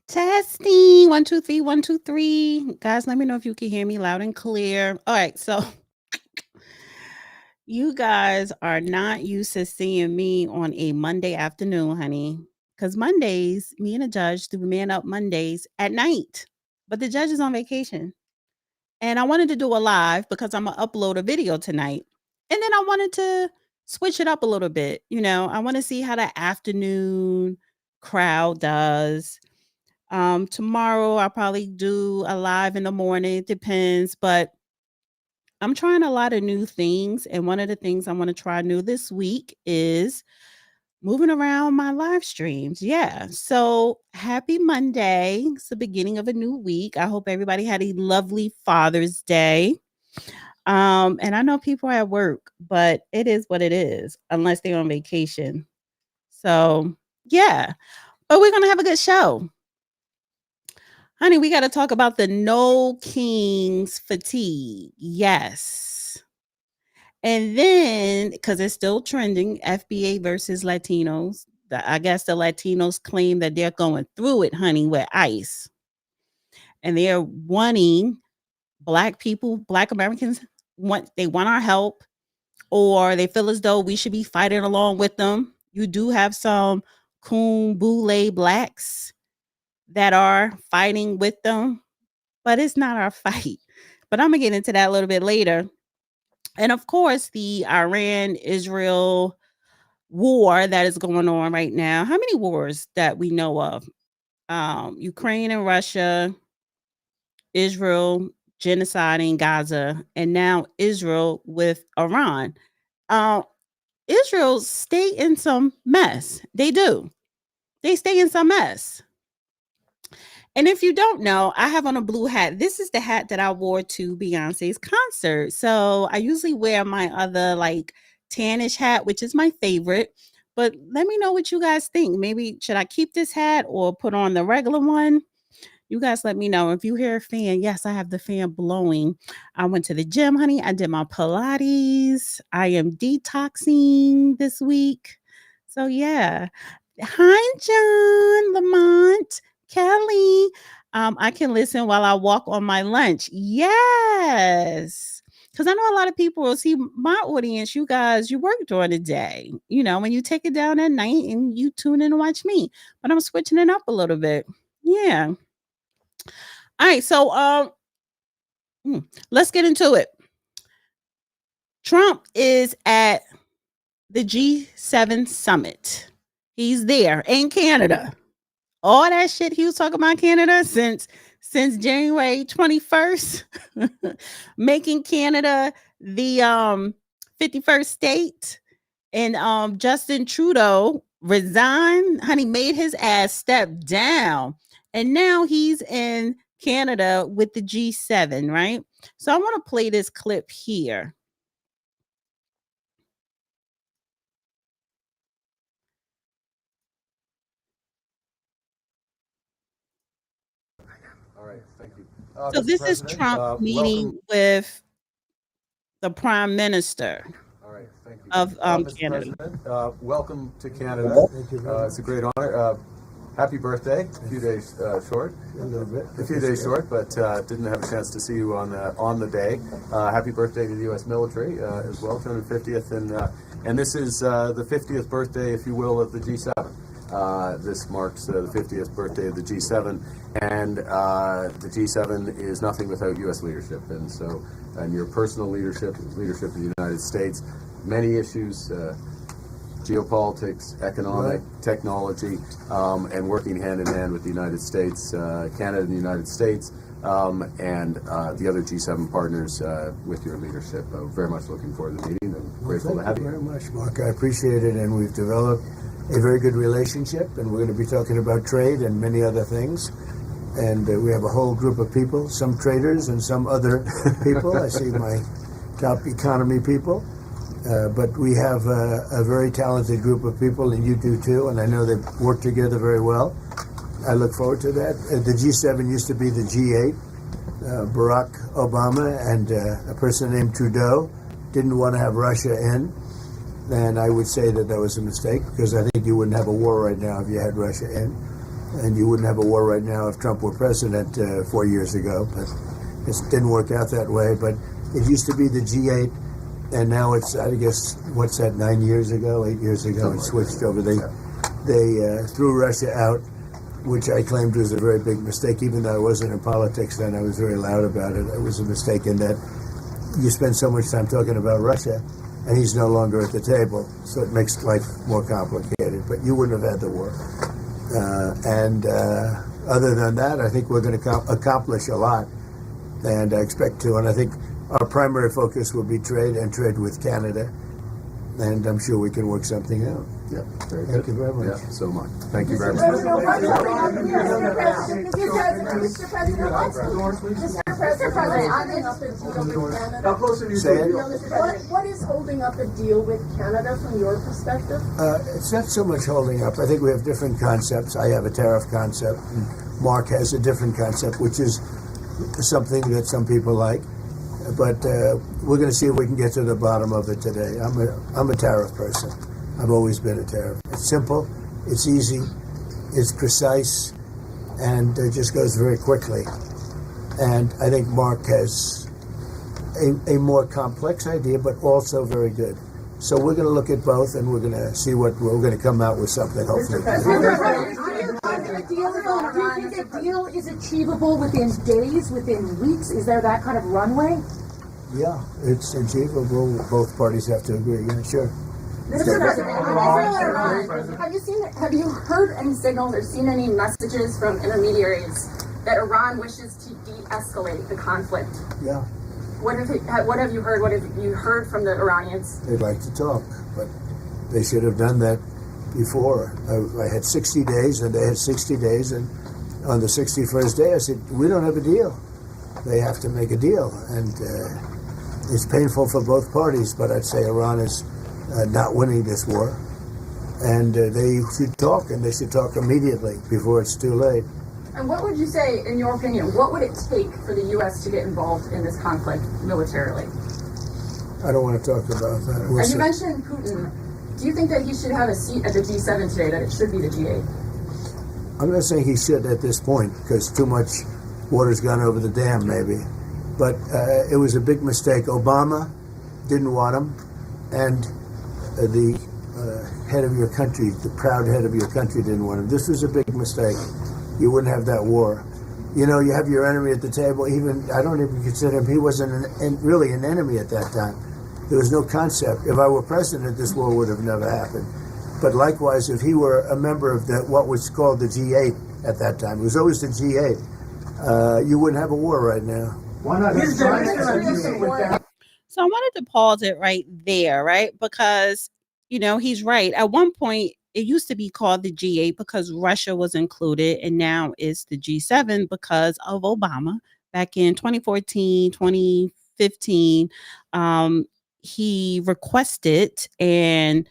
Testing 1 2 3 1 2 3. Guys, let me know if you can hear me loud and clear. All right, so you guys are not used to seeing me on a Monday afternoon, honey. Because Mondays, me and the judge do Man Up Mondays at night. But the judge is on vacation. And I wanted to do a live because I'm gonna upload a video tonight. And then I wanted to switch it up a little bit. I want to see how the afternoon crowd does. Tomorrow I'll probably do a live in the morning. It depends, but I'm trying a lot of new things. And one of the things I want to try new this week is moving around my live streams. Yeah. So happy Monday. It's the beginning of a new week. I hope everybody had a lovely Father's Day. And I know people are at work, but it is what it is, unless they're on vacation. So yeah. But we're gonna have a good show. Honey, we got to talk about the No Kings fatigue. Yes. And then, because it's still trending, FBA versus Latinos. I guess the Latinos claim that they're going through it, honey, with ICE. And they're wanting Black people, Black Americans, they want our help, or they feel as though we should be fighting along with them. You do have some coon boule Blacks that are fighting with them, but it's not our fight. But I'm gonna get into that a little bit later. And of course, the Iran Israel war that is going on right now. How many wars that we know of? Ukraine and Russia, Israel genociding Gaza, and now Israel with Iran. Uh, Israel stay in some mess. They do. They stay in some mess. And if you don't know, I have on a blue hat. This is the hat that I wore to Beyonce's concert. So I usually wear my other like tannish hat, which is my favorite. But let me know what you guys think. Maybe should I keep this hat or put on the regular one? You guys let me know. If you hear a fan, yes, I have the fan blowing. I went to the gym, honey. I did my Pilates. I am detoxing this week. So yeah. Hi, John, Lamont, Kelly. I can listen while I walk on my lunch. Yes. Because I know a lot of people will see my audience. You guys, you work during the day, when you take it down at night and you tune in and watch me. But I'm switching it up a little bit. Yeah. All right. So let's get into it. Trump is at the G7 summit. He's there in Canada. All that shit he was talking about Canada since January 21st, making Canada the 51st state, and Justin Trudeau resigned, honey, made his ass step down, and now he's in Canada with the G7, right? So I want to play this clip here. All right, thank you. So this is Trump meeting with the Prime Minister. All right, thank you. Of Mr. Canada. President, welcome to Canada. Thank you very much. It's a great honor. Happy birthday. A few days short. A little bit. A few days short, but didn't have a chance to see you on the day. Happy birthday to the U.S. military as well, 250th, and this is the 50th birthday, if you will, of the G7. This marks the 50th birthday of the G7, and the G7 is nothing without U.S. leadership, and your personal leadership of the United States, many issues, geopolitics, economic, technology, and working hand in hand with the United States, Canada and the United States, and the other G7 partners with your leadership. Very much looking forward to the meeting and grateful to have you. Thank you very much, Mark. I appreciate it, and we've developed a very good relationship, and we're going to be talking about trade and many other things. And we have a whole group of people, some traders and some other people. I see my top economy people. But we have a very talented group of people, and you do too, and I know they work together very well. I look forward to that. The G7 used to be the G8. Barack Obama and a person named Trudeau didn't want to have Russia in, and I would say that was a mistake, because I think you wouldn't have a war right now if you had Russia in. And you wouldn't have a war right now if Trump were president 4 years ago, but it didn't work out that way. But it used to be the G8, and now it's, I guess, what's that, 8 years ago, it switched over. They threw Russia out, which I claimed was a very big mistake. Even though I wasn't in politics then, I was very loud about it. It was a mistake in that you spend so much time talking about Russia, and he's no longer at the table, so it makes life more complicated. But you wouldn't have had the war. Other than that, I think we're going to accomplish a lot, and I expect to. And I think our primary focus will be trade and trade with Canada, and I'm sure we can work something out. Yeah, very Thank good. you very much. Yeah, so much. Thank you very much. Mr. President, Say it. what is holding up a deal with Canada from your perspective? It's not so much holding up. I think we have different concepts. I have a tariff concept, and Mark has a different concept, which is something that some people like. But we're going to see if we can get to the bottom of it today. I'm a tariff person. I've always been a tariff. It's simple, it's easy, it's precise, and it just goes very quickly. And I think Mark has a more complex idea, but also very good. So we're going to look at both, and we're going to see what we're going to come out with something, hopefully. Do you think a deal is achievable within days, within weeks? Is there that kind of runway? Yeah, it's achievable. Both parties have to agree. Yeah, sure. Mr. President, have you heard any signals or seen any messages from intermediaries that Iran wishes to de-escalate the conflict? Yeah. What have you heard? What have you heard from the Iranians? They'd like to talk, but they should have done that before. I had 60 days, and they had 60 days, and on the 61st day, I said, we don't have a deal. They have to make a deal, and it's painful for both parties, but I'd say Iran is not winning this war, and they should talk, and they should talk immediately before it's too late. And what would you say, in your opinion, what would it take for the U.S. to get involved in this conflict militarily? I don't want to talk about that. And you mentioned Putin. Do you think that he should have a seat at the G7 today, that it should be the G8? I'm not saying he should at this point, because too much water's gone over the dam, maybe. But it was a big mistake. Obama didn't want him, and the head of your country, the proud head of your country, didn't want him. This was a big mistake. You wouldn't have that war. You know, you have your enemy at the table. Even I don't even consider him. He wasn't really an enemy at that time. There was no concept. If I were president, this war would have never happened. But likewise, if he were a member of what was called the G8 at that time, it was always the G8. You wouldn't have a war right now. So I wanted to pause it right there, right? Because, you know, he's right. At one point, it used to be called the G8 because Russia was included, and now it's the G7 because of Obama. Back in 2014, 2015, he requested, and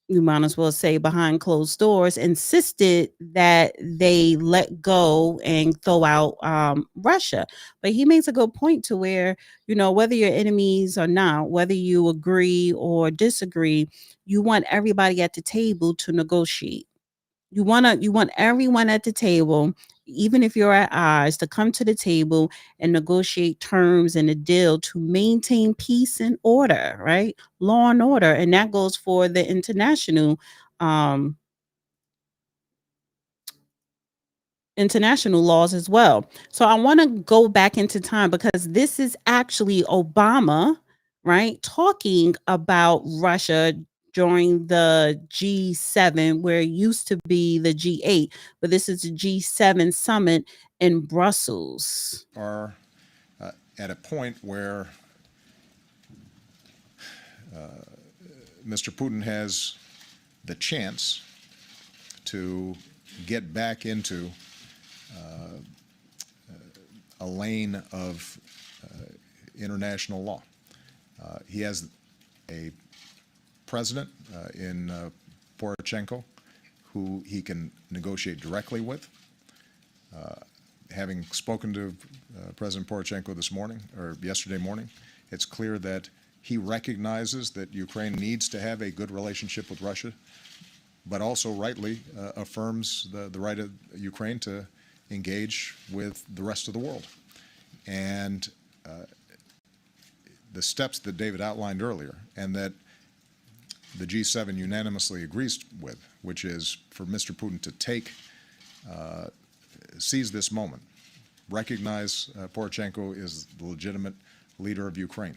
you might as well say behind closed doors, insisted that they let go and throw out Russia. But he makes a good point to where, you know, whether you're enemies or not, whether you agree or disagree, you want everybody at the table to negotiate. You want everyone at the table, even if you're at odds, to come to the table and negotiate terms and a deal to maintain peace and order, right? Law and order. And that goes for the international laws as well. So I want to go back into time because this is actually Obama, right, talking about Russia during the G7, where it used to be the G8, but this is the G7 summit in Brussels. Are at a point where Mr. Putin has the chance to get back into a lane of international law. He has a president in Poroshenko who he can negotiate directly with. Having spoken to President Poroshenko this morning, or yesterday morning, it's clear that he recognizes that Ukraine needs to have a good relationship with Russia but also rightly affirms the right of Ukraine to engage with the rest of the world. And the steps that David outlined earlier and that the G7 unanimously agrees with, which is for Mr. Putin to seize this moment, recognize Poroshenko is the legitimate leader of Ukraine,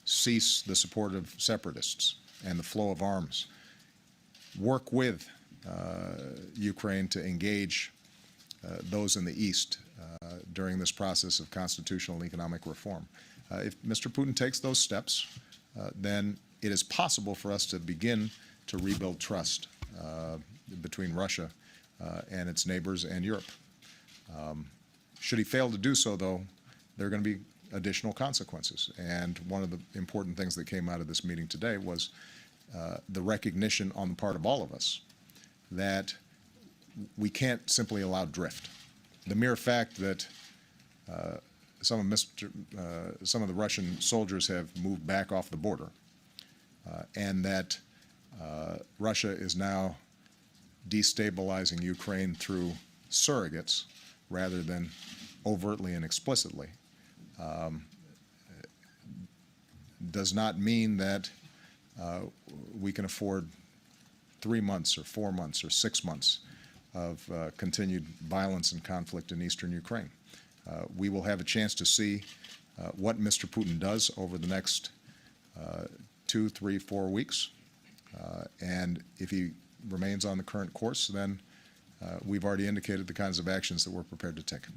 cease the support of separatists and the flow of arms, work with Ukraine to engage those in the East during this process of constitutional and economic reform. If Mr. Putin takes those steps, then it is possible for us to begin to rebuild trust between Russia and its neighbors and Europe. Should he fail to do so, though, there are going to be additional consequences. And one of the important things that came out of this meeting today was the recognition on the part of all of us that we can't simply allow drift. The mere fact that some of the Russian soldiers have moved back off the border, and that Russia is now destabilizing Ukraine through surrogates rather than overtly and explicitly, does not mean that we can afford 3 months or 4 months or 6 months of continued violence and conflict in eastern Ukraine. We will have a chance to see what Mr. Putin does over the next 2, 3, 4 weeks. And if he remains on the current course, then we've already indicated the kinds of actions that we're prepared to take.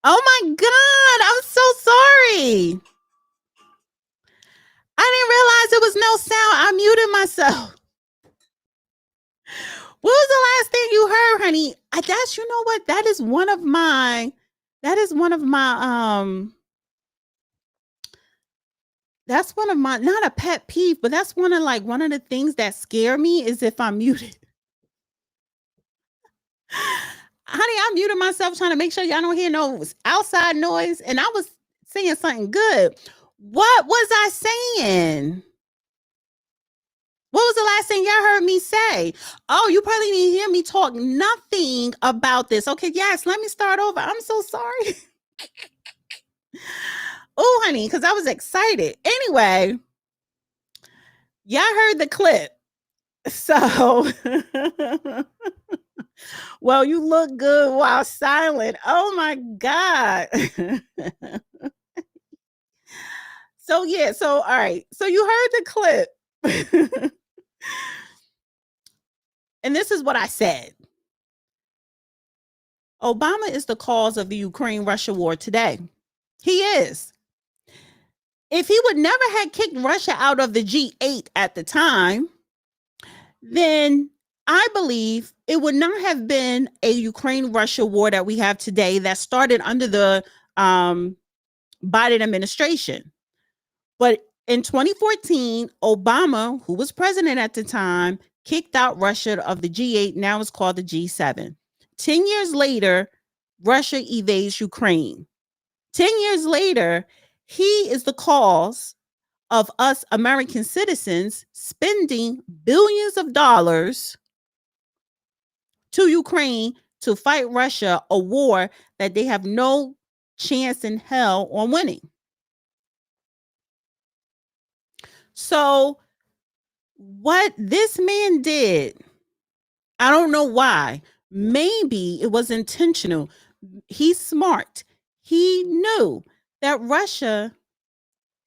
Oh my God, I'm so sorry. I didn't realize there was no sound. I muted myself. What was the last thing you heard, honey? That's, you know what? That is one of my that's one of my, not a pet peeve, but that's one of the things that scare me is if I'm muted. Honey, I muted myself trying to make sure y'all don't hear no outside noise, and I was saying something good. What was I saying? What was the last thing y'all heard me say? Oh, you probably didn't hear me talk nothing about this. Okay, yes, let me start over. I'm so sorry. Oh, honey, because I was excited. Anyway, y'all heard the clip. So, well, you look good while silent. Oh my God. So yeah, so all right. So you heard the clip. And this is what I said. Obama is the cause of the Ukraine-Russia war today. He is. If he would never had kicked Russia out of the G8 at the time, then I believe it would not have been a Ukraine-Russia war that we have today that started under the Biden administration. But in 2014, Obama, who was president at the time, kicked out Russia of the G8. Now it's called the G7. 10 years later, Russia invades Ukraine. 10 years later, he is the cause of us American citizens spending billions of dollars to Ukraine to fight Russia, a war that they have no chance in hell on winning. So what this man did, I don't know why. Maybe it was intentional. He's smart. He knew that Russia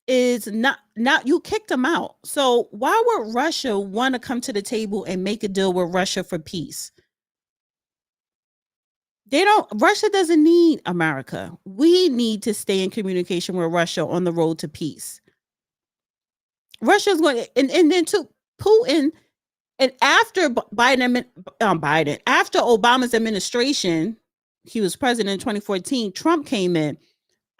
is not you kicked him out. So why would Russia want to come to the table and make a deal with Russia for peace? Russia doesn't need America. We need to stay in communication with Russia on the road to peace. Russia's going, and then to Putin, and after after Obama's administration, he was president in 2014, Trump came in.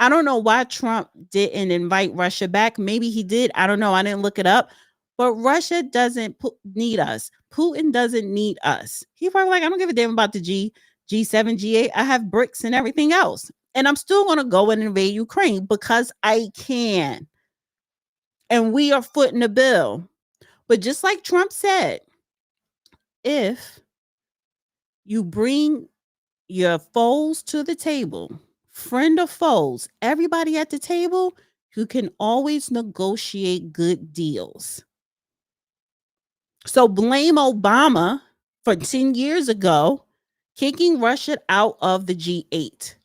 I don't know why Trump didn't invite Russia back. Maybe he did. I don't know. I didn't look it up. But Russia doesn't need us. Putin doesn't need us. He probably like, I don't give a damn about the G7, G8. I have BRICS and everything else. And I'm still going to go and invade Ukraine because I can. And we are footing the bill. But just like Trump said, if you bring your foes to the table, friend or foes, everybody at the table, you can always negotiate good deals. So blame Obama for 10 years ago kicking Russia out of the G8.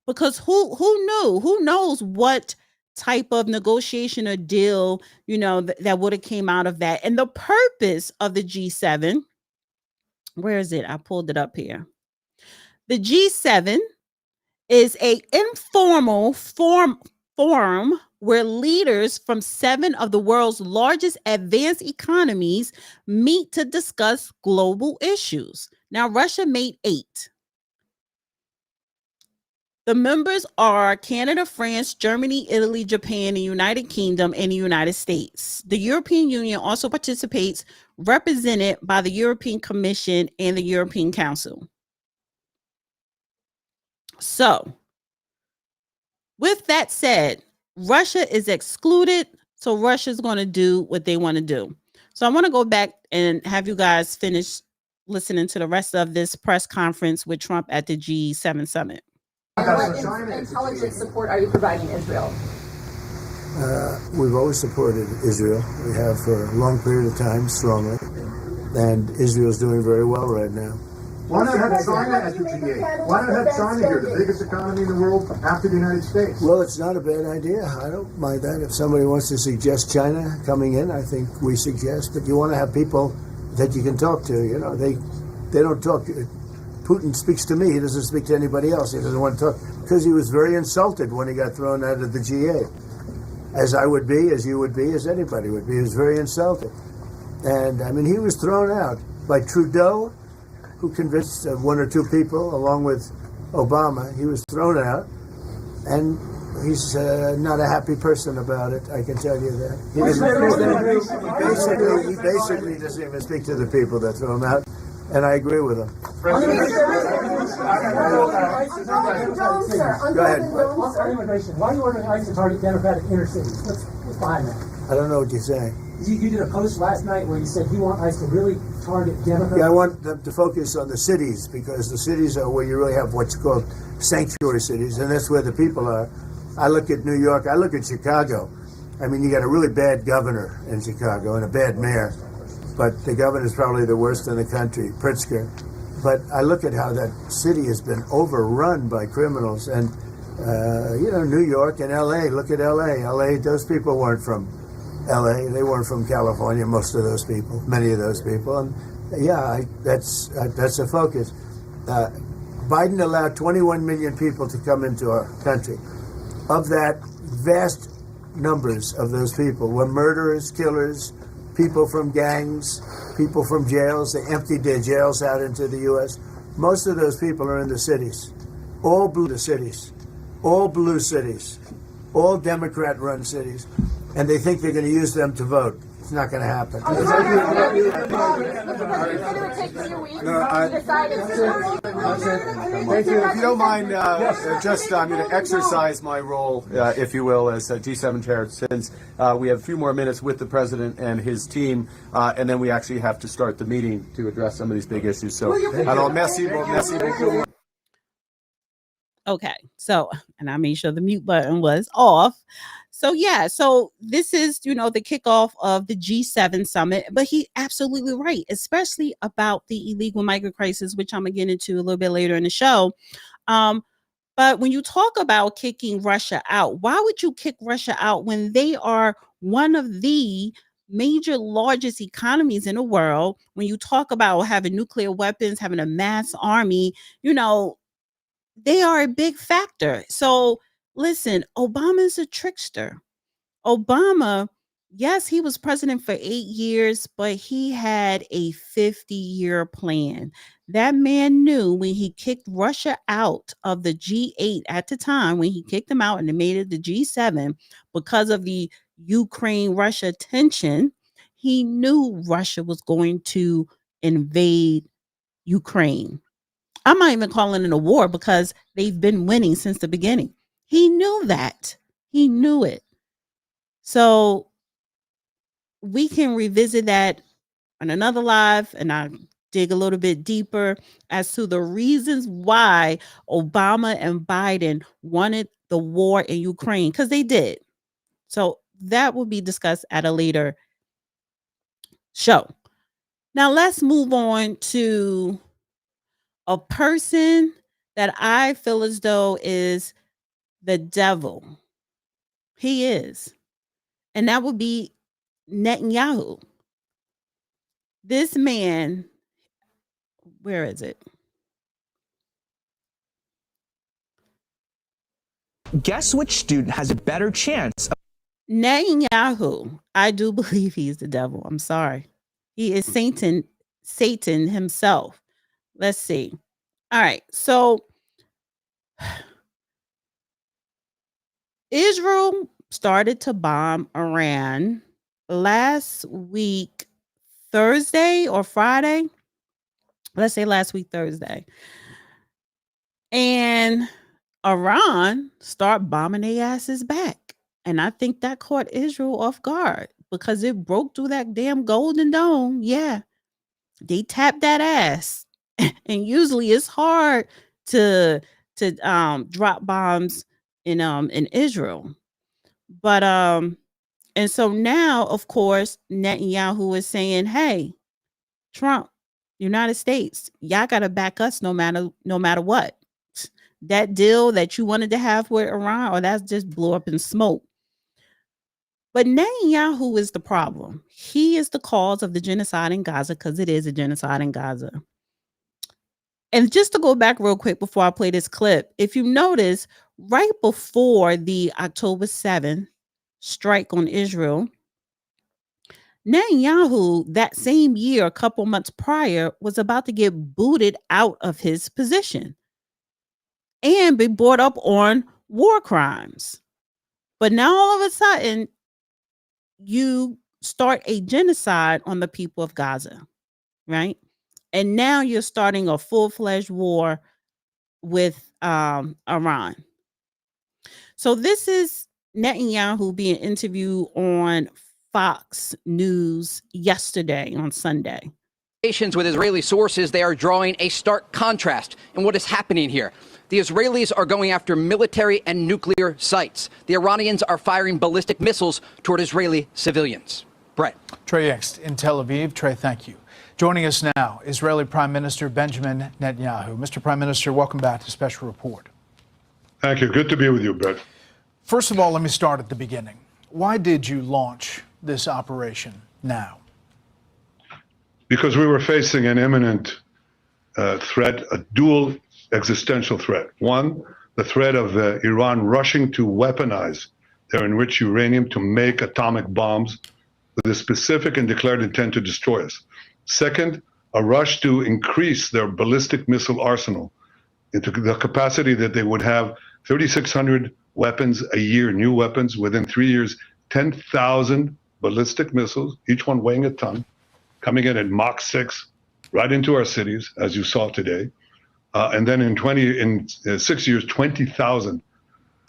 Because who knew? Who knows what type of negotiation or deal, that would have came out of that. And the purpose of the G7, where is it? I pulled it up here. The G7 is a informal forum where leaders from 7 of the world's largest advanced economies meet to discuss global issues. Now, Russia made 8. The members are Canada, France, Germany, Italy, Japan, the United Kingdom, and the United States. The European Union also participates, represented by the European Commission and the European Council. So, with that said, Russia is excluded, so Russia's going to do what they want to do. So I want to go back and have you guys finish listening to the rest of this press conference with Trump at the G7 summit. What intelligence support are you providing Israel? We've always supported Israel. We have for a long period of time, strongly. And Israel's doing very well right now. Why not have China at the G8? Why not have China here, the biggest economy in the world after the United States? Well, it's not a bad idea. I don't mind that. If somebody wants to suggest China coming in, I think we suggest. But you want to have people that you can talk to. They don't talk. Putin speaks to me. He doesn't speak to anybody else. He doesn't want to talk because he was very insulted when he got thrown out of the G8. As I would be, as you would be, as anybody would be. He was very insulted. And, he was thrown out by Trudeau, who convinced 1 or 2 people, along with Obama. He was thrown out, and he's not a happy person about it, I can tell you that. He basically doesn't even speak to the people that throw him out, and I agree with him. Go ahead. On immigration, why are you ordering ICE to target Democratic inner cities? What's behind that? I don't know what you're saying. You did a post last night where you said you want ICE to really target Democrats. Yeah, I want them to focus on the cities because the cities are where you really have what's called sanctuary cities, and that's where the people are. I look at New York, I look at Chicago. You got a really bad governor in Chicago and a bad mayor, but the governor's probably the worst in the country, Pritzker. But I look at how that city has been overrun by criminals, and New York and L.A. Look at L.A. L.A. Those people weren't from L.A. They weren't from California. Most of those people, many of those people, and that's a focus. Biden allowed 21 million people to come into our country. Of that, vast numbers of those people were murderers, killers, people from gangs, people from jails. They emptied their jails out into the U.S. Most of those people are in the cities, all blue cities, all blue cities, all Democrat-run cities, and they think they're going to use them to vote. It's not going to happen. Thank you. If you don't mind, I'm going to exercise my role, if you will, as G7 chair, since we have a few more minutes with the president and his team, and then we actually have to start the meeting to address some of these big issues. So, merci beaucoup. Okay, so, and I made sure the mute button was off. So so this is, the kickoff of the G7 summit, but he's absolutely right, especially about the illegal migrant crisis, which I'm gonna get into a little bit later in the show. But when you talk about kicking Russia out, why would you kick Russia out when they are one of the major largest economies in the world? When you talk about having nuclear weapons, having a mass army, they are a big factor. So listen, Obama's a trickster. Obama, yes, he was president for 8 years, but he had a 50-year plan. That man knew when he kicked Russia out of the G8 at the time, when he kicked them out and they made it the G7 because of the Ukraine-Russia tension, he knew Russia was going to invade Ukraine. I'm not even calling it a war because they've been winning since the beginning. He knew that. He knew it. So we can revisit that on another live, and I dig a little bit deeper as to the reasons why Obama and Biden wanted the war in Ukraine, because they did. So that will be discussed at a later show. Now let's move on to a person that I feel as though is the devil. He is. And that would be Netanyahu. This man, where is it? Guess which student has a better chance? Netanyahu. I do believe he's the devil. I'm sorry. He is Satan himself. Let's see. All right. So Israel started to bomb Iran last week, Thursday or Friday. Let's say last week, Thursday. And Iran start bombing their asses back. And I think that caught Israel off guard because it broke through that damn Golden Dome. Yeah. They tapped that ass. And usually it's hard to drop bombs in Israel. But and so now, of course, Netanyahu is saying, hey, Trump, United States, y'all gotta back us no matter what. That deal that you wanted to have with Iran, or that just blew up in smoke. But Netanyahu is the problem. He is the cause of the genocide in Gaza, because it is a genocide in Gaza. And just to go back real quick before I play this clip, if you notice, right before the October 7th strike on Israel, Netanyahu, that same year, a couple months prior, was about to get booted out of his position and be brought up on war crimes. But now all of a sudden, you start a genocide on the people of Gaza, right? And now you're starting a full-fledged war with Iran. So this is Netanyahu being interviewed on Fox News yesterday on Sunday. With Israeli sources, they are drawing a stark contrast in what is happening here. The Israelis are going after military and nuclear sites. The Iranians are firing ballistic missiles toward Israeli civilians. Brett. Trey Yingst in Tel Aviv. Trey, thank you. Joining us now, Israeli Prime Minister Benjamin Netanyahu. Mr. Prime Minister, welcome back to Special Report. Thank you. Good to be with you, Brett. First of all, let me start at the beginning. Why did you launch this operation now? Because we were facing an imminent threat, a dual existential threat. One, the threat of Iran rushing to weaponize their enriched uranium to make atomic bombs with a specific and declared intent to destroy us. Second, a rush to increase their ballistic missile arsenal into the capacity that they would have 3,600 weapons a year, new weapons within 3 years, 10,000 ballistic missiles, each one weighing a ton, coming in at Mach 6, right into our cities, as you saw today. And then in 6 years, 20,000.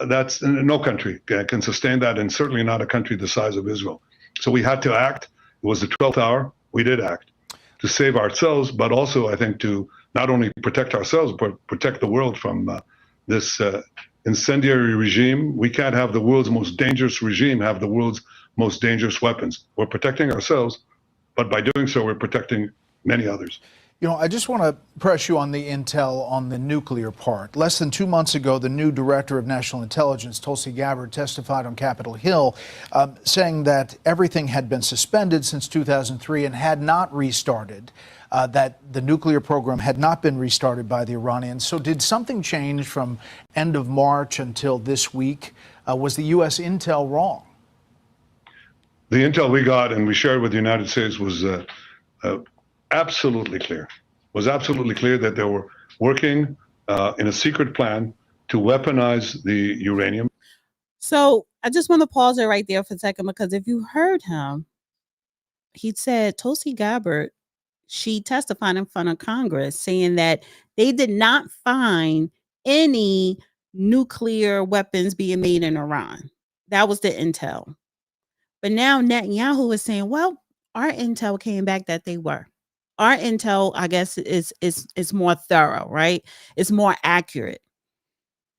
That's no country can sustain that, and certainly not a country the size of Israel. So we had to act. It was the 12th hour. We did act to save ourselves, but also, I think, to not only protect ourselves, but protect the world from this incendiary regime. We can't have the world's most dangerous regime have the world's most dangerous weapons. We're protecting ourselves, but by doing so, we're protecting many others. You know, I just want to press you on the intel on the nuclear part. Less than 2 months ago, the new director of national intelligence, Tulsi Gabbard, testified on Capitol Hill, saying that everything had been suspended since 2003 and had not restarted, that the nuclear program had not been restarted by the Iranians. So did something change from end of March until this week? Was the U.S. intel wrong? The intel we got and we shared with the United States was absolutely clear. Was absolutely clear that they were working in a secret plan to weaponize the uranium. So I just want to pause it right there for a second, because if you heard him, he said Tulsi Gabbard, she testified in front of Congress saying that they did not find any nuclear weapons being made in Iran. That was the intel. But now Netanyahu is saying, well, our intel came back that they were. Our intel, I guess, is more thorough, right? It's more accurate.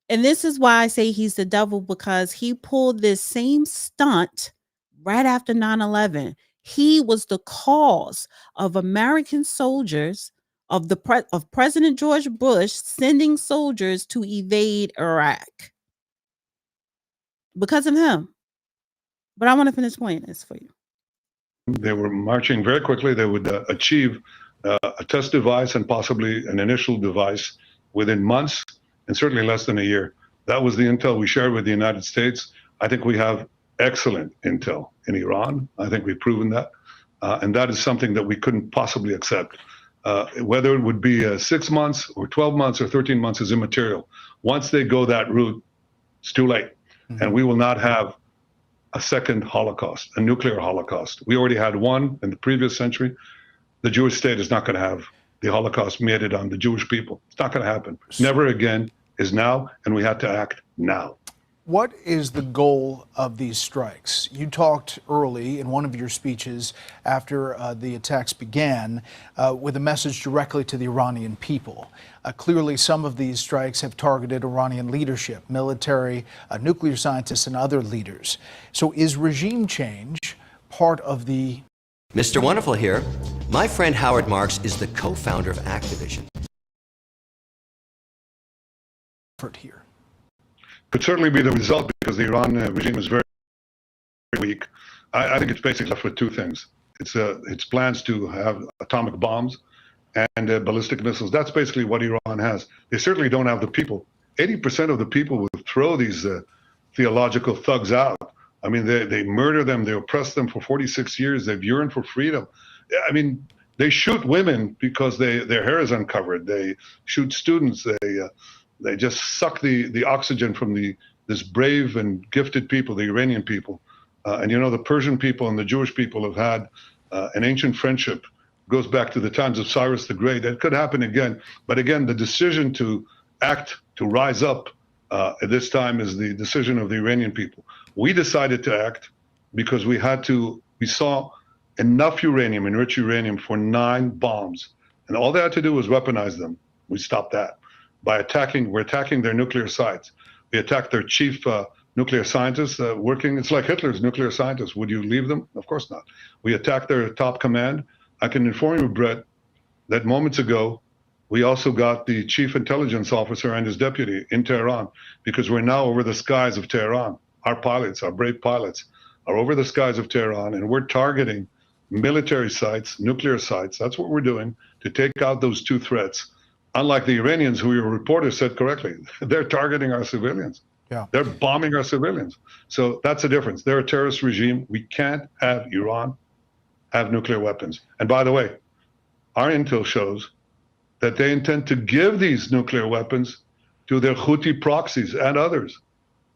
And this is why I say he's the devil, because he pulled this same stunt right after 9/11. He was the cause of American soldiers, of President George Bush sending soldiers to evade Iraq. Because of him. But I want to finish playing this for you. They were marching very quickly. They would achieve a test device and possibly an initial device within months, and certainly less than a year. That was the intel we shared with the United States. I think we have excellent intel in Iran. I think we've proven that. And that is something that we couldn't possibly accept. Whether it would be 6 months or 12 months or 13 months is immaterial. Once they go that route, it's too late. Mm-hmm. And we will not have a second Holocaust, a nuclear Holocaust. We already had one in the previous century. The Jewish state is not going to have the Holocaust meted on the Jewish people. It's not going to happen. Never again is now, and we had to act now. What is the goal of these strikes? You talked early in one of your speeches after the attacks began with a message directly to the Iranian people. Clearly, some of these strikes have targeted Iranian leadership, military, nuclear scientists, and other leaders. So is regime change part of the... Mr. Wonderful here. My friend Howard Marks is the co-founder of Activision. Here. Could certainly be the result, because the Iran regime is very, very weak. I think it's basically left with two things. It's plans to have atomic bombs and ballistic missiles. That's basically what Iran has. They certainly don't have the people. 80% of the people will throw these theological thugs out. I mean, they murder them. They oppress them for 46 years. They've yearned for freedom. I mean, they shoot women because their hair is uncovered. They shoot students. They just suck the oxygen from this brave and gifted people, the Iranian people. And you know, the Persian people and the Jewish people have had an ancient friendship. It goes back to the times of Cyrus the Great. It could happen again. But again, the decision to act, to rise up at this time is the decision of the Iranian people. We decided to act because we saw enough uranium, enriched uranium, for 9 bombs. And all they had to do was weaponize them. We stopped that. We're attacking their nuclear sites. We attacked their chief nuclear scientists working. It's like Hitler's nuclear scientists. Would you leave them? Of course not. We attacked their top command. I can inform you, Brett, that moments ago, We also got the chief intelligence officer and his deputy in Tehran, because we're now over the skies of Tehran. Our pilots, our brave pilots, are over the skies of Tehran, and we're targeting military sites, nuclear sites. That's what we're doing to take out those two threats. Unlike the Iranians, who your reporter said correctly, they're targeting our civilians. Yeah. They're bombing our civilians. So that's the difference. They're a terrorist regime. We can't have Iran have nuclear weapons. And by the way, our intel shows that they intend to give these nuclear weapons to their Houthi proxies and others.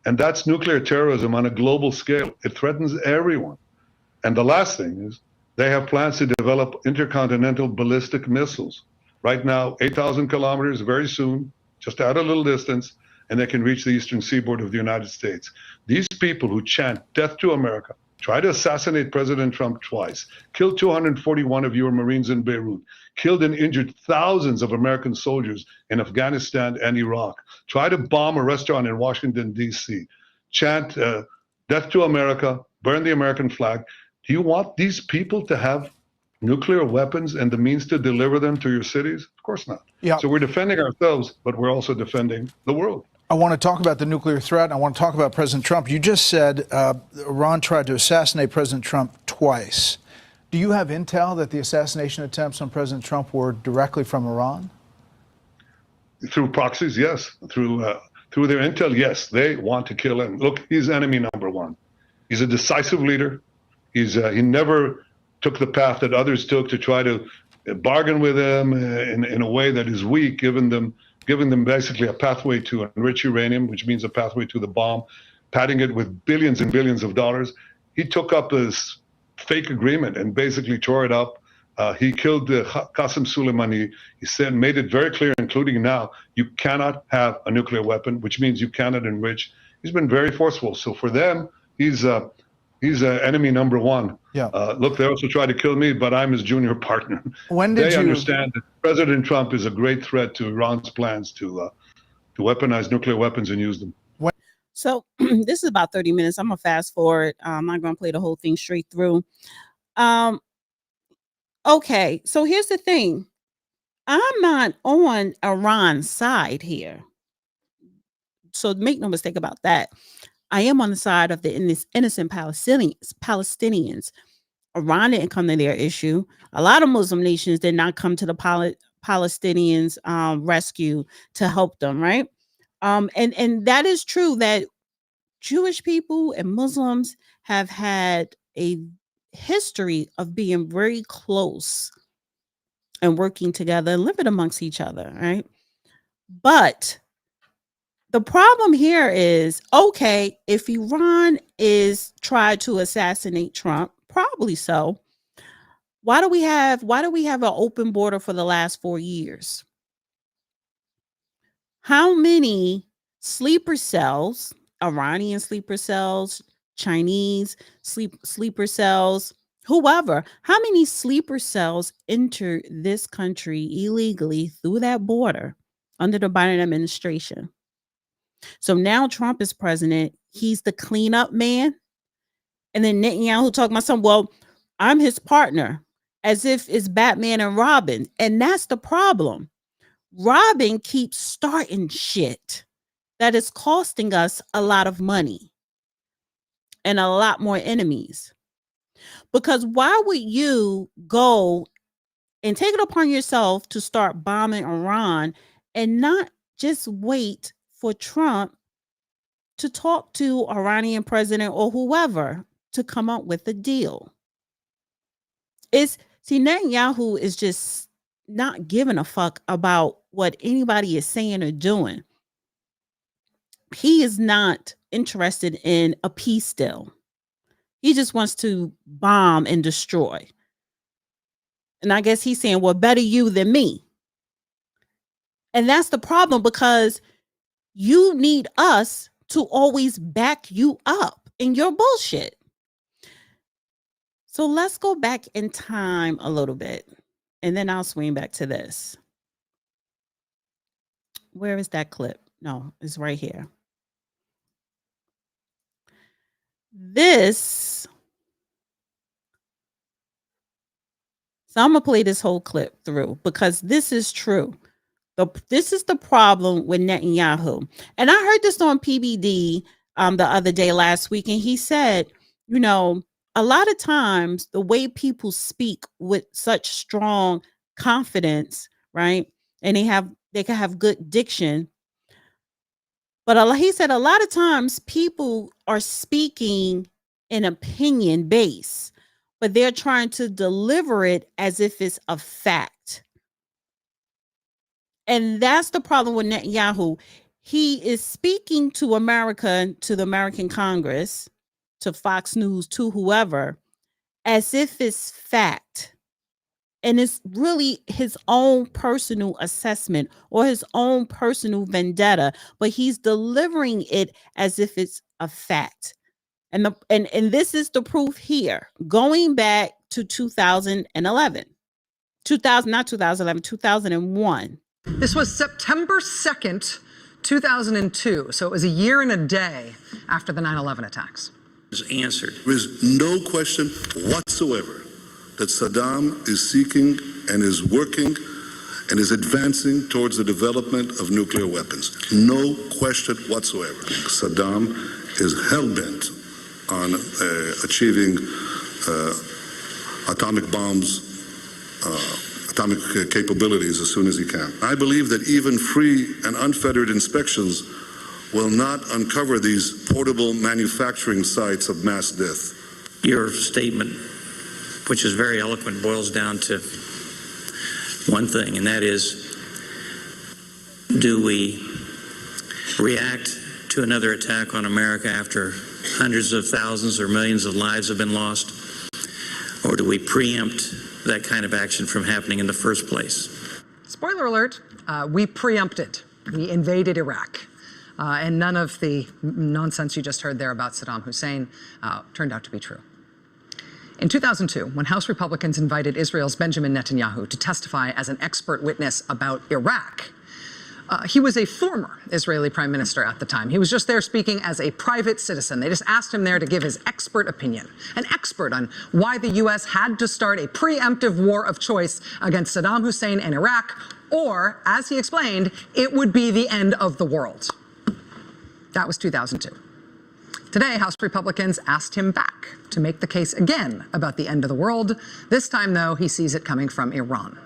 And that's nuclear terrorism on a global scale. It threatens everyone. And the last thing is they have plans to develop intercontinental ballistic missiles. Right now, 8,000 kilometers, very soon, just out a little distance, and they can reach the eastern seaboard of the United States. These people who chant death to America, try to assassinate President Trump twice, killed 241 of your Marines in Beirut, killed and injured thousands of American soldiers in Afghanistan and Iraq, try to bomb a restaurant in Washington, D.C., chant death to America, burn the American flag. Do you want these people to have nuclear weapons and the means to deliver them to your cities? Of course not. Yeah. So we're defending ourselves, but we're also defending the world. I want to talk about the nuclear threat. I want to talk about President Trump. You just said Iran tried to assassinate President Trump twice. Do you have intel that the assassination attempts on President Trump were directly from Iran? Through proxies, yes. Through their intel, yes. They want to kill him. Look, he's enemy number one. He's a decisive leader. He never took the path that others took to try to bargain with him in a way that is weak, giving them basically a pathway to enrich uranium, which means a pathway to the bomb, padding it with billions and billions of dollars. He took up this fake agreement and basically tore it up. He killed Qasem Soleimani. He made it very clear, including now, you cannot have a nuclear weapon, which means you cannot enrich. He's been very forceful. So for them, he's enemy number one. Yeah. Look, they also tried to kill me, but I'm his junior partner. When did they you understand that President Trump is a great threat to Iran's plans to weaponize nuclear weapons and use them. So this is about 30 minutes. I'm gonna fast forward. I'm not gonna play the whole thing straight through. Okay, so here's the thing. I'm not on Iran's side here. So make no mistake about that. I am on the side of the innocent Palestinians. Iran didn't come to their issue. A lot of Muslim nations did not come to the Palestinians' rescue to help them, right? And that is true that Jewish people and Muslims have had a history of being very close and working together and living amongst each other, right? But the problem here is, okay, if Iran is tried to assassinate Trump, probably so. Why do we have an open border for the last 4 years? How many sleeper cells, Iranian sleeper cells, Chinese sleeper cells, whoever, how many sleeper cells enter this country illegally through that border under the Biden administration? So now Trump is president. He's the cleanup man. And then Netanyahu talking about something, well, I'm his partner, as if it's Batman and Robin. And that's the problem. Robin keeps starting shit that is costing us a lot of money and a lot more enemies. Because why would you go and take it upon yourself to start bombing Iran and not just wait for Trump to talk to Iranian president or whoever to come up with a deal? Netanyahu is just not giving a fuck about what anybody is saying or doing. He is not interested in a peace deal. He just wants to bomb and destroy. And I guess he's saying, well, better you than me. And that's the problem, because you need us to always back you up in your bullshit. So let's go back in time a little bit, and then I'll swing back to this. Where is that clip? No, it's right here. So I'm going to play this whole clip through because this is true. This is the problem with Netanyahu. And I heard this on PBD the other day last week, and he said, you know, a lot of times the way people speak with such strong confidence, right? And they can have good diction. But he said a lot of times people are speaking in opinion base, but they're trying to deliver it as if it's a fact. And that's the problem with Netanyahu. He is speaking to America, to the American Congress, to Fox News, to whoever, as if it's fact. And it's really his own personal assessment or his own personal vendetta, but he's delivering it as if it's a fact. And this is the proof here. Going back to 2011. 2001. This was September 2nd, 2002. So it was a year and a day after the 9/11 attacks. Is answered. There is no question whatsoever that Saddam is seeking and is working and is advancing towards the development of nuclear weapons. No question whatsoever. Saddam is hell-bent on achieving atomic bombs, atomic capabilities as soon as he can. I believe that even free and unfettered inspections will not uncover these portable manufacturing sites of mass death. Your statement, which is very eloquent, boils down to one thing, and that is, do we react to another attack on America after hundreds of thousands or millions of lives have been lost, or do we preempt that kind of action from happening in the first place? Spoiler alert, we preempted. We invaded Iraq. And none of the nonsense you just heard there about Saddam Hussein turned out to be true. In 2002, when House Republicans invited Israel's Benjamin Netanyahu to testify as an expert witness about Iraq, he was a former Israeli prime minister at the time. He was just there speaking as a private citizen. They just asked him there to give his expert opinion, an expert on why the U.S. had to start a preemptive war of choice against Saddam Hussein and Iraq, or, as he explained, it would be the end of the world. That was 2002. Today, House Republicans asked him back to make the case again about the end of the world. This time, though, he sees it coming from Iran.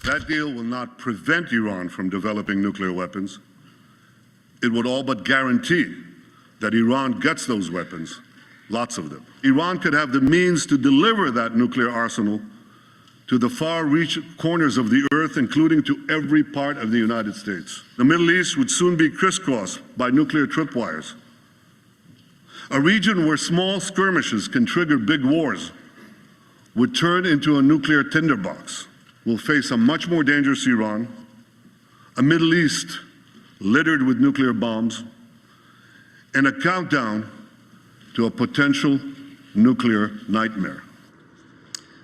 That deal will not prevent Iran from developing nuclear weapons. It would all but guarantee that Iran gets those weapons, lots of them. Iran could have the means to deliver that nuclear arsenal to the far-reach corners of the earth, including to every part of the United States. The Middle East would soon be crisscrossed by nuclear tripwires. A region where small skirmishes can trigger big wars would turn into a nuclear tinderbox. We'll face a much more dangerous Iran, a Middle East littered with nuclear bombs, and a countdown to a potential nuclear nightmare.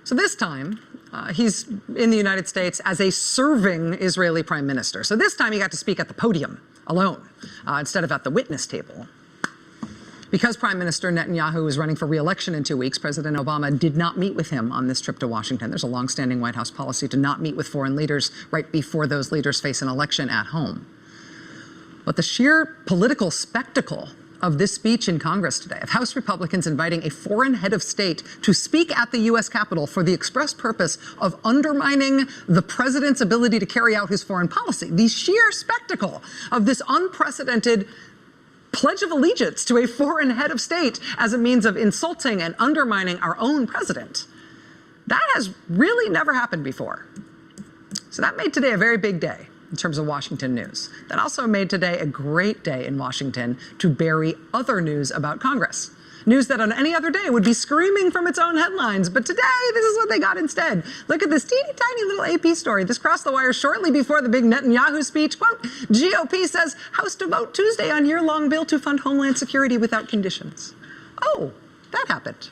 So this time, he's in the United States as a serving Israeli prime minister. So this time he got to speak at the podium alone instead of at the witness table. Because Prime Minister Netanyahu is running for re-election in 2 weeks, President Obama did not meet with him on this trip to Washington. There's a longstanding White House policy to not meet with foreign leaders right before those leaders face an election at home. But the sheer political spectacle of this speech in Congress today, of House Republicans inviting a foreign head of state to speak at the U.S. Capitol for the express purpose of undermining the president's ability to carry out his foreign policy, the sheer spectacle of this unprecedented pledge of allegiance to a foreign head of state as a means of insulting and undermining our own president, that has really never happened before. So that made today a very big day in terms of Washington news. That also made today a great day in Washington to bury other news about Congress. News that on any other day would be screaming from its own headlines. But today, this is what they got instead. Look at this teeny tiny little AP story. This crossed the wire shortly before the big Netanyahu speech. Quote, GOP says House to vote Tuesday on year-long bill to fund Homeland Security without conditions. Oh, that happened.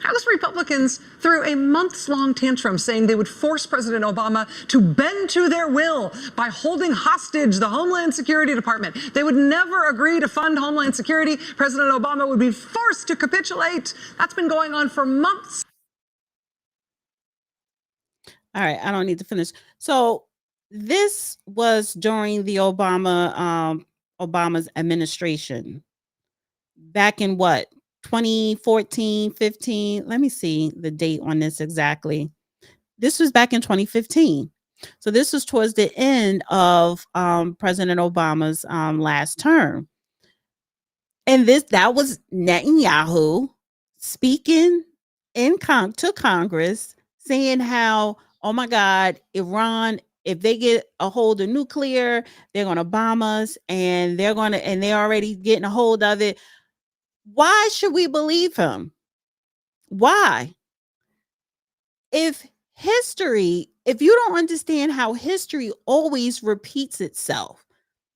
House Republicans threw a months-long tantrum saying they would force President Obama to bend to their will by holding hostage the Homeland Security Department. They would never agree to fund Homeland Security. President Obama would be forced to capitulate. That's been going on for months. All right, I don't need to finish. So This was during the Obama's administration. Back in what? 2014, 15. Let me see the date on this exactly. This was back in 2015. So this was towards the end of President Obama's last term. And that was Netanyahu speaking to Congress, saying how, oh my God, Iran, if they get a hold of nuclear, they're gonna bomb us, and they're already getting a hold of it. Why should we believe him? Why? If you don't understand how history always repeats itself,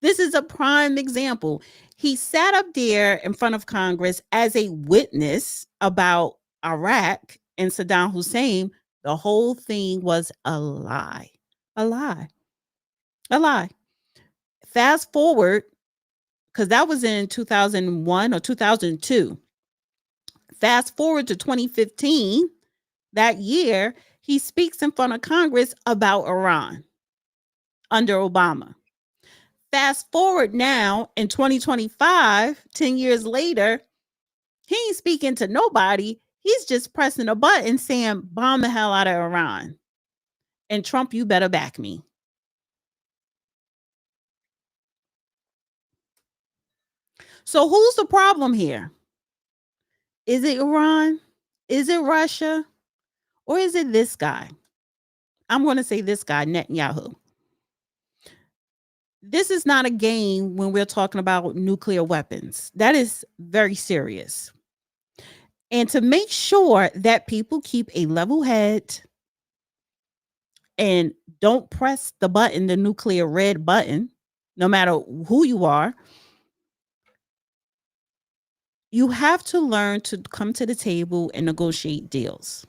this is a prime example. He sat up there in front of Congress as a witness about Iraq and Saddam Hussein. The whole thing was a lie. A lie. A lie. Fast forward, because that was in 2001 or 2002. Fast forward to 2015, that year, he speaks in front of Congress about Iran under Obama. Fast forward now in 2025, 10 years later, he ain't speaking to nobody. He's just pressing a button saying, bomb the hell out of Iran. And Trump, you better back me. So who's the problem here? Is it Iran? Is it Russia? Or is it this guy? I'm going to say this guy, Netanyahu. This is not a game when we're talking about nuclear weapons. That is very serious. And to make sure that people keep a level head and don't press the button, the nuclear red button, no matter who you are, you have to learn to come to the table and negotiate deals.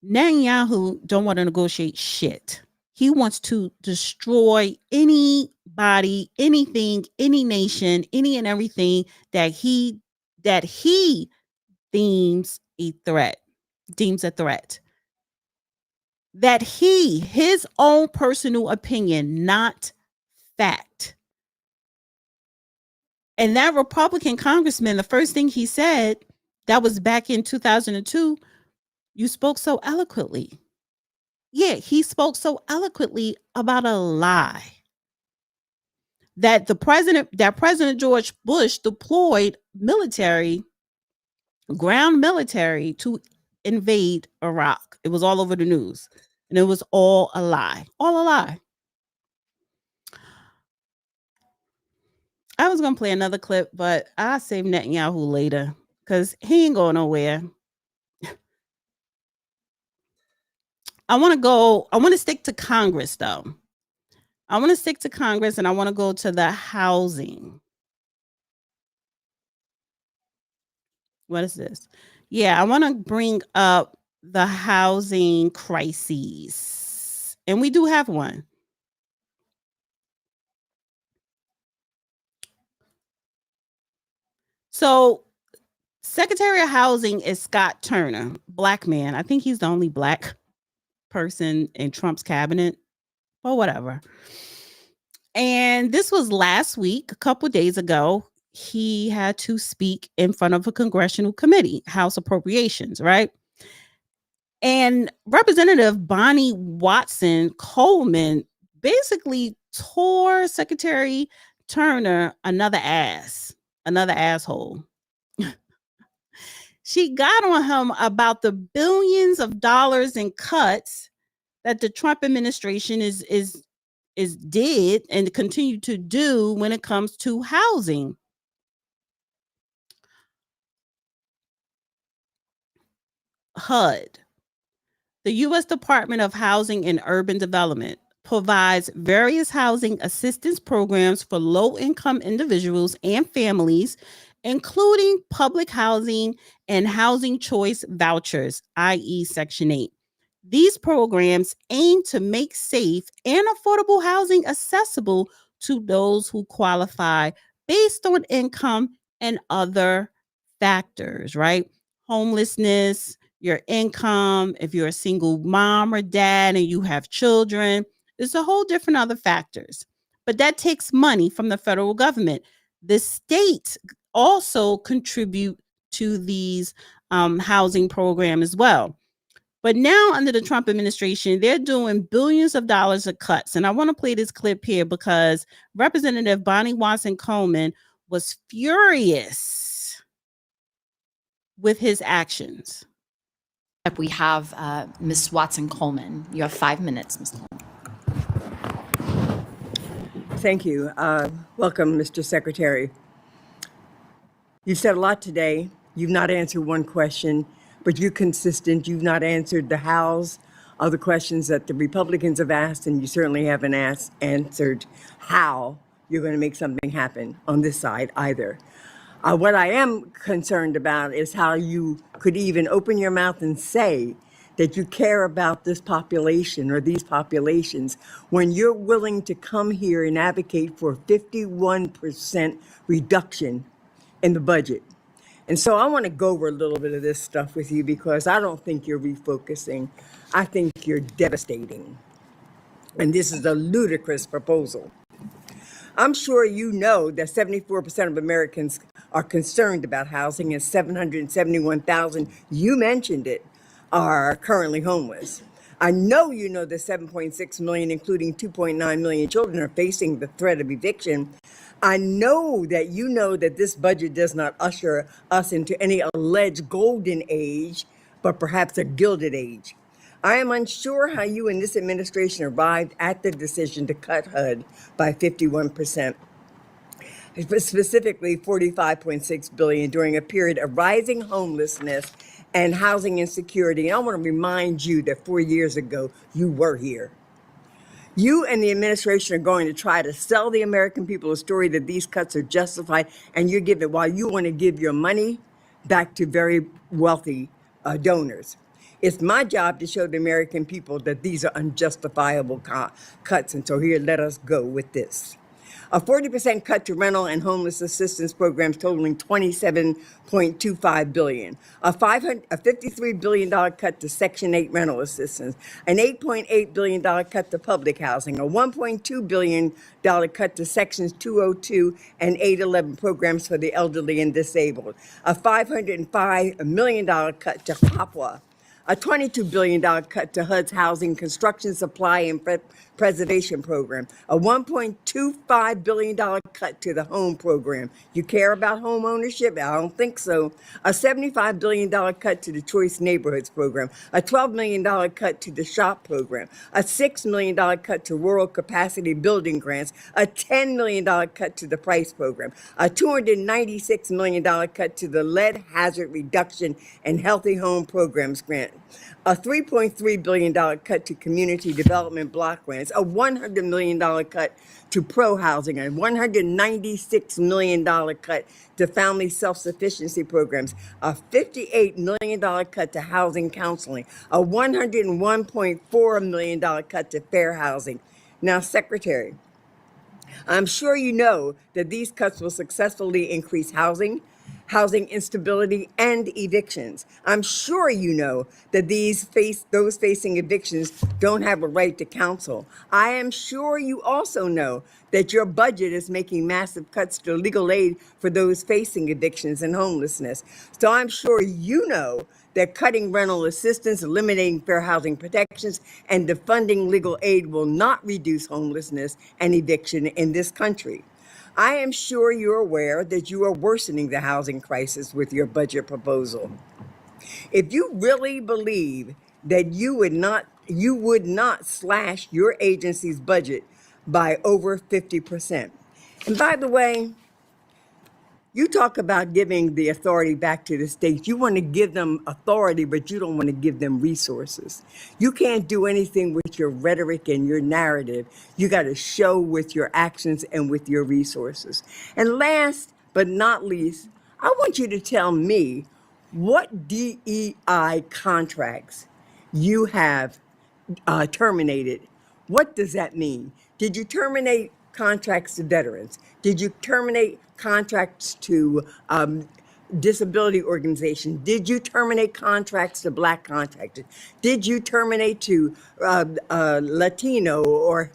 Netanyahu don't want to negotiate shit. He wants to destroy anybody, anything, any nation, any and everything that he deems a threat. That his own personal opinion, not fact. And that Republican congressman, the first thing he said, that was back in 2002, you spoke so eloquently. Yeah, he spoke so eloquently about a lie. That President George Bush deployed ground military to invade Iraq. It was all over the news. And it was all a lie. All a lie. I was going to play another clip, but I'll save Netanyahu later because he ain't going nowhere. I want to stick to Congress, though. I want to stick to Congress, and I want to go to the housing. What is this? Yeah, I want to bring up the housing crises. And we do have one. So, Secretary of Housing is Scott Turner, black man. I think he's the only black person in Trump's cabinet, or whatever. And this was last week, a couple days ago. He had to speak in front of a congressional committee, House Appropriations, right? And Representative Bonnie Watson Coleman basically tore Secretary Turner another asshole. She got on him about the billions of dollars in cuts that the Trump administration did and continue to do when it comes to housing. HUD, the U.S. Department of Housing and Urban Development, provides various housing assistance programs for low-income individuals and families, including public housing and housing choice vouchers, i.e. Section 8. These programs aim to make safe and affordable housing accessible to those who qualify based on income and other factors, right? Homelessness, your income, if you're a single mom or dad and you have children. There's a whole different other factors. But that takes money from the federal government. The states also contribute to these housing program as well. But now under the Trump administration, they're doing billions of dollars of cuts. And I want to play this clip here because Representative Bonnie Watson Coleman was furious with his actions. We have Ms. Watson Coleman. You have 5 minutes, Ms. Coleman. Thank you. Welcome, Mr. Secretary. You've said a lot today. You've not answered one question, but you're consistent. You've not answered the hows of the questions that the Republicans have asked, and you certainly haven't answered how you're going to make something happen on this side either. What I am concerned about is how you could even open your mouth and say that you care about this population or these populations when you're willing to come here and advocate for a 51% reduction in the budget. And so I want to go over a little bit of this stuff with you because I don't think you're refocusing. I think you're devastating. And this is a ludicrous proposal. I'm sure you know that 74% of Americans are concerned about housing and 771,000, you mentioned it, are currently homeless. I know you know that 7.6 million, including 2.9 million children, are facing the threat of eviction. I know that you know that this budget does not usher us into any alleged golden age, but perhaps a gilded age. I am unsure how you and this administration arrived at the decision to cut HUD by 51%, specifically $45.6 billion during a period of rising homelessness and housing insecurity. And I want to remind you that 4 years ago, you were here. You and the administration are going to try to sell the American people a story that these cuts are justified, and you're giving, while you want to give your money back to very wealthy donors. It's my job to show the American people that these are unjustifiable cuts. And so here, let us go with this. A 40% cut to rental and homeless assistance programs totaling $27.25 billion. A $53 billion cut to Section 8 rental assistance. An $8.8 billion cut to public housing. A $1.2 billion cut to Sections 202 and 811 programs for the elderly and disabled. A $505 million cut to HOPWA. A $22 billion cut to HUD's housing construction supply and preservation program. A $1.25 billion cut to the home program. You care about home ownership? I don't think so. A $75 billion cut to the Choice Neighborhoods program. A $12 million cut to the SHOP program. A $6 million cut to rural capacity building grants. A $10 million cut to the Price program. A $296 million cut to the lead hazard reduction and healthy home programs grant. A $3.3 billion cut to community development block grants, a $100 million cut to pro-housing, a $196 million cut to family self-sufficiency programs, a $58 million cut to housing counseling, a $101.4 million cut to fair housing. Now, Secretary, I'm sure you know that these cuts will successfully increase housing instability, and evictions. I'm sure you know that those facing evictions don't have a right to counsel. I am sure you also know that your budget is making massive cuts to legal aid for those facing evictions and homelessness. So I'm sure you know that cutting rental assistance, eliminating fair housing protections, and defunding legal aid will not reduce homelessness and eviction in this country. I am sure you're aware that you are worsening the housing crisis with your budget proposal. If you really believe that you would not slash your agency's budget by over 50%. And by the way, you talk about giving the authority back to the states. You want to give them authority, but you don't want to give them resources. You can't do anything with your rhetoric and your narrative. You got to show with your actions and with your resources. And last but not least, I want you to tell me what DEI contracts you have terminated. What does that mean? Did you terminate contracts to veterans? Did you terminate contracts to disability organizations? Did you terminate contracts to Black contractors? Did you terminate to Latino or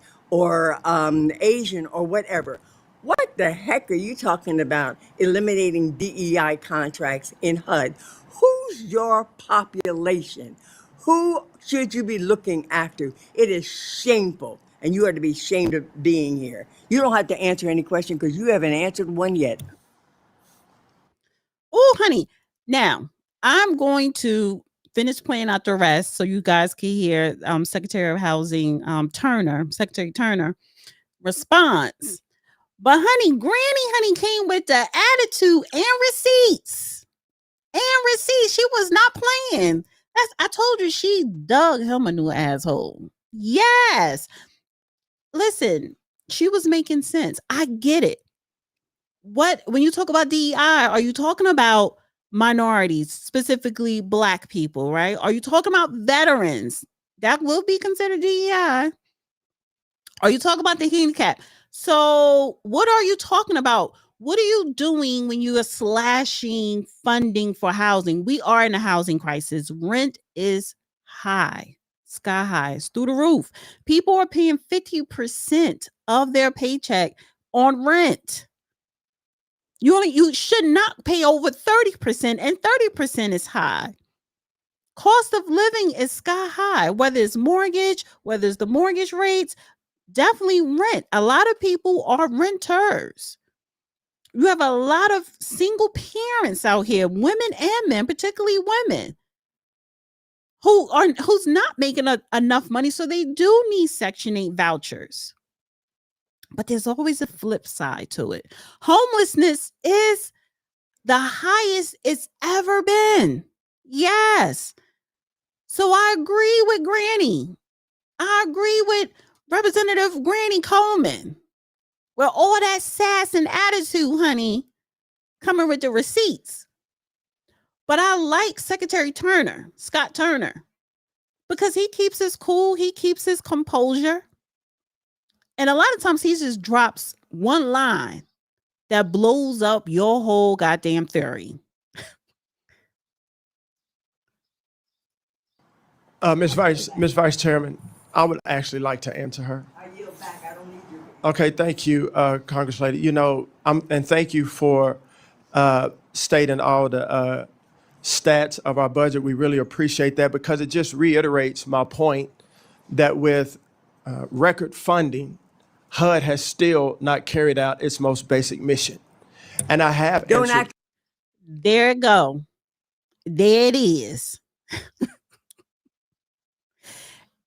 Asian or whatever? What the heck are you talking about eliminating DEI contracts in HUD? Who's your population? Who should you be looking after? It is shameful, and you ought to be ashamed of being here. You don't have to answer any question because you haven't answered one yet. Oh, honey. Now, I'm going to finish playing out the rest so you guys can hear Secretary of Housing Secretary Turner response. But honey, Granny came with the attitude and receipts. She was not playing. I told you she dug him a new asshole. Yes. Listen, she was making sense. I get it. When you talk about DEI, are you talking about minorities, specifically Black people, right? Are you talking about veterans? That will be considered DEI. Are you talking about the handicap? So what are you talking about? What are you doing when you are slashing funding for housing? We are in a housing crisis. Rent is high, sky high, it's through the roof. People are paying 50% of their paycheck on rent. You should not pay over 30%, and 30% is high. Cost of living is sky high, whether it's mortgage, whether it's the mortgage rates, definitely rent. A lot of people are renters. You have a lot of single parents out here, women and men, particularly women, who's not making enough money, so they do need Section 8 vouchers. But there's always a flip side to it. Homelessness is the highest it's ever been. Yes. So I agree with Granny. I agree with Representative Granny Coleman. Well, all that sass and attitude, honey, coming with the receipts. But I like Secretary Turner, Scott Turner, because he keeps his cool, he keeps his composure. And a lot of times he just drops one line that blows up your whole goddamn theory. Ms. Vice Chairman, I would actually like to answer her. I yield back. I don't need you. Okay, thank you, Congress Lady. And thank you for stating all the stats of our budget. We really appreciate that because it just reiterates my point that with record funding, HUD has still not carried out its most basic mission. And I have There it go. There it is.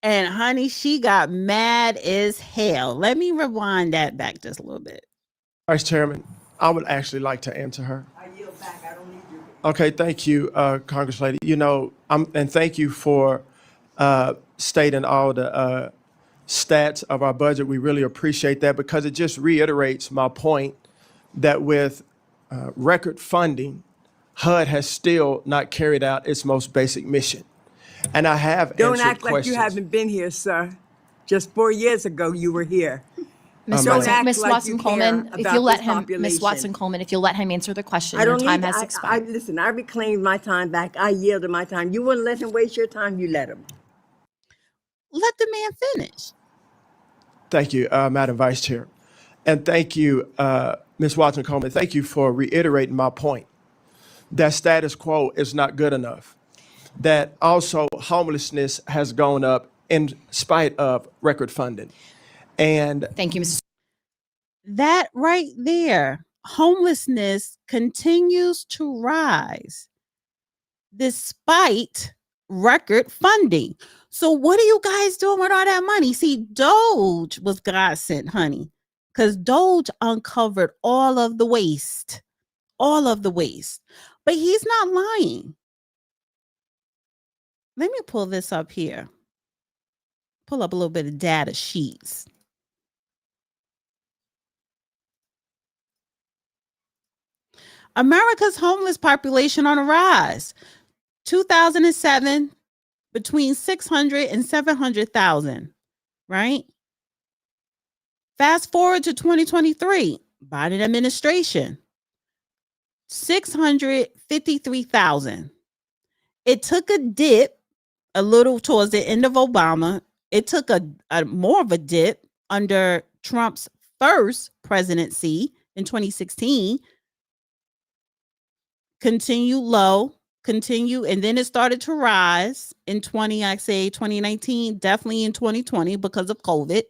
And honey, she got mad as hell. Let me rewind that back just a little bit. Vice Chairman, I would actually like to answer her. I yield back. I don't need you. Okay, thank you, Congress Lady. And thank you for stating all the stats of our budget. We really appreciate that because it just reiterates my point that with record funding, HUD has still not carried out its most basic mission. And I have Don't answered act like questions. you haven't been here, sir. Just 4 years ago, you were here. Miss Don't act Miss like Watson you Coleman, care if about you let this him, population. Miss Watson Coleman, if you let him answer the question, I your don't time need. has expired. Listen, I reclaimed my time back. I yielded my time. You wouldn't let him waste your time. You let him. Let the man finish. Thank you, Madam Vice Chair. And thank you, Ms. Watson Coleman. Thank you for reiterating my point that status quo is not good enough. That also homelessness has gone up in spite of record funding. And thank you, Mrs. That right there, homelessness continues to rise despite record funding. So what are you guys doing with all that money? See, Doge was God sent, honey, because Doge uncovered all of the waste. But he's not lying. Let me pull this up here. Pull up a little bit of data sheets. America's homeless population on a rise. 2007, between 600 and 700,000, right? Fast forward to 2023, Biden administration. 653,000. It took a dip a little towards the end of Obama. It took a more of a dip under Trump's first presidency in 2016. Continue low, and then it started to rise in 2019, definitely in 2020 because of COVID.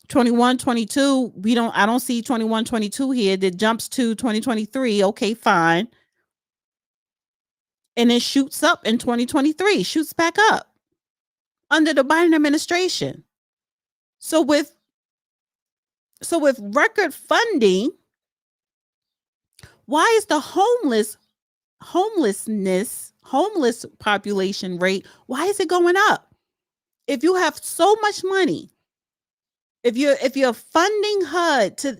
21, 22, I don't see 21, 22 here. That jumps to 2023. Okay, fine. And it shoots up in 2023, shoots back up under the Biden administration. So with record funding, why is the homeless population rate, why is it going up? If you have so much money, if you're funding HUD to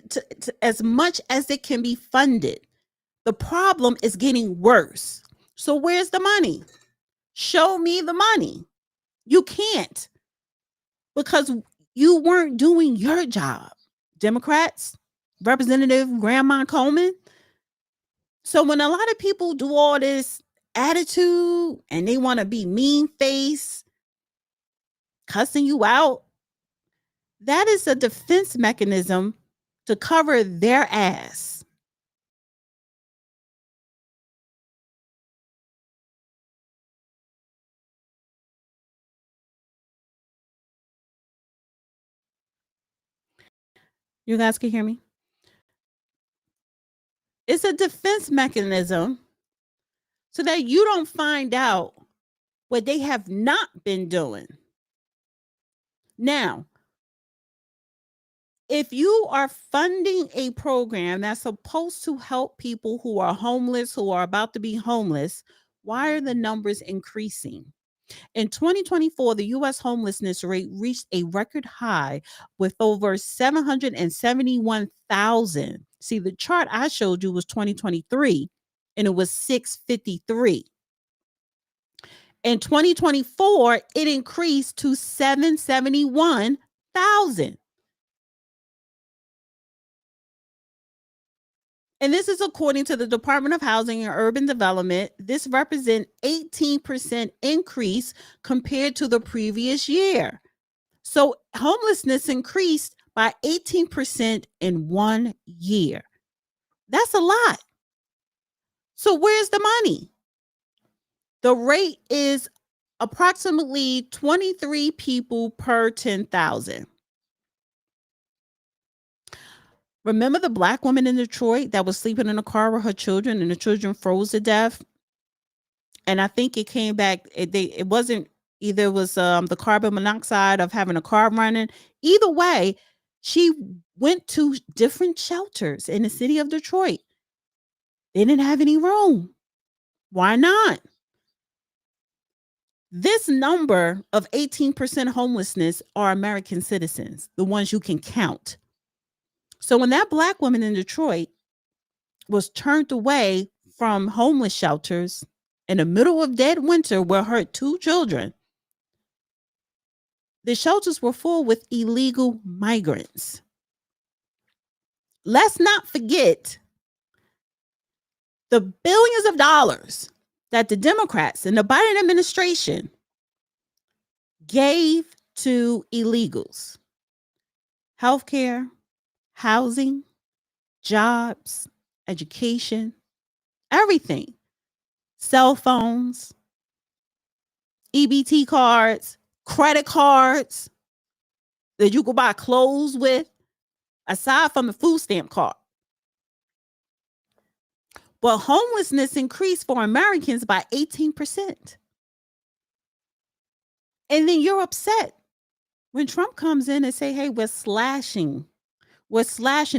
as much as it can be funded, the problem is getting worse. So where's the money? Show me the money. You can't, because you weren't doing your job. Democrats, Representative Grandma Coleman. So when a lot of people do all this attitude and they want to be mean face, cussing you out, that is a defense mechanism to cover their ass. You guys can hear me? It's a defense mechanism so that you don't find out what they have not been doing. Now, if you are funding a program that's supposed to help people who are homeless, who are about to be homeless, why are the numbers increasing? In 2024, the U.S. homelessness rate reached a record high with over 771,000. See, the chart I showed you was 2023, and it was 653. In 2024, it increased to 771,000. And this is according to the Department of Housing and Urban Development. This represents 18% increase compared to the previous year. So homelessness increased by 18% in 1 year. That's a lot. So where's the money? The rate is approximately 23 people per 10,000. Remember the Black woman in Detroit that was sleeping in a car with her children and the children froze to death? And I think it came back, it wasn't, either it was the carbon monoxide of having a car running. Either way, she went to different shelters in the city of Detroit. They didn't have any room. Why not? This number of 18% homelessness are American citizens, the ones you can count. So when that Black woman in Detroit was turned away from homeless shelters in the middle of dead winter with her 2 children, the shelters were full with illegal migrants. Let's not forget the billions of dollars that the Democrats and the Biden administration gave to illegals. Healthcare, housing, jobs, education, everything. Cell phones, EBT cards, credit cards that you could buy clothes with, aside from the food stamp card. But homelessness increased for Americans by 18%. And then you're upset when Trump comes in and say, hey, we're slashing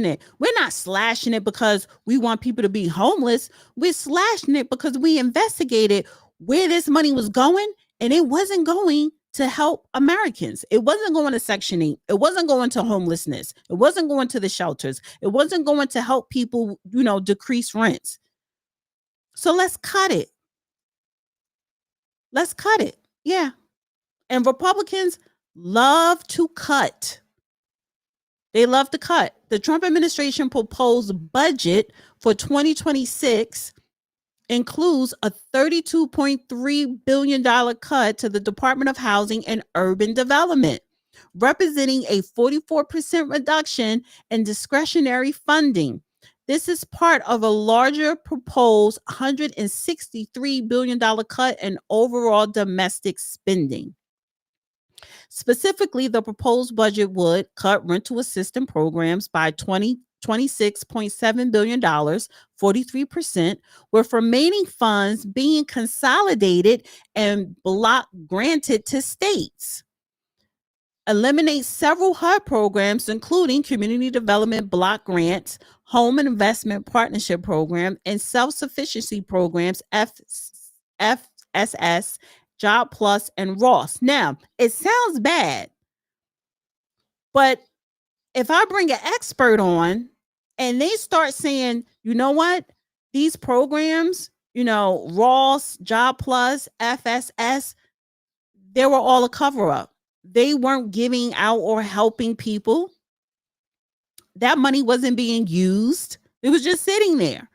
it. We're not slashing it because we want people to be homeless. We're slashing it because we investigated where this money was going, and it wasn't going to help Americans. It wasn't going to Section 8. It wasn't going to homelessness. It wasn't going to the shelters. It wasn't going to help people, decrease rents. So let's cut it. Let's cut it. Yeah. And Republicans love to cut. They love to cut. The Trump administration proposed budget for 2026 includes a $32.3 billion cut to the Department of Housing and Urban Development, representing a 44% reduction in discretionary funding. This is part of a larger proposed $163 billion cut in overall domestic spending. Specifically, the proposed budget would cut rental assistance programs by $26.7 billion, 43%, with remaining funds being consolidated and block granted to states. Eliminate several HUD programs, including Community Development Block Grants, Home Investment Partnership Program, and Self-Sufficiency Programs, FSS, Job Plus, and Ross. Now, it sounds bad, but if I bring an expert on and they start saying, you know what, these programs, Ross, Job Plus, FSS, they were all a cover up. They weren't giving out or helping people. That money wasn't being used. It was just sitting there.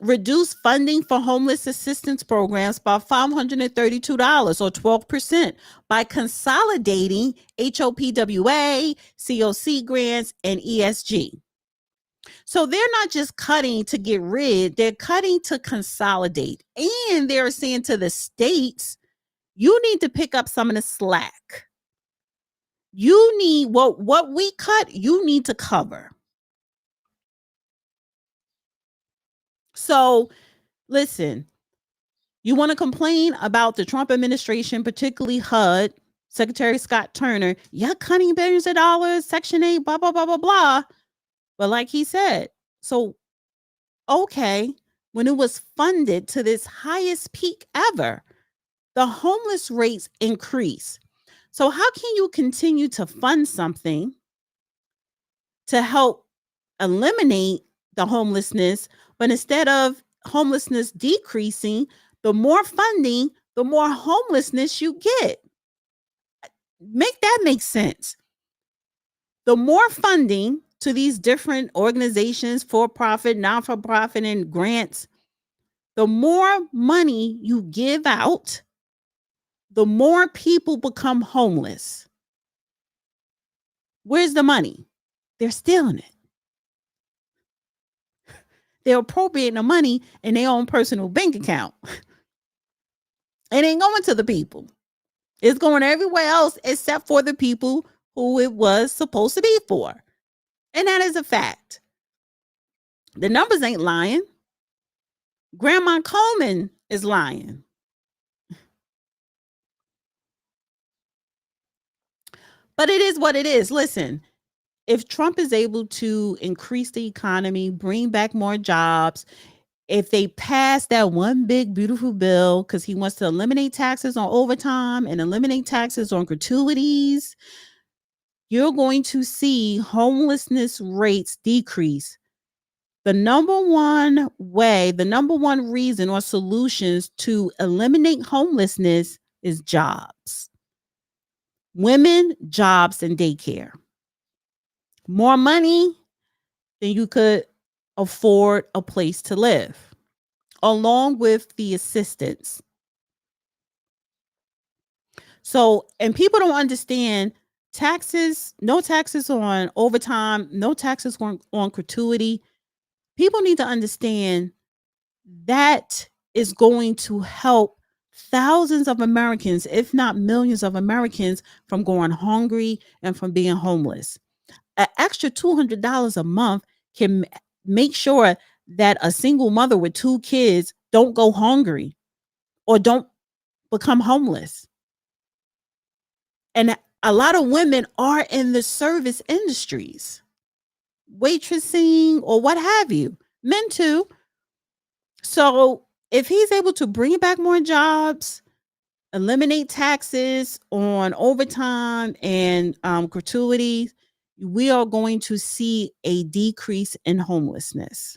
Reduce funding for homeless assistance programs by $532 or 12% by consolidating HOPWA, COC grants, and ESG. So they're not just cutting to get rid, they're cutting to consolidate. And they're saying to the states, you need to pick up some of the slack. You need what we cut, you need to cover. So listen, you want to complain about the Trump administration, particularly HUD, Secretary Scott Turner, yeah, cutting billions of dollars, Section 8, blah, blah, blah, blah, blah. But like he said, so, okay, when it was funded to this highest peak ever, the homeless rates increase. So how can you continue to fund something to help eliminate the homelessness, but instead of homelessness decreasing, the more funding, the more homelessness you get? Make that make sense. The more funding to these different organizations, for-profit, non-for-profit, and grants, the more money you give out, the more people become homeless. Where's the money? They're stealing it. They're appropriating the money in their own personal bank account. It ain't going to the people. It's going everywhere else except for the people who it was supposed to be for. And that is a fact. The numbers ain't lying. Grandma Coleman is lying. But it is what it is. Listen, if Trump is able to increase the economy, bring back more jobs, if they pass that one big, beautiful bill, because he wants to eliminate taxes on overtime and eliminate taxes on gratuities, you're going to see homelessness rates decrease. The number one way, the number one reason or solutions to eliminate homelessness is jobs. Women, jobs, and daycare. More money than you could afford a place to live, along with the assistance. So, and people don't understand taxes, no taxes on overtime, no taxes on gratuity. People need to understand that is going to help thousands of Americans, if not millions of Americans, from going hungry and from being homeless. An extra $200 a month can make sure that a single mother with 2 kids don't go hungry or don't become homeless. And a lot of women are in the service industries, waitressing or what have you, men too. So if he's able to bring back more jobs, eliminate taxes on overtime and gratuities, we are going to see a decrease in homelessness.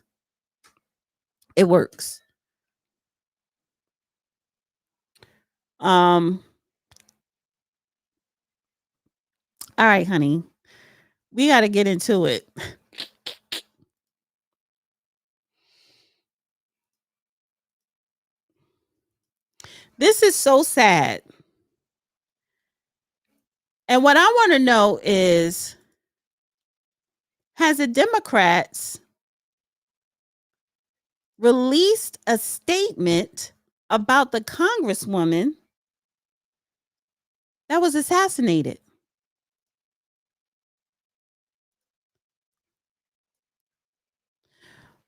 It works. All right, honey. We got to get into it. This is so sad. And what I want to know is, has the Democrats released a statement about the congresswoman that was assassinated?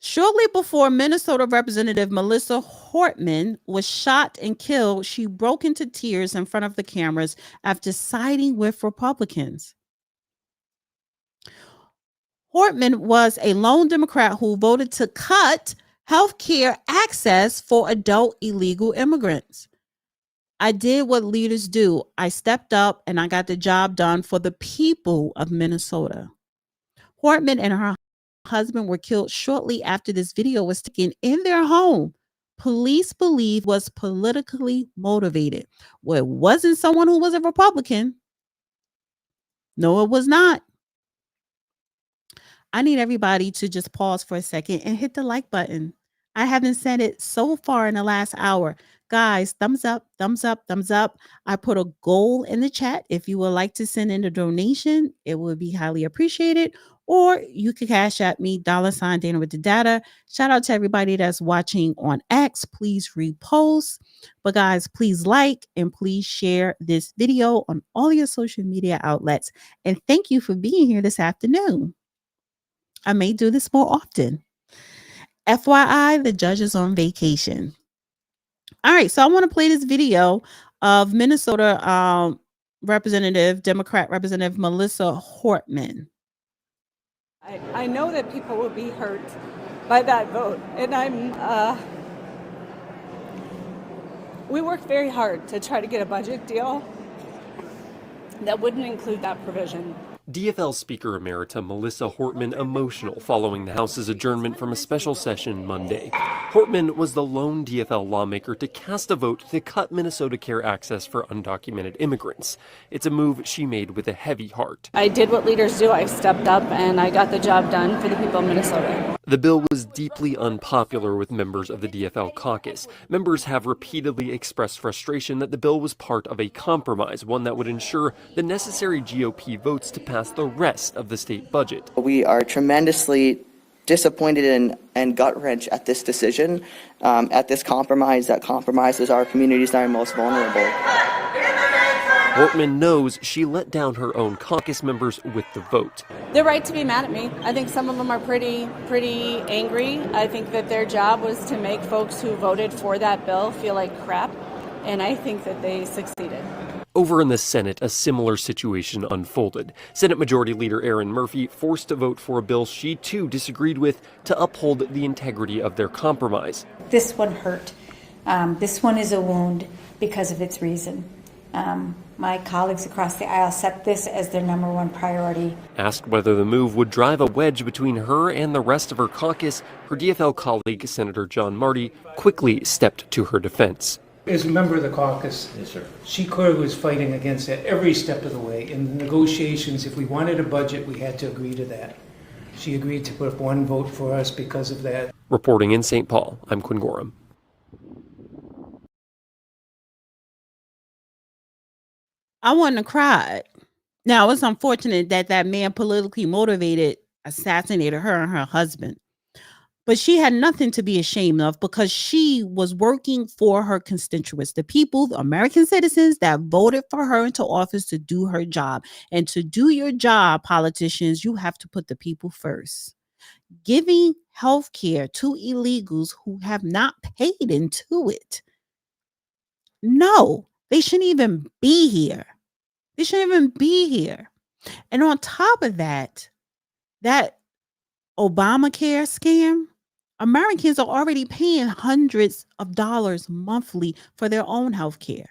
Shortly before Minnesota Representative Melissa Hortman was shot and killed, she broke into tears in front of the cameras after siding with Republicans. Hortman was a lone Democrat who voted to cut health care access for adult illegal immigrants. I did what leaders do. I stepped up and I got the job done for the people of Minnesota. Hortman and her husband were killed shortly after this video was taken in their home. Police believe was politically motivated. Well, it wasn't someone who was a Republican. No, it was not. I need everybody to just pause for a second and hit the like button. I haven't said it so far in the last hour. Guys, thumbs up, thumbs up, thumbs up. I put a goal in the chat. If you would like to send in a donation, it would be highly appreciated. Or you could cash at me, $ Dana with the data. Shout out to everybody that's watching on X. Please repost. But guys, please like and please share this video on all your social media outlets. And thank you for being here this afternoon. I may do this more often. FYI, the judge is on vacation. All right, so I want to play this video of Minnesota Democrat Representative Melissa Hortman. I know that people will be hurt by that vote, and we worked very hard to try to get a budget deal that wouldn't include that provision. DFL Speaker Emerita Melissa Hortman emotional following the House's adjournment from a special session Monday. Hortman was the lone DFL lawmaker to cast a vote to cut Minnesota care access for undocumented immigrants. It's a move she made with a heavy heart. I did what leaders do. I stepped up and I got the job done for the people of Minnesota. The bill was deeply unpopular with members of the DFL caucus. Members have repeatedly expressed frustration that the bill was part of a compromise, one that would ensure the necessary GOP votes to pass the rest of the state budget. We are tremendously disappointed and gut-wrenched at this decision, at this compromise that compromises our communities that are most vulnerable. Hortman knows she let down her own caucus members with the vote. They're right to be mad at me. I think some of them are pretty angry. I think that their job was to make folks who voted for that bill feel like crap, and I think that they succeeded. Over in the Senate, a similar situation unfolded. Senate Majority Leader Erin Murphy forced to vote for a bill she too disagreed with to uphold the integrity of their compromise. This one hurt. This one is a wound because of its reason. My colleagues across the aisle set this as their number one priority. Asked whether the move would drive a wedge between her and the rest of her caucus, her DFL colleague, Senator John Marty, quickly stepped to her defense. As a member of the caucus, yes, sir, she clearly was fighting against it every step of the way. In the negotiations, if we wanted a budget, we had to agree to that. She agreed to put up one vote for us because of that. Reporting in St. Paul, I'm Quinn Gorham. I wouldn't have cried. Now, it's unfortunate that that man politically motivated assassinated her and her husband. But she had nothing to be ashamed of because she was working for her constituents, the people, the American citizens that voted for her into office to do her job. And to do your job, politicians, you have to put the people first. Giving health care to illegals who have not paid into it. No, they shouldn't even be here. They shouldn't even be here. And on top of that, that Obamacare scam, Americans are already paying hundreds of dollars monthly for their own health care.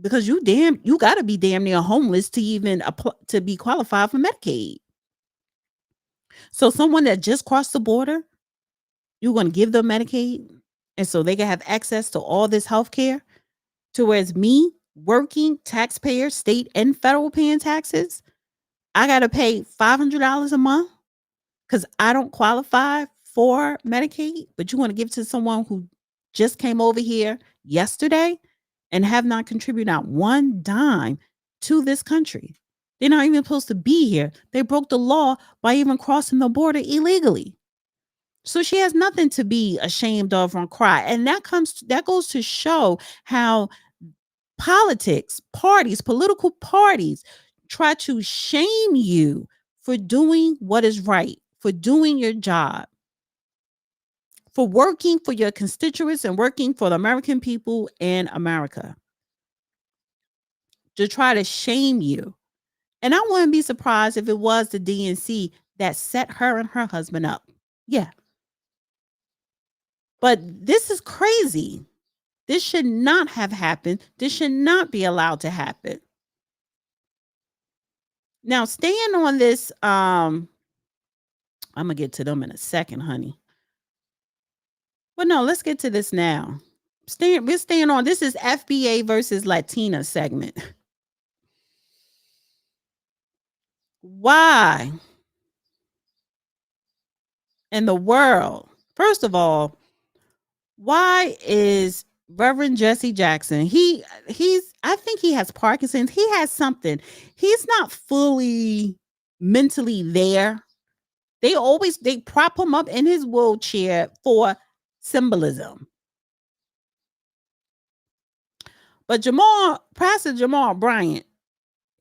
Because you got to be damn near homeless to even to be qualified for Medicaid. So someone that just crossed the border, you're going to give them Medicaid and so they can have access to all this health care, to whereas me, working taxpayer, state and federal paying taxes, I got to pay $500 a month because I don't qualify for Medicaid, but you want to give to someone who just came over here yesterday and have not contributed not one dime to this country. They're not even supposed to be here. They broke the law by even crossing the border illegally. So she has nothing to be ashamed of or cry. And that goes to show how politics, parties, political parties try to shame you for doing what is right, for doing your job, for working for your constituents and working for the American people in America. To try to shame you. And I wouldn't be surprised if it was the DNC that set her and her husband up. Yeah. But this is crazy. This should not have happened. This should not be allowed to happen. Now, staying on this, I'm going to get to them in a second, honey. But no, let's get to this now. We're staying on. This is FBA versus Latino segment. Why in the world? First of all, why is Reverend Jesse Jackson? I think he has Parkinson's. He has something. He's not fully mentally there. They prop him up in his wheelchair for symbolism. But Pastor Jamal Bryant,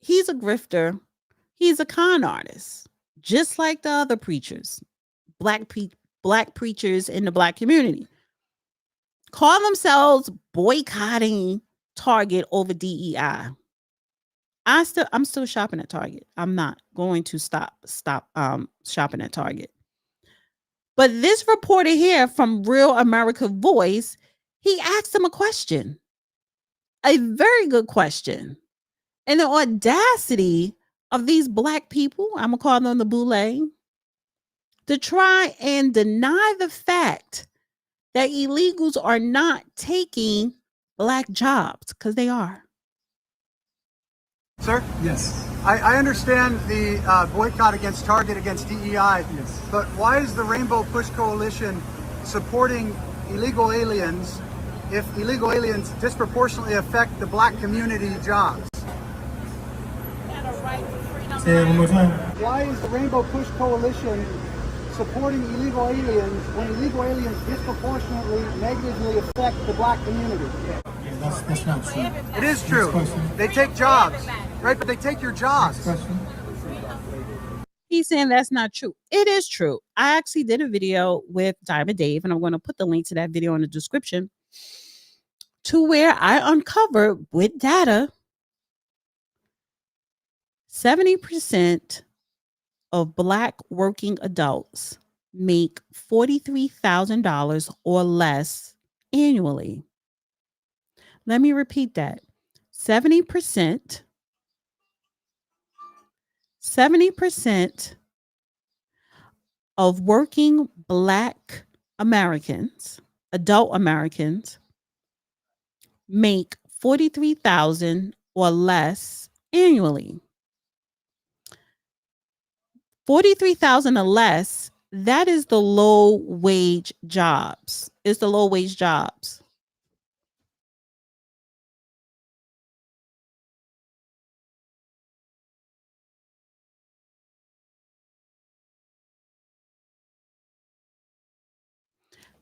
he's a grifter. He's a con artist, just like the other preachers, black preachers in the black community. Call themselves boycotting Target over DEI. I'm still shopping at Target. I'm not going to stop shopping at Target. But this reporter here from Real America Voice, he asked him a question. A very good question. And the audacity of these black people, I'm going to call them the boule, to try and deny the fact that illegals are not taking black jobs, because they are. Sir? Yes. I understand the boycott against Target, against DEI, yes. But why is the Rainbow Push Coalition supporting illegal aliens if illegal aliens disproportionately affect the black community jobs? Say it one more time. Why is the Rainbow Push Coalition supporting illegal aliens when illegal aliens disproportionately negatively affect the black community? Yeah, that's not true. It is true. They take jobs, right? But they take your jobs. He's saying that's not true. It is true. I actually did a video with Diamond Dave, and I'm going to put the link to that video in the description, to where I uncovered with data 70% of black working adults make $43,000 or less annually. Let me repeat that. 70% of working black Americans, adult Americans, make $43,000 or less annually. 43,000 or less, that is the low wage jobs. It's the low wage jobs.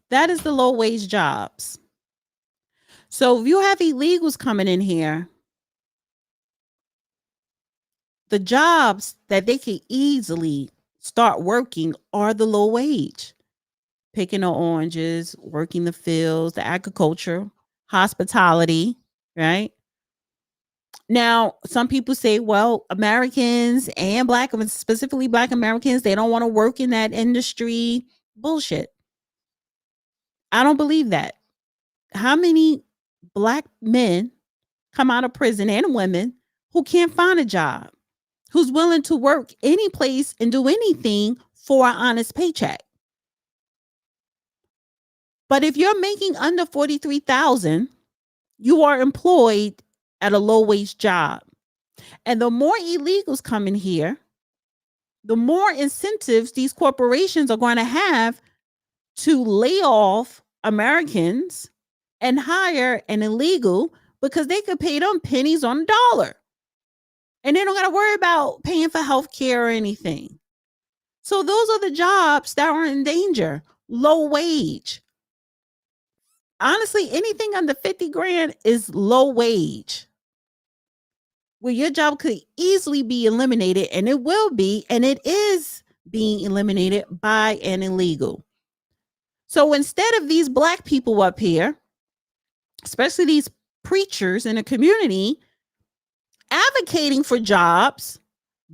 That is the low wage jobs. So if you have illegals coming in here, the jobs that they can easily start working are the low wage. Picking the oranges, working the fields, the agriculture, hospitality, right? Now, some people say, well, Americans and specifically black Americans, they don't want to work in that industry. Bullshit. I don't believe that. How many black men come out of prison, and women, who can't find a job, who's willing to work any place and do anything for an honest paycheck? But if you're making under 43,000, you are employed at a low wage job. And the more illegals come in here, the more incentives these corporations are going to have to lay off Americans and hire an illegal, because they could pay them pennies on the dollar. And they don't got to worry about paying for health care or anything. So those are the jobs that are in danger. Low wage. Honestly, anything under 50 grand is low wage, where your job could easily be eliminated, and it will be, and it is being eliminated by an illegal. So instead of these black people up here, especially these preachers in the community, advocating for jobs,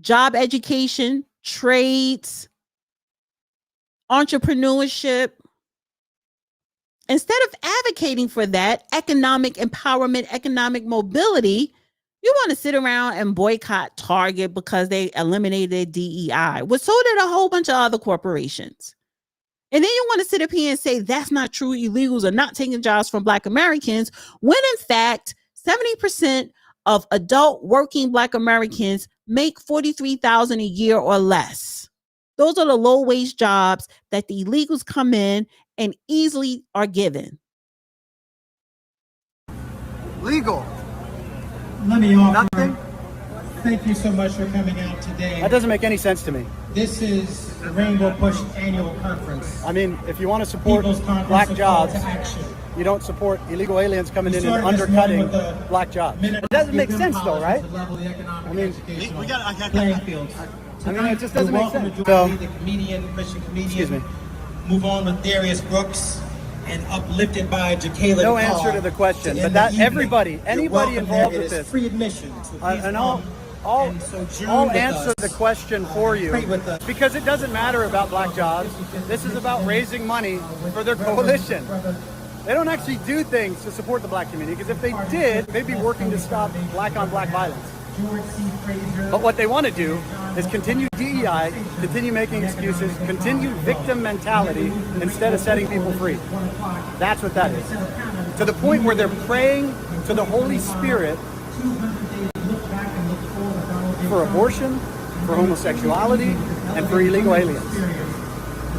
job education, trades, entrepreneurship, instead of advocating for that economic empowerment, economic mobility, you want to sit around and boycott Target because they eliminated DEI. Well, so did a whole bunch of other corporations. And then you want to sit up here and say that's not true. Illegals are not taking jobs from Black Americans, when in fact, 70% of adult working Black Americans make $43,000 a year or less. Those are the low wage jobs that the illegals come in and easily are given. Legal. Let me offer. Nothing. Thank you so much for coming out today. That doesn't make any sense to me. This is the Rainbow Push Annual Conference. I mean, if you want to support People's Conference black of jobs, Call to Action. you don't support illegal aliens coming in and started this undercutting morning with the black jobs. minute- It doesn't make give them sense though, right? to level the economic I mean, educational we got playing fields. I mean, it just doesn't You're make welcome sense. to join me, the comedian, Christian comedian. Excuse me. Move on with Darius Brooks and Uplifted by Jacayla No Call answer to the question, to but end that the evening. everybody, You're anybody welcome involved there. with It is this, free admission. So please and come I'll and sojourn I'll with answer us. the question for you, Pray with us. because it doesn't matter about black jobs. This is about raising money for their coalition. They don't actually do things to support the black community, because if they did, they'd be working to stop black on black violence. But what they want to do is continue DEI, continue making excuses, continue victim mentality instead of setting people free. That's what that is. To the point where they're praying to the Holy Spirit for abortion, for homosexuality, and for illegal aliens.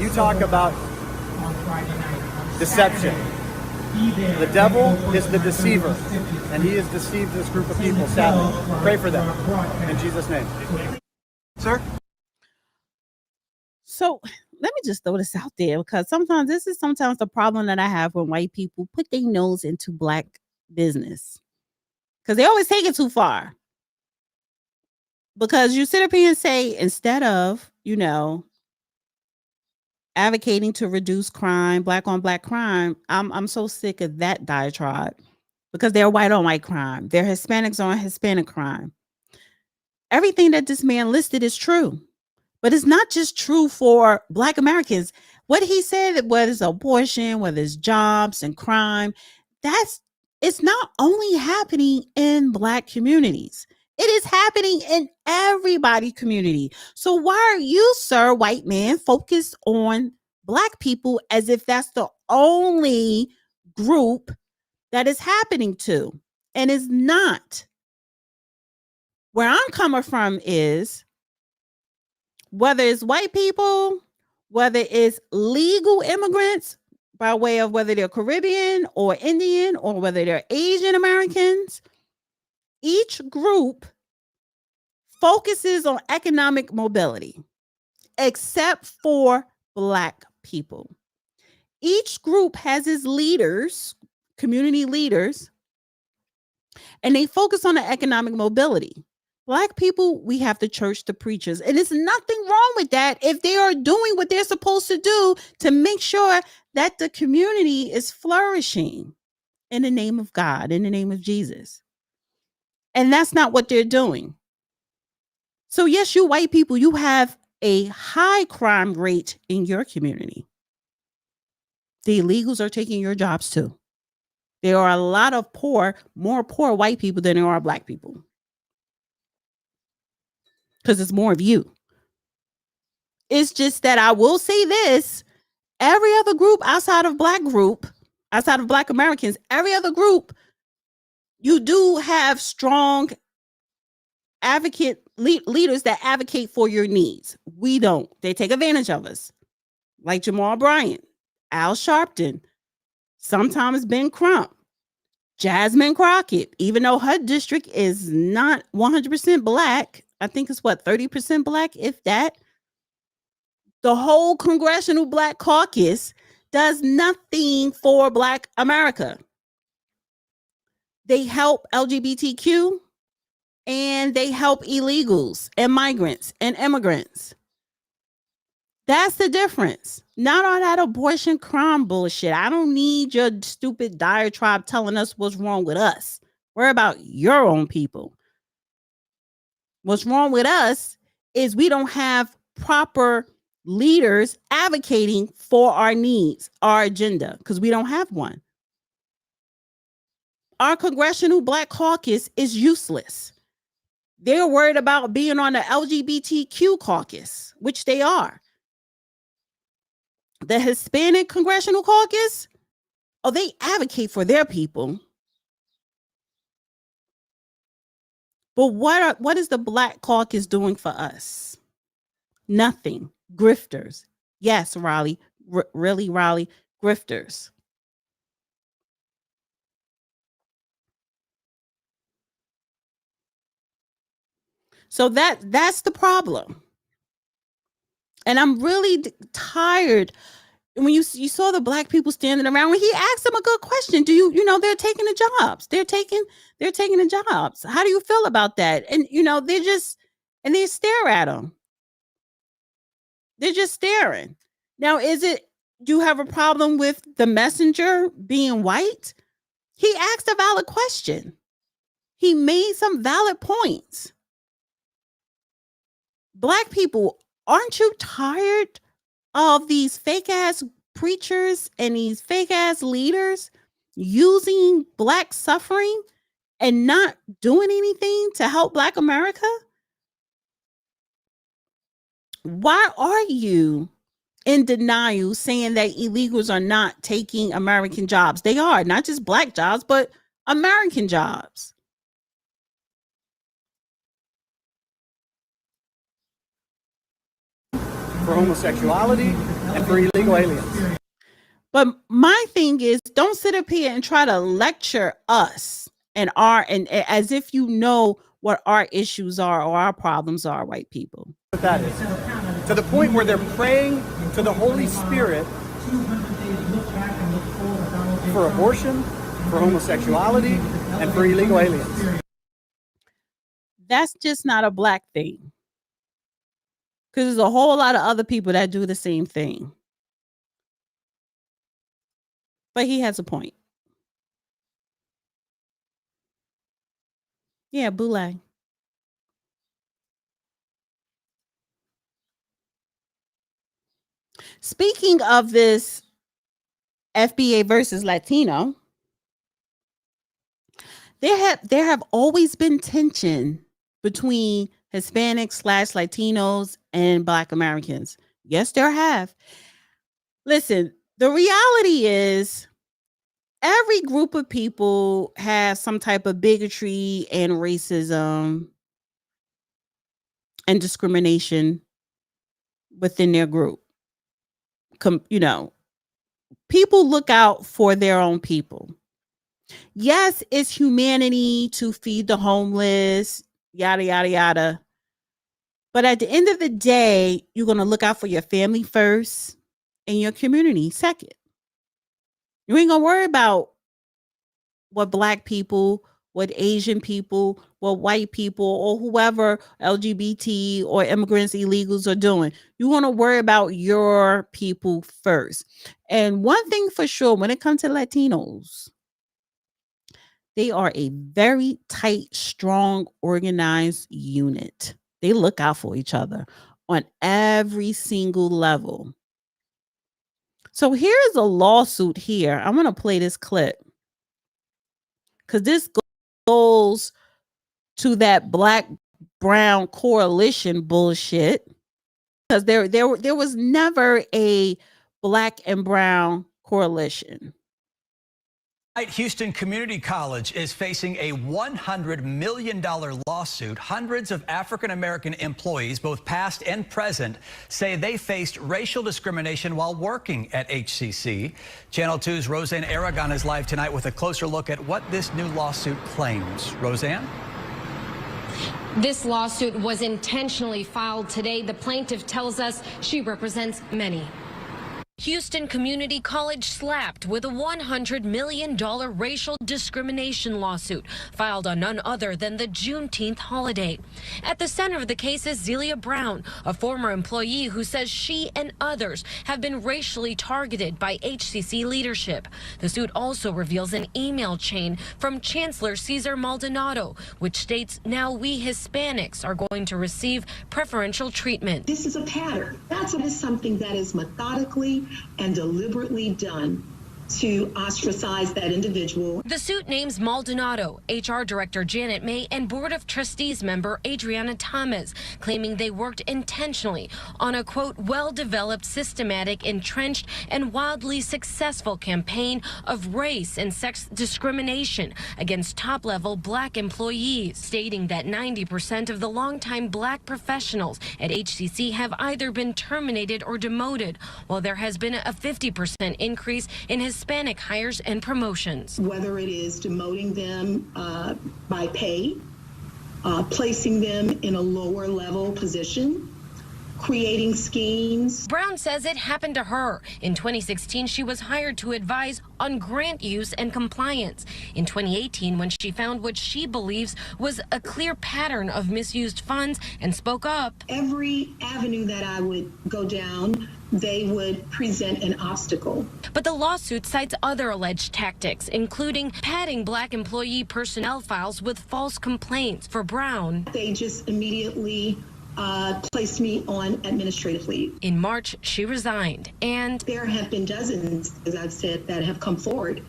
You talk about deception. The devil is the deceiver, and he has deceived this group of people, sadly. Pray for them. In Jesus' name. Sir? So let me just throw this out there, because sometimes this is sometimes the problem that I have when white people put their nose into black business, because they always take it too far. Because you sit up here and say, instead of, advocating to reduce crime, black on black crime, I'm so sick of that diatribe, because they're white on white crime. They're Hispanics on Hispanic crime. Everything that this man listed is true, but it's not just true for Black Americans. What he said, whether it's abortion, whether it's jobs and crime, it's not only happening in Black communities. It is happening in everybody's community. So why are you, sir, white man, focused on Black people as if that's the only group that is happening to? And it's not. Where I'm coming from is, whether it's white people, whether it's legal immigrants by way of whether they're Caribbean or Indian, or whether they're Asian Americans, each group focuses on economic mobility, except for Black people. Each group has its leaders, community leaders, and they focus on the economic mobility. Black people, we have the church, the preachers, and there's nothing wrong with that if they are doing what they're supposed to do to make sure that the community is flourishing in the name of God, in the name of Jesus. And that's not what they're doing. So yes, you white people, you have a high crime rate in your community. The illegals are taking your jobs too. There are a lot of more poor white people than there are Black people, because it's more of you. It's just that I will say this: every other group outside of Black Americans, every other group, you do have strong leaders that advocate for your needs. We don't. They take advantage of us. Like Jamal Bryant, Al Sharpton, sometimes Ben Crump, Jasmine Crockett, even though her district is not 100% black, I think it's 30% black, if that. The whole Congressional Black Caucus does nothing for Black America. They help LGBTQ and they help illegals and migrants and immigrants. That's the difference. Not all that abortion crime bullshit. I don't need your stupid diatribe telling us what's wrong with us. Worry about your own people. What's wrong with us is we don't have proper leaders advocating for our needs, our agenda, because we don't have one. Our Congressional Black Caucus is useless. They're worried about being on the LGBTQ caucus, which they are. The Hispanic Congressional Caucus, they advocate for their people. But what is the Black Caucus doing for us? Nothing. Grifters. Yes, Raleigh. Really, Raleigh. Grifters. So that's the problem. And I'm really tired. When you saw the Black people standing around, when he asked them a good question, they're taking the jobs. They're taking the jobs. How do you feel about that? And they stare at them. They're just staring. Now, do you have a problem with the messenger being white? He asked a valid question. He made some valid points. Black people, aren't you tired of these fake ass preachers and these fake ass leaders using Black suffering and not doing anything to help Black America? Why are you in denial saying that illegals are not taking American jobs? They are, not just Black jobs, but American jobs. For homosexuality and for illegal aliens. But my thing is, don't sit up here and try to lecture us and as if you know what our issues are or our problems are, white people. What that is. To the point where they're praying to the Holy Spirit for abortion, for homosexuality, and for illegal aliens. That's just not a Black thing. Because there's a whole lot of other people that do the same thing. But he has a point. Yeah, Boulay. Speaking of this FBA versus Latino, there have always been tension between Hispanics / Latinos and Black Americans. Yes, there have. Listen, the reality is every group of people has some type of bigotry and racism and discrimination within their group. People look out for their own people. Yes, it's humanity to feed the homeless, yada, yada, yada. But at the end of the day, you're going to look out for your family first and your community second. You ain't going to worry about what Black people, what Asian people, what white people, or whoever LGBT or immigrants, illegals are doing. You want to worry about your people first. And one thing for sure, when it comes to Latinos, they are a very tight, strong, organized unit. They look out for each other on every single level. So here's a lawsuit here. I'm going to play this clip because this goes to that Black-Brown coalition bullshit. Because there was never a Black and Brown coalition. Houston Community College is facing a $100 million lawsuit. Hundreds of African-American employees, both past and present, say they faced racial discrimination while working at HCC. Channel 2's Roseanne Aragon is live tonight with a closer look at what this new lawsuit claims. Roseanne? This lawsuit was intentionally filed today. The plaintiff tells us she represents many. Houston Community College slapped with a $100 million racial discrimination lawsuit filed on none other than the Juneteenth holiday. At the center of the case is Zelia Brown, a former employee who says she and others have been racially targeted by HCC leadership. The suit also reveals an email chain from Chancellor Cesar Maldonado, which states now we Hispanics are going to receive preferential treatment. This is a pattern. That's something that is methodically and deliberately done to ostracize that individual. The suit names Maldonado, HR Director Janet May, and Board of Trustees member Adriana Thomas, claiming they worked intentionally on a, quote, well-developed, systematic, entrenched, and wildly successful campaign of race and sex discrimination against top-level black employees, stating that 90% of the longtime black professionals at HCC have either been terminated or demoted, while there has been a 50% increase in Hispanic hires and promotions. Whether it is demoting them by pay, placing them in a lower level position, creating schemes. Brown says it happened to her. In 2016, she was hired to advise on grant use and compliance. In 2018, when she found what she believes was a clear pattern of misused funds and spoke up. Every avenue that I would go down, they would present an obstacle. But the lawsuit cites other alleged tactics, including padding black employee personnel files with false complaints. For Brown, they just immediately placed me on administrative leave. In March, she resigned, and there have been dozens, as I've said, that have come forward.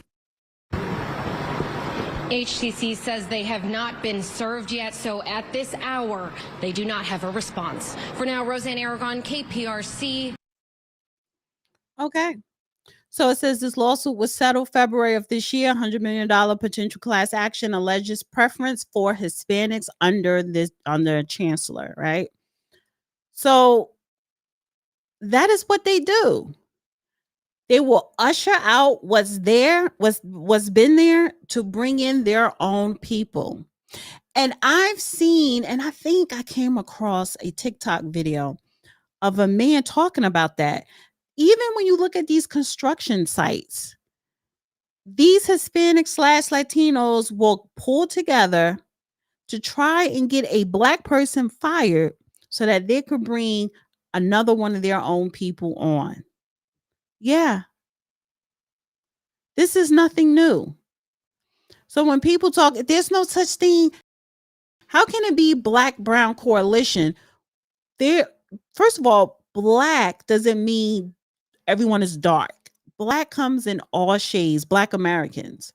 HCC says they have not been served yet, so at this hour, they do not have a response. For now, Roseanne Aragon, KPRC. Okay. So it says this lawsuit was settled February of this year. $100 million potential class action alleges preference for Hispanics under Chancellor, right? So that is what they do. They will usher out what's been there to bring in their own people. And I've seen, and I think I came across a TikTok video of a man talking about that. Even when you look at these construction sites, these Hispanic/Latinos will pull together to try and get a black person fired so that they could bring another one of their own people on. Yeah. This is nothing new. So when people talk, there's no such thing. How can it be black-brown coalition? First of all, black doesn't mean everyone is dark. Black comes in all shades, Black Americans.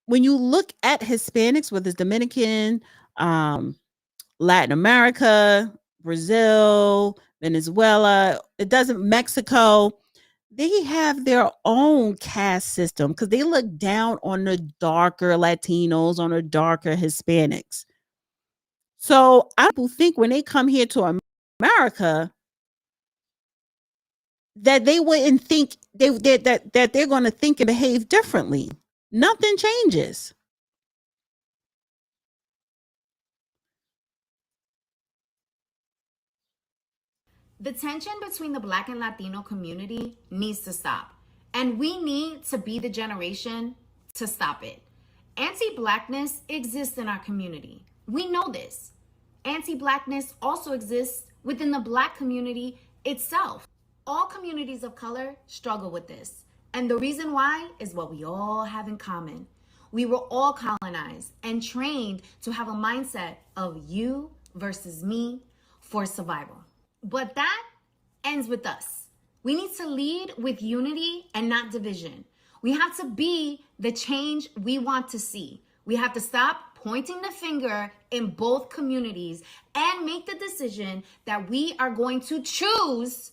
When you look at Hispanics, whether it's Dominican, Latin America, Brazil, Venezuela, Mexico, they have their own caste system because they look down on the darker Latinos, on the darker Hispanics. So I don't think when they come here to America, that they wouldn't think that they're going to think and behave differently. Nothing changes. The tension between the Black and Latino community needs to stop. And we need to be the generation to stop it. Anti-Blackness exists in our community. We know this. Anti-Blackness also exists within the Black community itself. All communities of color struggle with this. And the reason why is what we all have in common. We were all colonized and trained to have a mindset of you versus me for survival. But that ends with us. We need to lead with unity and not division. We have to be the change we want to see. We have to stop pointing the finger in both communities and make the decision that we are going to choose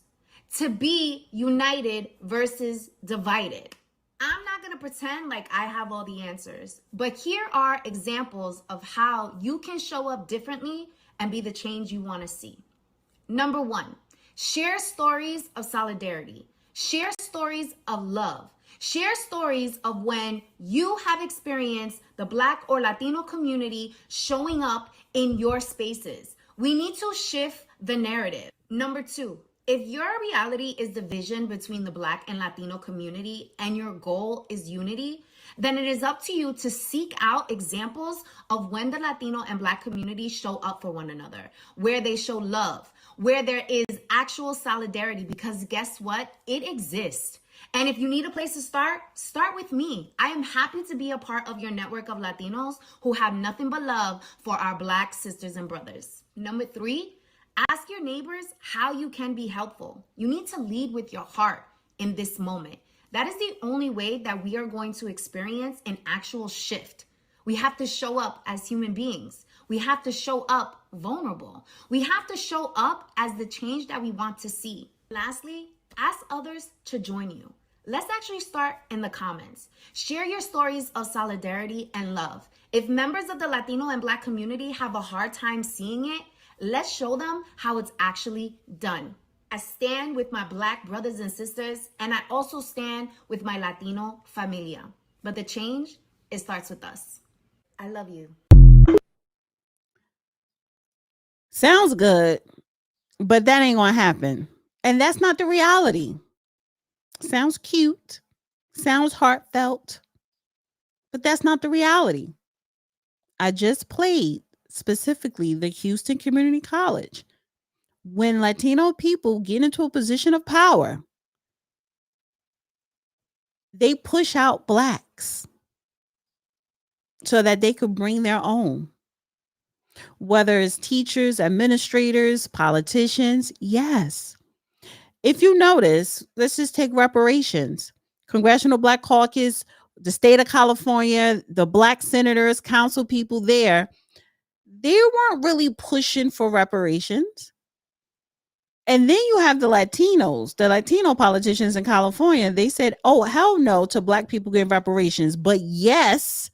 to be united versus divided. I'm not going to pretend like I have all the answers, but here are examples of how you can show up differently and be the change you want to see. Number one, share stories of solidarity. Share stories of love. Share stories of when you have experienced the Black or Latino community showing up in your spaces. We need to shift the narrative. Number two, if your reality is division between the Black and Latino community and your goal is unity, then it is up to you to seek out examples of when the Latino and Black communities show up for one another, where they show love, where there is actual solidarity, because guess what? It exists. And if you need a place to start with me. I am happy to be a part of your network of Latinos who have nothing but love for our Black sisters and brothers. Number three, ask your neighbors how you can be helpful. You need to lead with your heart in this moment. That is the only way that we are going to experience an actual shift. We have to show up as human beings. We have to show up vulnerable. We have to show up as the change that we want to see. Lastly, ask others to join you. Let's actually start in the comments. Share your stories of solidarity and love. If members of the Latino and Black community have a hard time seeing it, let's show them how it's actually done. I stand with my Black brothers and sisters, and I also stand with my Latino familia. But the change, it starts with us. I love you. Sounds good, but that ain't gonna happen. And that's not the reality. Sounds cute, sounds heartfelt, but that's not the reality. I just played specifically the Houston Community College. When Latino people get into a position of power, they push out Blacks so that they could bring their own. Whether it's teachers, administrators, politicians, yes. If you notice, let's just take reparations. Congressional Black Caucus, the state of California, the Black senators, council people there, they weren't really pushing for reparations. And then you have the Latinos, the Latino politicians in California. They said, oh, hell no to Black people getting reparations. But yes,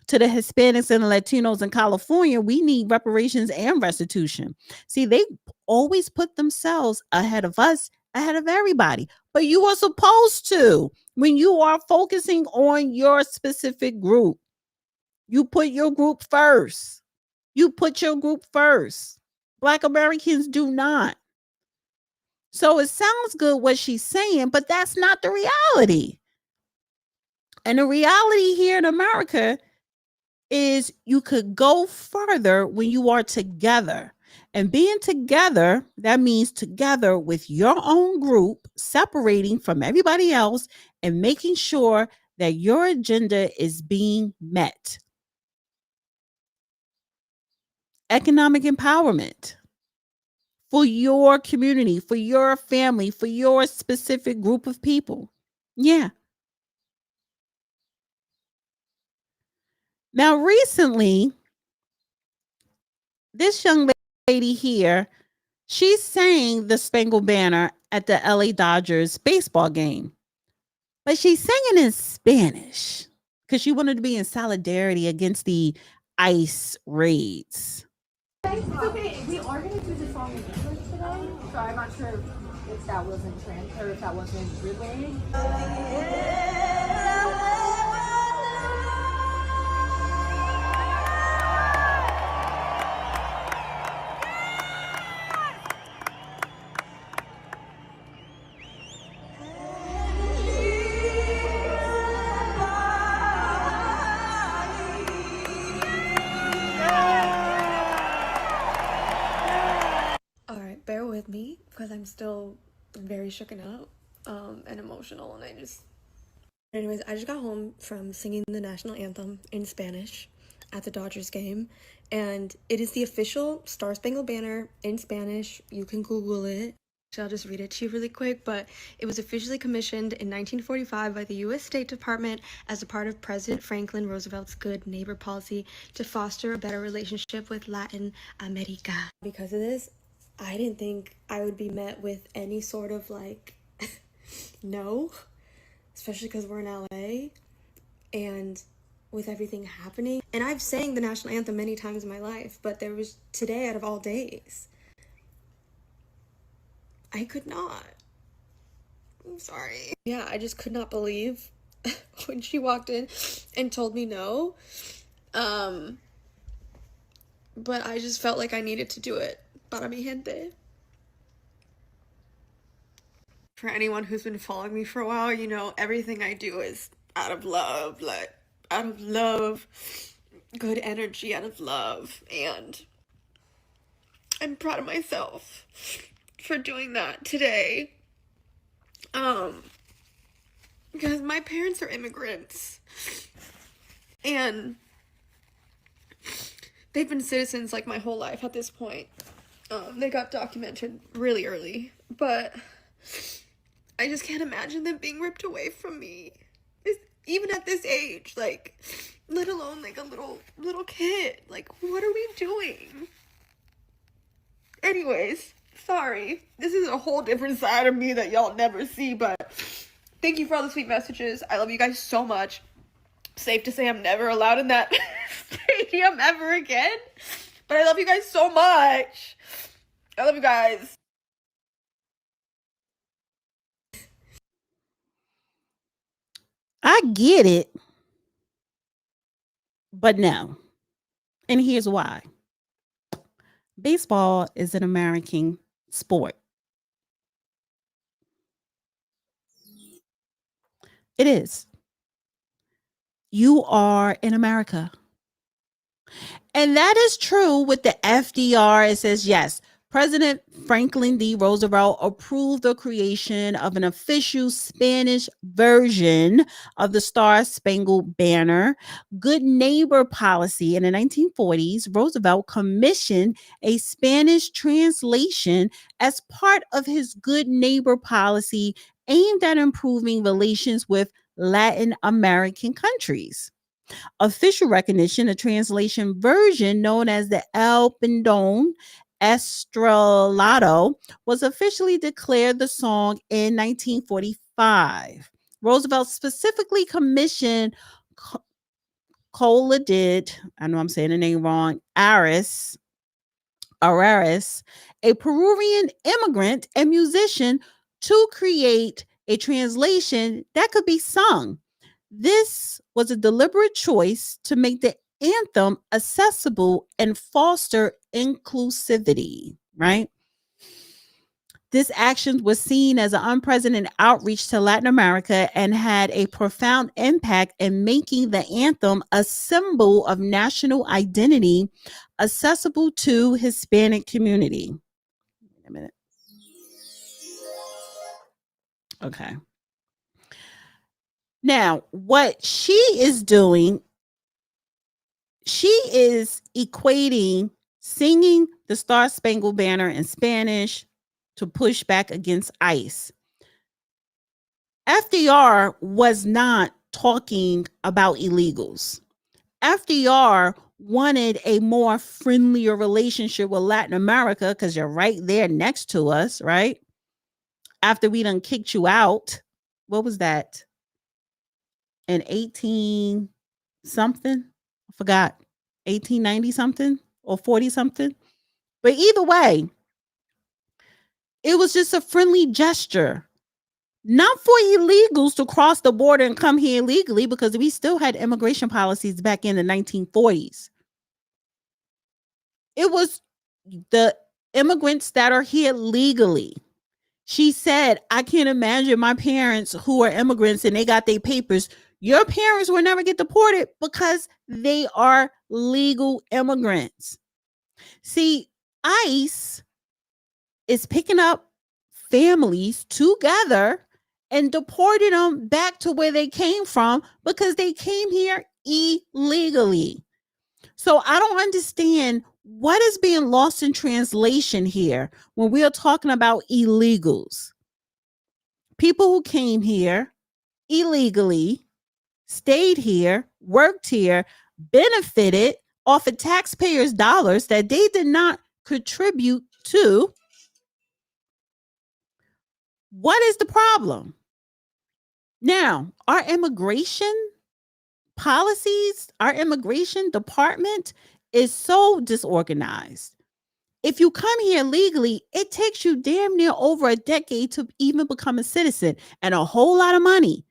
to the Hispanics and the Latinos in California, we need reparations and restitution. See, they always put themselves ahead of us, ahead of everybody. But you are supposed to. When you are focusing on your specific group, you put your group first. You put your group first. Black Americans do not. So it sounds good what she's saying, but that's not the reality. And the reality here in America is you could go further when you are together. And being together, that means together with your own group, separating from everybody else and making sure that your agenda is being met. Economic empowerment for your community, for your family, for your specific group of people. Yeah. Now, recently, this young lady here, she sang the Spangled Banner at the LA Dodgers baseball game. But she's singing in Spanish because she wanted to be in solidarity against the ICE raids. It's okay. We are going to do the song in English today, so I'm not sure if that wasn't or if that wasn't relayed. Alright, bear with me because I'm still very shooken up and emotional, and anyways, I just got home from singing the national anthem in Spanish at the Dodgers game, and it is the official Star Spangled Banner in Spanish. You can Google it. I'll just read it to you really quick, but it was officially commissioned in 1945 by the U.S. State Department as a part of President Franklin Roosevelt's Good Neighbor policy to foster a better relationship with Latin America. Because of this, I didn't think I would be met with any sort of no, especially because we're in LA and with everything happening. And I've sang the national anthem many times in my life, but there was today out of all days, I could not. I'm sorry. Yeah, I just could not believe when she walked in and told me no. But I just felt like I needed to do it. Para mi gente. For anyone who's been following me for a while, you know, everything I do is out of love, good energy out of love, and I'm proud of myself for doing that today. Because my parents are immigrants, and they've been citizens like my whole life at this point. They got documented really early, but I just can't imagine them being ripped away from me, even at this age, like, let alone like a little kid. Like, what are we doing? Anyways, sorry. This is a whole different side of me that y'all never see, but thank you for all the sweet messages. I love you guys so much. Safe to say I'm never allowed in that stadium ever again, but I love you guys so much. I love you guys. I get it, but no. And here's why. Baseball is an American sport. It is. You are in America. And that is true with the FDR. It says, yes, President Franklin D. Roosevelt approved the creation of an official Spanish version of the Star Spangled Banner. Good neighbor policy in the 1940s, Roosevelt commissioned a Spanish translation as part of his good neighbor policy aimed at improving relations with Latin American countries. Official recognition, a translation version known as the El Pendón Estrellado, was officially declared the song in 1945. Roosevelt specifically commissioned Coladid, I know I'm saying the name wrong, Araris, a Peruvian immigrant and musician, to create a translation that could be sung. This was a deliberate choice to make the anthem accessible and foster inclusivity, right? This action was seen as an unprecedented outreach to Latin America and had a profound impact in making the anthem a symbol of national identity accessible to Hispanic community. Wait a minute. Okay. Now, what she is doing, she is equating singing the Star Spangled Banner in Spanish to push back against ICE. FDR was not talking about illegals. FDR wanted a more friendlier relationship with Latin America because you're right there next to us, right? After we done kicked you out. What was that? In 18 something? I forgot. 1890 something or 40 something. But either way, it was just a friendly gesture. Not for illegals to cross the border and come here illegally, because we still had immigration policies back in the 1940s. It was the immigrants that are here legally. She said, I can't imagine my parents who are immigrants and they got their papers. Your parents will never get deported because they are legal immigrants. See, ICE is picking up families together and deporting them back to where they came from because they came here illegally. So I don't understand what is being lost in translation here when we are talking about illegals. People who came here illegally, stayed here, worked here, benefited off of taxpayers' dollars that they did not contribute to. What is the problem? Now, our immigration policies, our immigration department is so disorganized. If you come here legally, it takes you damn near over a decade to even become a citizen and a whole lot of money.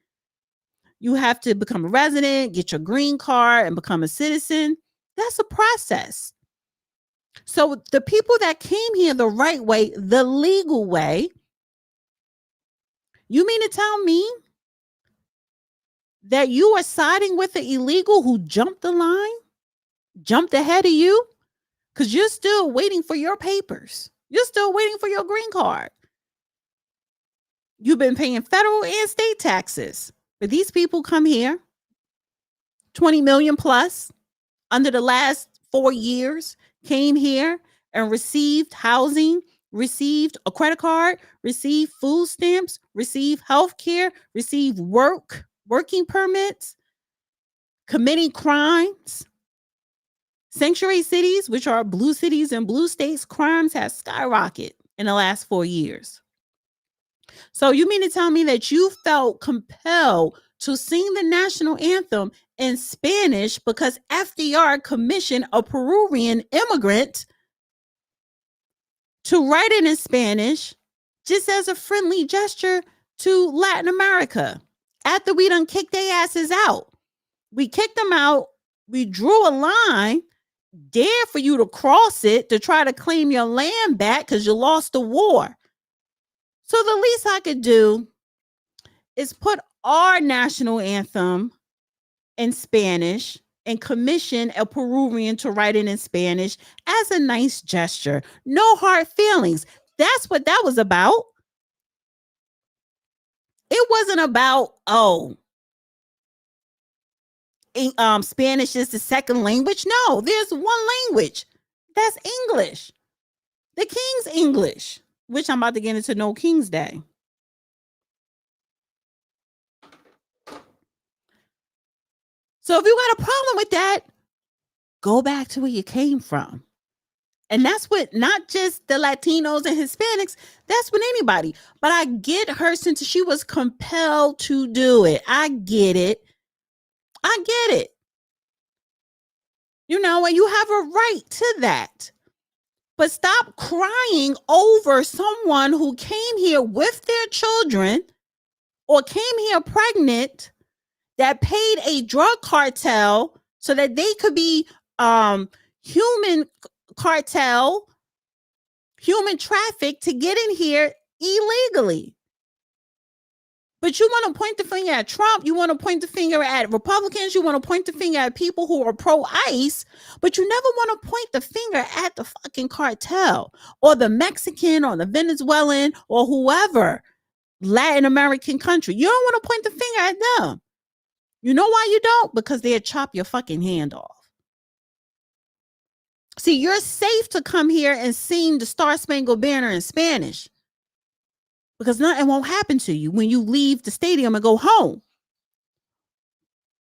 You have to become a resident, get your green card, and become a citizen. That's a process. So the people that came here the right way, the legal way, you mean to tell me that you are siding with the illegal who jumped the line, jumped ahead of you? Because you're still waiting for your papers. You're still waiting for your green card. You've been paying federal and state taxes. But these people come here, 20 million plus, under the last 4 years, came here and received housing, received a credit card, received food stamps, received health care, received working permits, committing crimes. Sanctuary cities, which are blue cities and blue states, crimes have skyrocketed in the last 4 years. So you mean to tell me that you felt compelled to sing the national anthem in Spanish because FDR commissioned a Peruvian immigrant to write it in Spanish just as a friendly gesture to Latin America after we done kicked their asses out? We kicked them out. We drew a line, dare for you to cross it to try to claim your land back because you lost the war. So the least I could do is put our national anthem in Spanish and commission a Peruvian to write it in Spanish as a nice gesture. No hard feelings. That's what that was about. It wasn't about, Spanish is the second language. No, there's one language. That's English. The King's English, which I'm about to get into No King's Day. So if you got a problem with that, go back to where you came from. And that's what, not just the Latinos and Hispanics, that's with anybody. But I get her since she was compelled to do it. I get it. You know, and you have a right to that. But stop crying over someone who came here with their children or came here pregnant that paid a drug cartel so that they could be human trafficked to get in here illegally. But you want to point the finger at Trump. You want to point the finger at Republicans. You want to point the finger at people who are pro-ICE. But you never want to point the finger at the fucking cartel or the Mexican or the Venezuelan or whoever Latin American country. You don't want to point the finger at them. You know why you don't? Because they'll chop your fucking hand off. See, you're safe to come here and sing the Star Spangled Banner in Spanish because nothing won't happen to you when you leave the stadium and go home.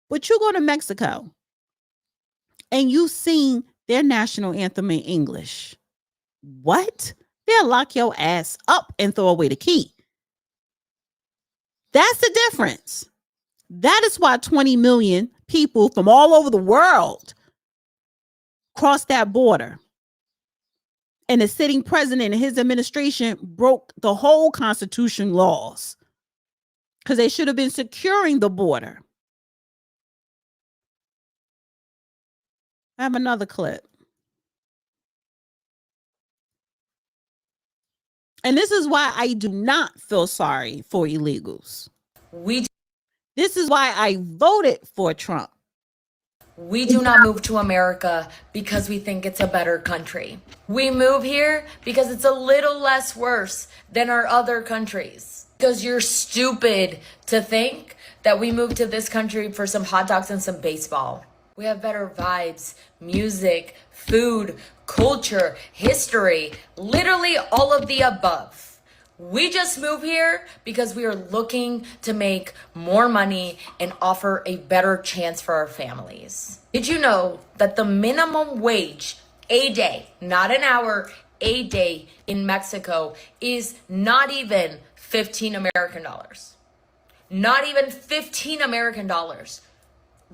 But you go to Mexico and you sing their national anthem in English. What? They'll lock your ass up and throw away the key. That's the difference. That is why 20 million people from all over the world crossed that border. And the sitting president and his administration broke the whole Constitution laws because they should have been securing the border. I have another clip. And this is why I do not feel sorry for illegals. This is why I voted for Trump. We do not move to America because we think it's a better country. We move here because it's a little less worse than our other countries. Because you're stupid to think that we moved to this country for some hot dogs and some baseball. We have better vibes, music, food, culture, history, literally all of the above. We just move here because we are looking to make more money and offer a better chance for our families. Did you know that the minimum wage a day, not an hour, a day in Mexico is not even 15 American dollars? Not even 15 American dollars.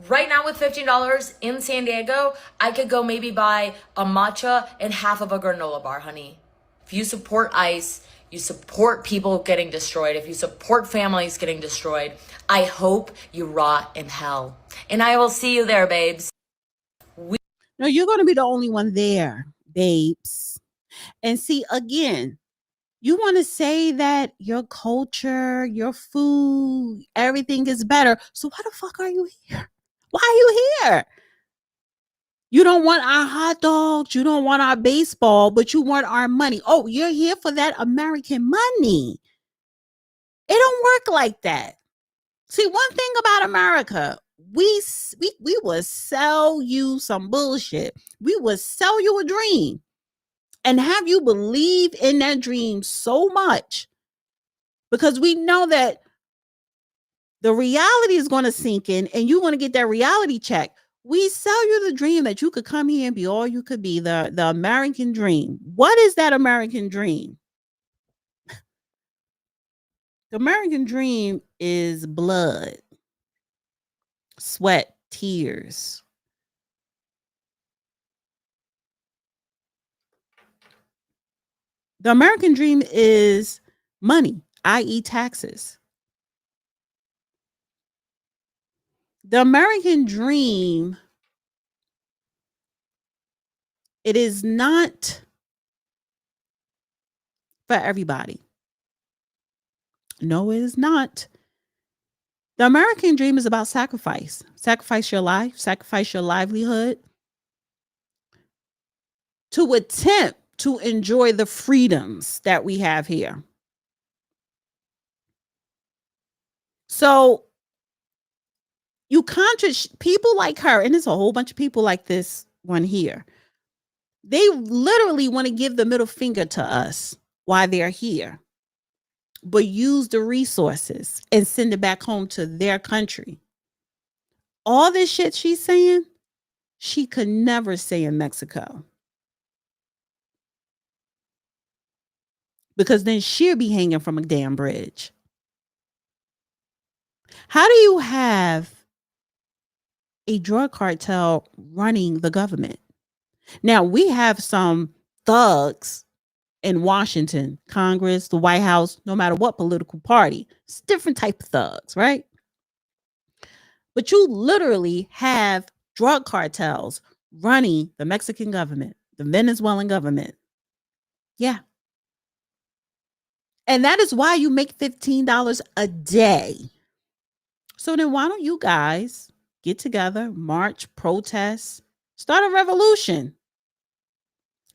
Right now with $15 in San Diego, I could go maybe buy a matcha and half of a granola bar, honey. If you support ICE, you support people getting destroyed. If you support families getting destroyed, I hope you rot in hell. And I will see you there, babes. No, you're going to be the only one there, babes. And see, again, you want to say that your culture, your food, everything is better. So why the fuck are you here? Why are you here? You don't want our hot dogs. You don't want our baseball, but you want our money. Oh, you're here for that American money. It don't work like that. See, one thing about America, we will sell you some bullshit. We will sell you a dream and have you believe in that dream so much because we know that the reality is going to sink in and you want to get that reality check. We sell you the dream that you could come here and be all you could be, the American dream. What is that American dream? The American dream is blood, sweat, tears. The American dream is money, i.e. taxes. The American dream, it is not for everybody. No, it is not. The American dream is about sacrifice. Sacrifice your life, sacrifice your livelihood to attempt to enjoy the freedoms that we have here. So you people like her, and there's a whole bunch of people like this one here. They literally want to give the middle finger to us while they're here, but use the resources and send it back home to their country. All this shit she's saying, she could never say in Mexico. Because then she'll be hanging from a damn bridge. How do you have a drug cartel running the government? Now, we have some thugs in Washington, Congress, the White House, no matter what political party. It's different type of thugs, right? But you literally have drug cartels running the Mexican government, the Venezuelan government. Yeah. And that is why you make $15 a day. So then why don't you guys get together, march, protest, start a revolution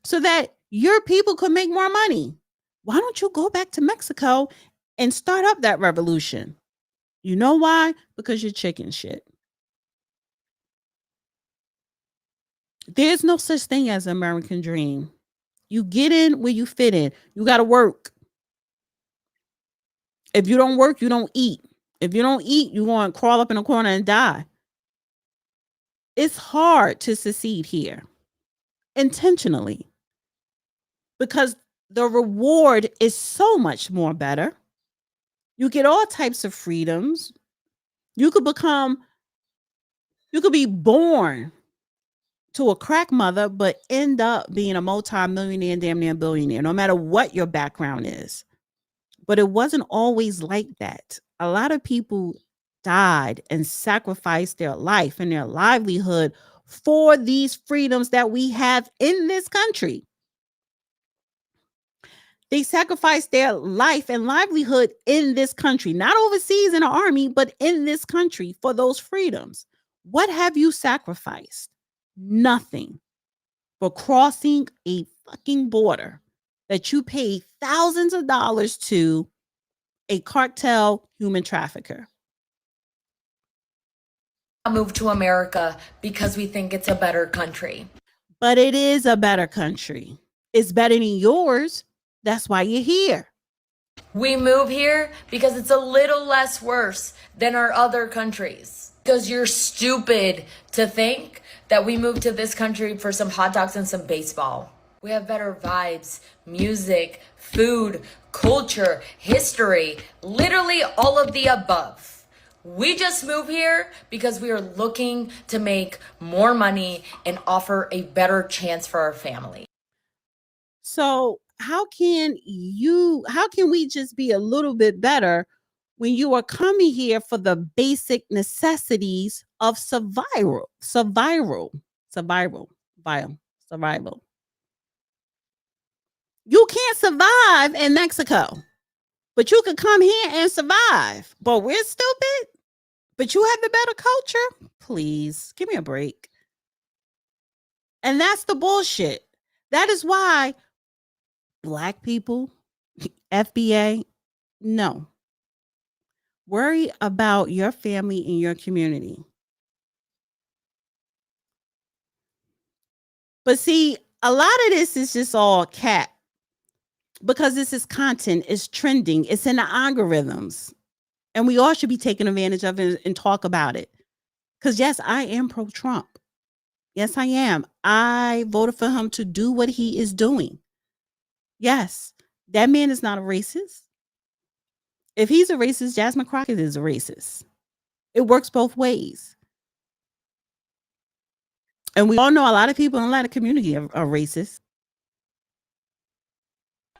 so that your people could make more money? Why don't you go back to Mexico and start up that revolution? You know why? Because you're chicken shit. There's no such thing as an American dream. You get in where you fit in. You got to work. If you don't work, you don't eat. If you don't eat, you're going to crawl up in a corner and die. It's hard to succeed here intentionally because the reward is so much more better. You get all types of freedoms. You could be born to a crack mother, but end up being a multi-millionaire and damn near billionaire, no matter what your background is. But it wasn't always like that. A lot of people died and sacrificed their life and their livelihood for these freedoms that we have in this country. They sacrificed their life and livelihood in this country, not overseas in the army, but in this country for those freedoms. What have you sacrificed? Nothing for crossing a fucking border that you pay thousands of dollars to a cartel human trafficker. Move to America because we think it's a better country. But it is a better country. It's better than yours. That's why you're here. We move here because it's a little less worse than our other countries. Because you're stupid to think that we moved to this country for some hot dogs and some baseball. We have better vibes, music, food, culture, history, literally all of the above. We just moved here because we are looking to make more money and offer a better chance for our family. So how can we just be a little bit better when you are coming here for the basic necessities of survival? You can't survive in Mexico, but you can come here and survive. But we're stupid. But you have the better culture? Please, give me a break. And that's the bullshit. That is why Black people, FBA, no. Worry about your family and your community. But see, a lot of this is just all cat because this is content, it's trending, it's in the algorithms. And we all should be taking advantage of it and talk about it. Because yes, I am pro-Trump. Yes, I am. I voted for him to do what he is doing. Yes, that man is not a racist. If he's a racist, Jasmine Crockett is a racist. It works both ways. And we all know a lot of people in a lot of community are racist.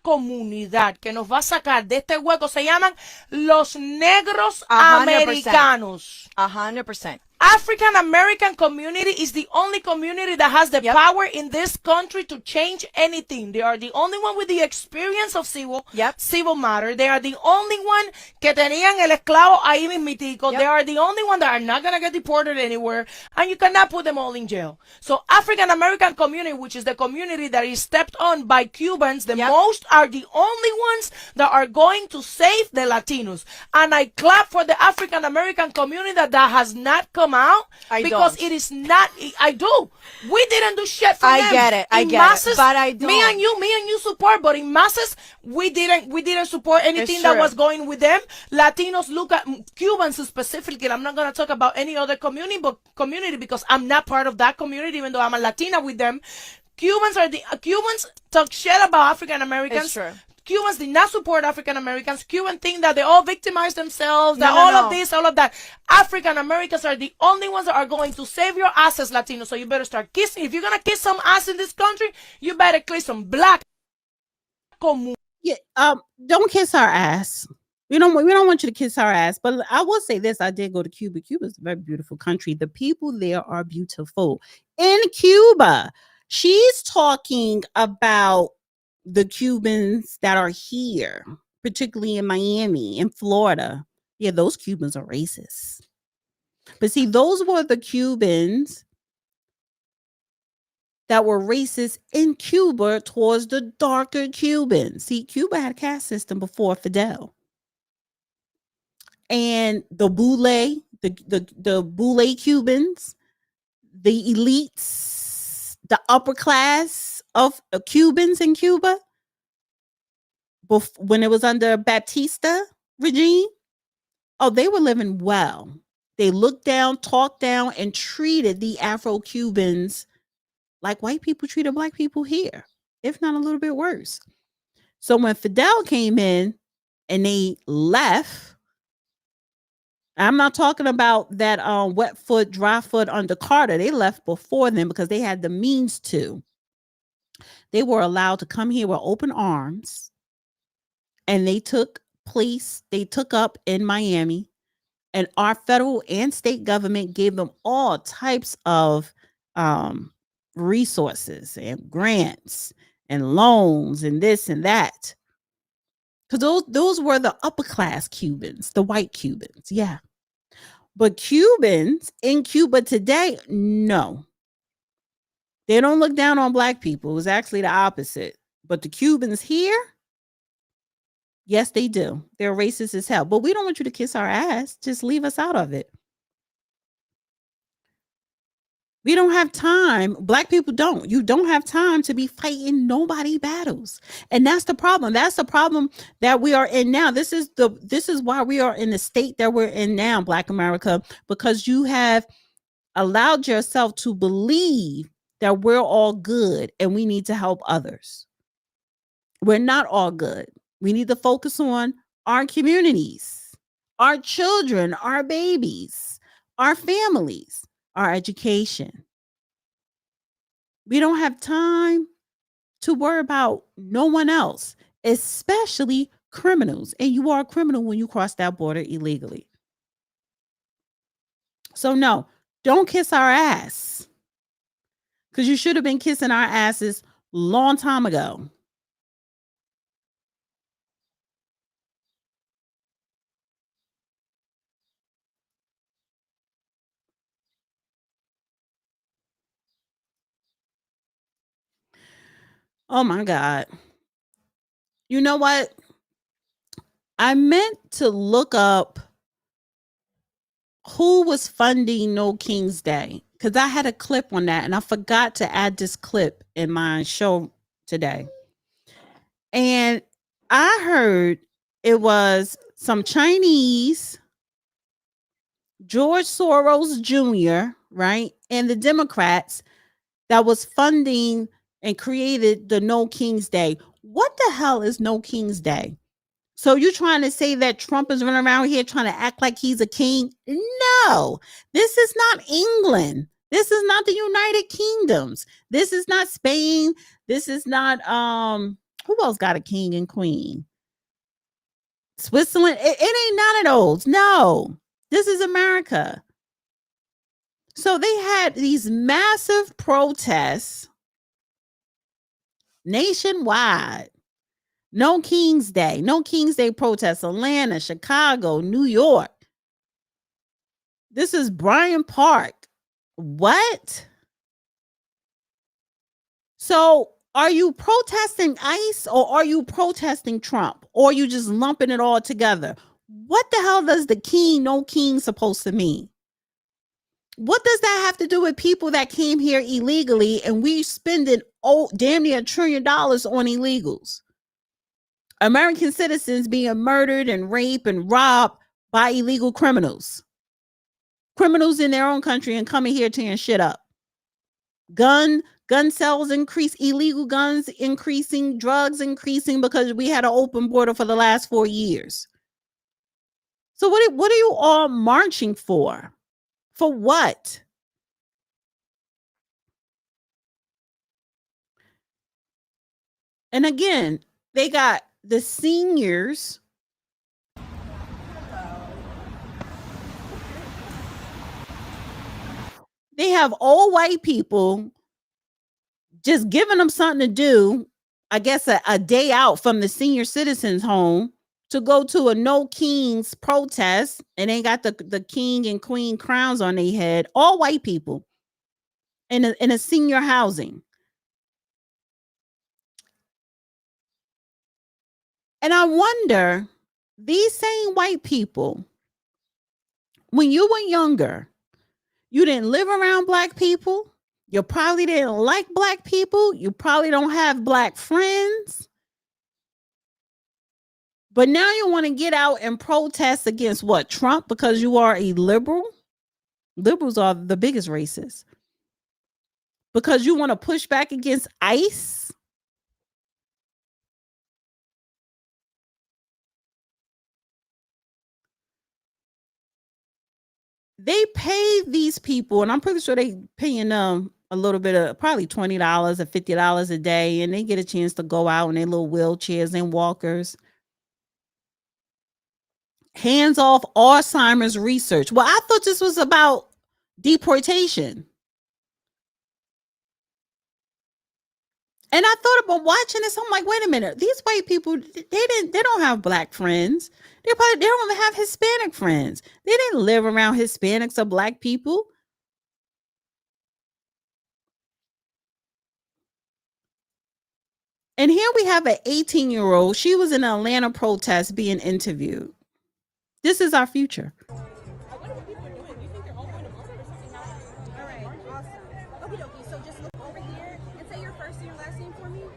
Comunidad que nos va a sacar de este hueco se llaman los negros 100%. americanos. 100%. African American community is the only community that has the power in this country to change anything. They are the only one with the experience of civil matter. They are the only one que tenían el esclavo ahí mismitico. They are the only one that are not going to get deported anywhere, and you cannot put them all in jail. So African American community, which is the community that is stepped on by Cubans, the most are the only ones that are going to save the Latinos. And I clap for the African American community that has not come out because it is not. I do. We didn't do shit for them. I get it. I get masses, it. But I don't. Me and you support, but in masses, we didn't support anything that was going with them. Latinos look at Cubans specifically. I'm not gonna talk about any other community because I'm not part of that community, even though I'm a Latina with them. Cubans talk shit about African Americans. Cubans did not support African Americans. Cubans think that they all victimize themselves, that of this, all of that. African Americans are the only ones that are going to save your asses, Latinos. So you better start kissing. If you're going to kiss some ass in this country, you better kiss some black. Yeah, don't kiss our ass. We don't want you to kiss our ass. But I will say this. I did go to Cuba. Cuba is a very beautiful country. The people there are beautiful. In Cuba, she's talking about the Cubans that are here, particularly in Miami, in Florida. Yeah, those Cubans are racist. But see, those were the Cubans that were racist in Cuba towards the darker Cubans. See, Cuba had a caste system before Fidel. And the Boule, the Boule Cubans, the elites, the upper class of Cubans in Cuba, when it was under Batista regime, they were living well. They looked down, talked down, and treated the Afro-Cubans like white people treated black people here, if not a little bit worse. So when Fidel came in and they left, I'm not talking about that wet foot, dry foot under Carter. They left before them because they had the means to. They were allowed to come here with open arms, and they took up in Miami, and our federal and state government gave them all types of resources and grants and loans and this and that. Because those were the upper class Cubans, the white Cubans, yeah. But Cubans in Cuba today, no. They don't look down on black people. It was actually the opposite. But the Cubans here, yes, they do. They're racist as hell. But we don't want you to kiss our ass. Just leave us out of it. We don't have time. Black people don't. You don't have time to be fighting nobody battles. And that's the problem. That's the problem that we are in now. This is why we are in the state that we're in now, Black America, because you have allowed yourself to believe that we're all good and we need to help others. We're not all good. We need to focus on our communities, our children, our babies, our families, our education. We don't have time to worry about no one else, especially criminals. And you are a criminal when you cross that border illegally. So no, don't kiss our ass. Because you should have been kissing our asses long time ago. Oh my God. You know what? I meant to look up who was funding No King's Day because I had a clip on that and I forgot to add this clip in my show today. And I heard it was some Chinese, George Soros Jr., right? And the Democrats that was funding and created the No King's Day. What the hell is No King's Day? So you're trying to say that Trump is running around here trying to act like he's a king? No, this is not England. This is not the United Kingdoms. This is not Spain. This is not who else got a king and queen? Switzerland. It ain't none of those. No, this is America. So they had these massive protests nationwide. No King's Day. No King's Day protests. Atlanta, Chicago, New York. This is Bryant Park. What? So are you protesting ICE or are you protesting Trump? Or are you just lumping it all together? What the hell does the king, no king supposed to mean? What does that have to do with people that came here illegally and we spending damn near $1 trillion on illegals? American citizens being murdered and raped and robbed by illegal criminals. Criminals in their own country and coming here tearing shit up. Gun sales increase, illegal guns increasing, drugs increasing because we had an open border for the last 4 years. So what are you all marching for? For what? And again, they got the seniors. They have old white people just giving them something to do, I guess a day out from the senior citizens home to go to a No Kings protest, and they got the king and queen crowns on their head. All white people in a senior housing. And I wonder, these same white people, when you were younger, you didn't live around black people. You probably didn't like black people. You probably don't have black friends. But now you want to get out and protest against what? Trump, because you are a liberal? Liberals are the biggest racists. Because you want to push back against ICE? They pay these people, and I'm pretty sure they paying them a little bit of probably $20 or $50 a day, and they get a chance to go out in their little wheelchairs and walkers. Hands off Alzheimer's research. Well, I thought this was about deportation. And I thought about watching this. I'm like, wait a minute. These white people, they don't have black friends. They don't even have Hispanic friends. They didn't live around Hispanics or black people. And here we have an 18-year-old. She was in an Atlanta protest being interviewed. This is our future.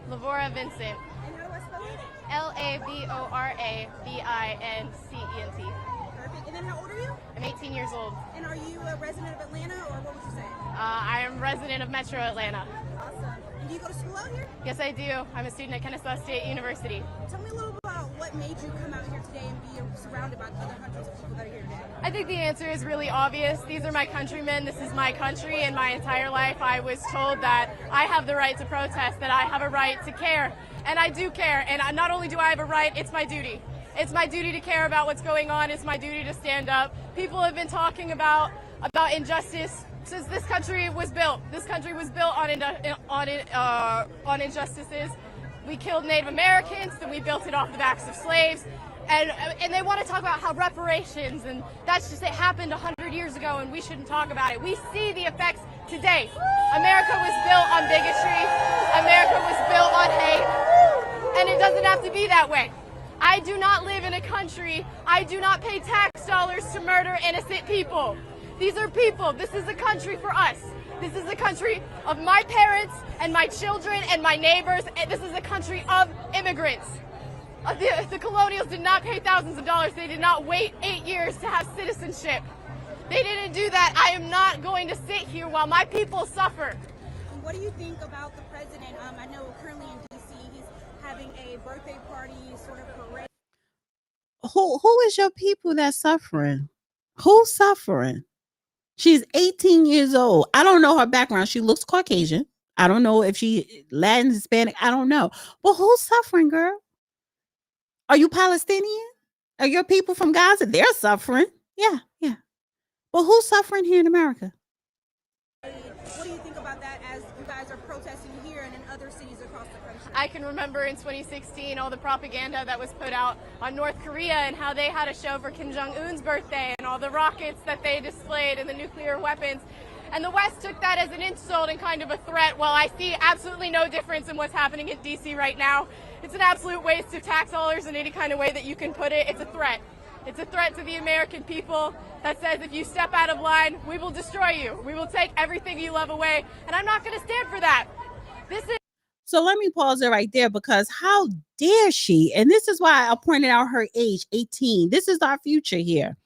Lavora Vincent. And how do I spell it? LAVORAVINCENT. Perfect. And then how old are you? I'm 18 years old. And are you a resident of Atlanta, or what would you say? I am resident of Metro Atlanta. Awesome. And do you go to school out here? Yes, I do. I'm a student at Kennesaw State University. Tell me a little about what made you come out here today and be surrounded by other hundreds of people that are here today. I think the answer is really obvious. These are my countrymen. This is my country. And my entire life, I was told that I have the right to protest, that I have a right to care. And I do care. And not only do I have a right, it's my duty. It's my duty to care about what's going on. It's my duty to stand up. People have been talking about injustice since this country was built. This country was built on injustices. We killed Native Americans, then we built it off the backs of slaves. And they want to talk about how reparations, and that's just, it happened 100 years ago and we shouldn't talk about it. We see the effects today. America was built on bigotry. America was built on hate. And it doesn't have to be that way. I do not live in a country, I do not pay tax dollars to murder innocent people. These are people. This is a country for us. This is the country of my parents and my children and my neighbors. And this is a country of immigrants. The colonials did not pay thousands of dollars. They did not wait 8 years to have citizenship. They didn't do that. I am not going to sit here while my people suffer. And what do you think about the president? I know currently in D.C. he's having a birthday party sort of parade. Who is your people that's suffering? Who's suffering? She's 18 years old. I don't know her background. She looks Caucasian. I don't know if she Latin, Hispanic. I don't know. But who's suffering, girl? Are you Palestinian? Are your people from Gaza? They're suffering. Yeah. Well, who's suffering here in America? What do you think about that as you guys are protesting here and in other cities across the country? I can remember in 2016 all the propaganda that was put out on North Korea and how they had a show for Kim Jong-un's birthday and all the rockets that they displayed and the nuclear weapons. And the West took that as an insult and kind of a threat. Well, I see absolutely no difference in what's happening in D.C. right now. It's an absolute waste of tax dollars in any kind of way that you can put it. It's a threat. It's a threat to the American people that says if you step out of line, we will destroy you. We will take everything you love away. And I'm not going to stand for that. So let me pause it right there, because how dare she? And this is why I pointed out her age, 18. This is our future here.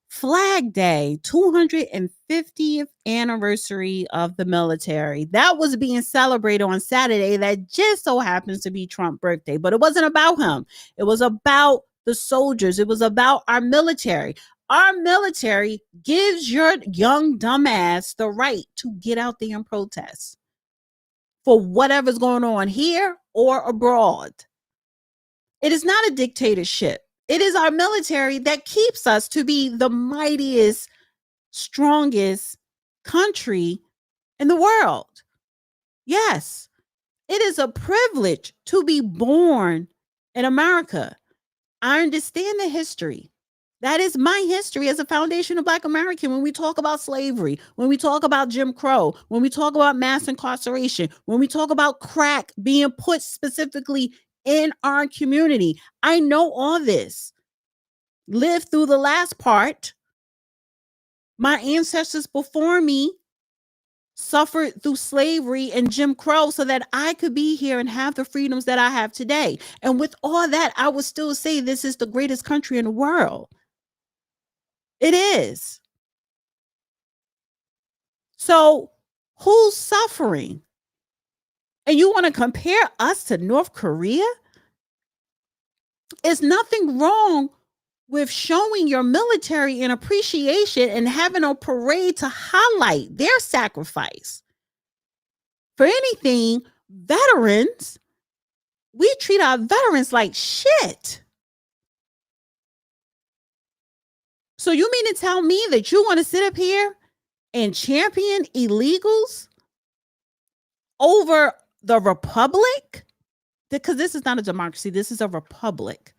Flag Day, 250th anniversary of the military. That was being celebrated on Saturday. That just so happens to be Trump's birthday. But it wasn't about him. It was about the soldiers. It was about our military. Our military gives your young dumbass the right to get out there and protest for whatever's going on here or abroad. It is not a dictatorship. It is our military that keeps us to be the mightiest, strongest country in the world. Yes, it is a privilege to be born in America. I understand the history. That is my history as a foundational Black American. When we talk about slavery, when we talk about Jim Crow, when we talk about mass incarceration, when we talk about crack being put specifically in our community, I know all this. Lived through the last part. My ancestors before me suffered through slavery and Jim Crow so that I could be here and have the freedoms that I have today. And with all that, I would still say this is the greatest country in the world. It is. So who's suffering? And you want to compare us to North Korea? There's nothing wrong with showing your military an appreciation and having a parade to highlight their sacrifice. For anything, veterans, we treat our veterans like shit. So you mean to tell me that you want to sit up here and champion illegals over the republic? Because this is not a democracy. This is a republic.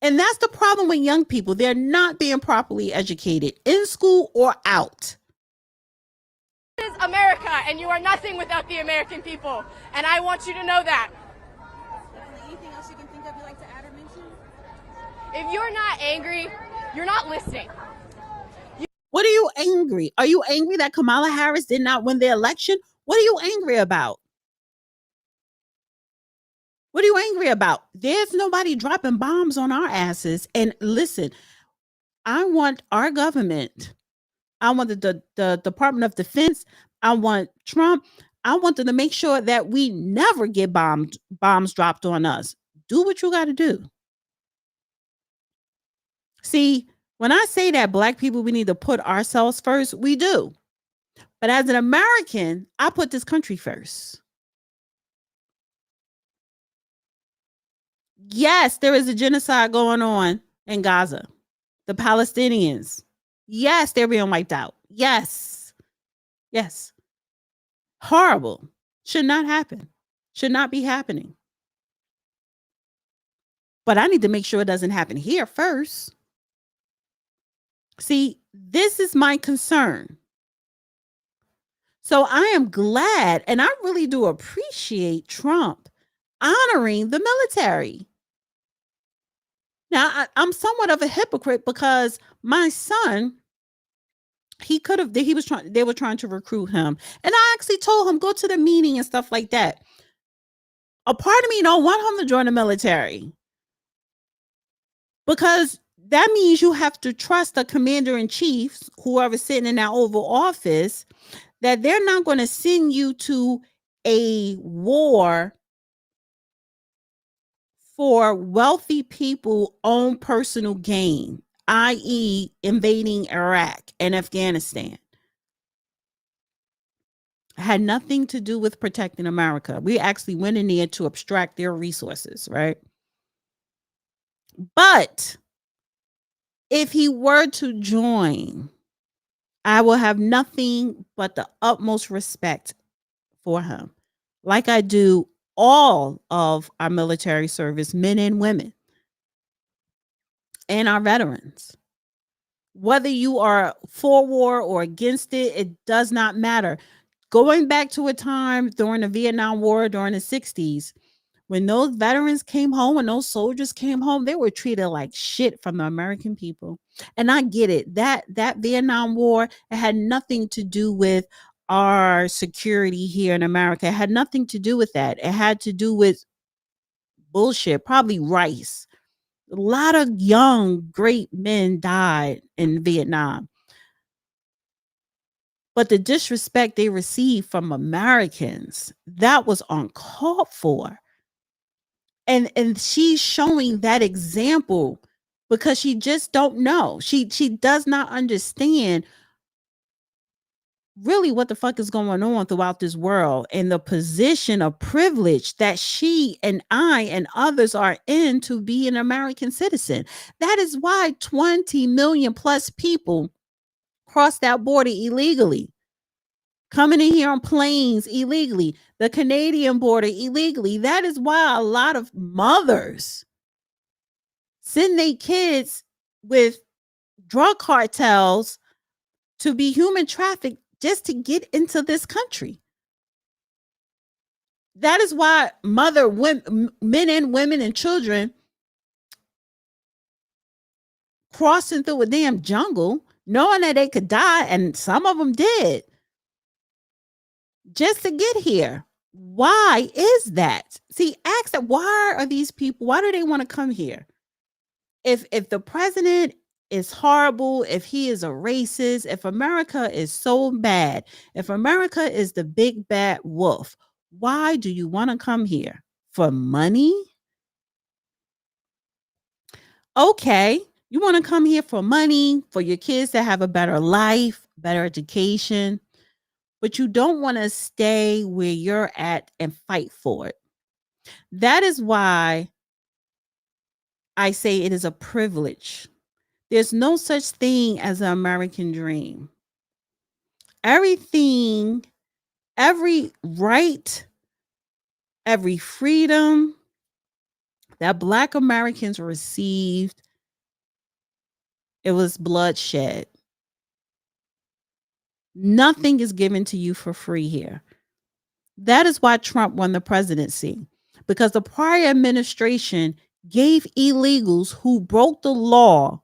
And that's the problem with young people. They're not being properly educated in school or out. This is America, and you are nothing without the American people. And I want you to know that. Anything else you can think of you'd like to add or mention? If you're not angry, you're not listening. What are you angry? Are you angry that Kamala Harris did not win the election? What are you angry about? What are you angry about? There's nobody dropping bombs on our asses. And listen, I want our government, I want the Department of Defense, I want Trump, I want them to make sure that we never get bombs dropped on us. Do what you got to do. See, when I say that Black people, we need to put ourselves first, we do. But as an American, I put this country first. Yes, there is a genocide going on in Gaza. The Palestinians. Yes, they're being wiped out. Yes. Yes. Horrible. Should not happen. Should not be happening. But I need to make sure it doesn't happen here first. See, this is my concern. So I am glad, and I really do appreciate Trump honoring the military. Now, I'm somewhat of a hypocrite because my son, they were trying to recruit him. And I actually told him, go to the meeting and stuff like that. A part of me don't want him to join the military. Because that means you have to trust the commander in chief, whoever's sitting in that Oval Office, that they're not going to send you to a war for wealthy people own personal gain, i.e. invading Iraq and Afghanistan. It had nothing to do with protecting America. We actually went in there to abstract their resources, right? But if he were to join, I will have nothing but the utmost respect for him, like I do all of our military service men and women and our veterans. Whether you are for war or against it, it does not matter. Going back to a time during the Vietnam War, during the 60s, when those veterans came home, when those soldiers came home, they were treated like shit from the American people. And I get it. That Vietnam War, it had nothing to do with our security here in America. It had nothing to do with that. It had to do with bullshit, probably rice. A lot of young, great men died in Vietnam. But the disrespect they received from Americans, that was uncalled for. And she's showing that example because she just don't know. She does not understand really what the fuck is going on throughout this world and the position of privilege that she and I and others are in to be an American citizen. That is why 20 million plus people cross that border illegally. Coming in here on planes illegally, the Canadian border illegally. That is why a lot of mothers send their kids with drug cartels to be human trafficked just to get into this country. That is why men and women and children crossing through a damn jungle, knowing that they could die, and some of them did, just to get here. Why is that? See, ask that. Why are these people? Why do they want to come here? If the president is horrible, if he is a racist, if America is so bad, if America is the big bad wolf, why do you want to come here? For money? Okay, you want to come here for money, for your kids to have a better life, better education, but you don't want to stay where you're at and fight for it. That is why I say it is a privilege. There's no such thing as an American dream. Everything, every right, every freedom that Black Americans received, it was bloodshed. Nothing is given to you for free here. That is why Trump won the presidency, because the prior administration gave illegals who broke the law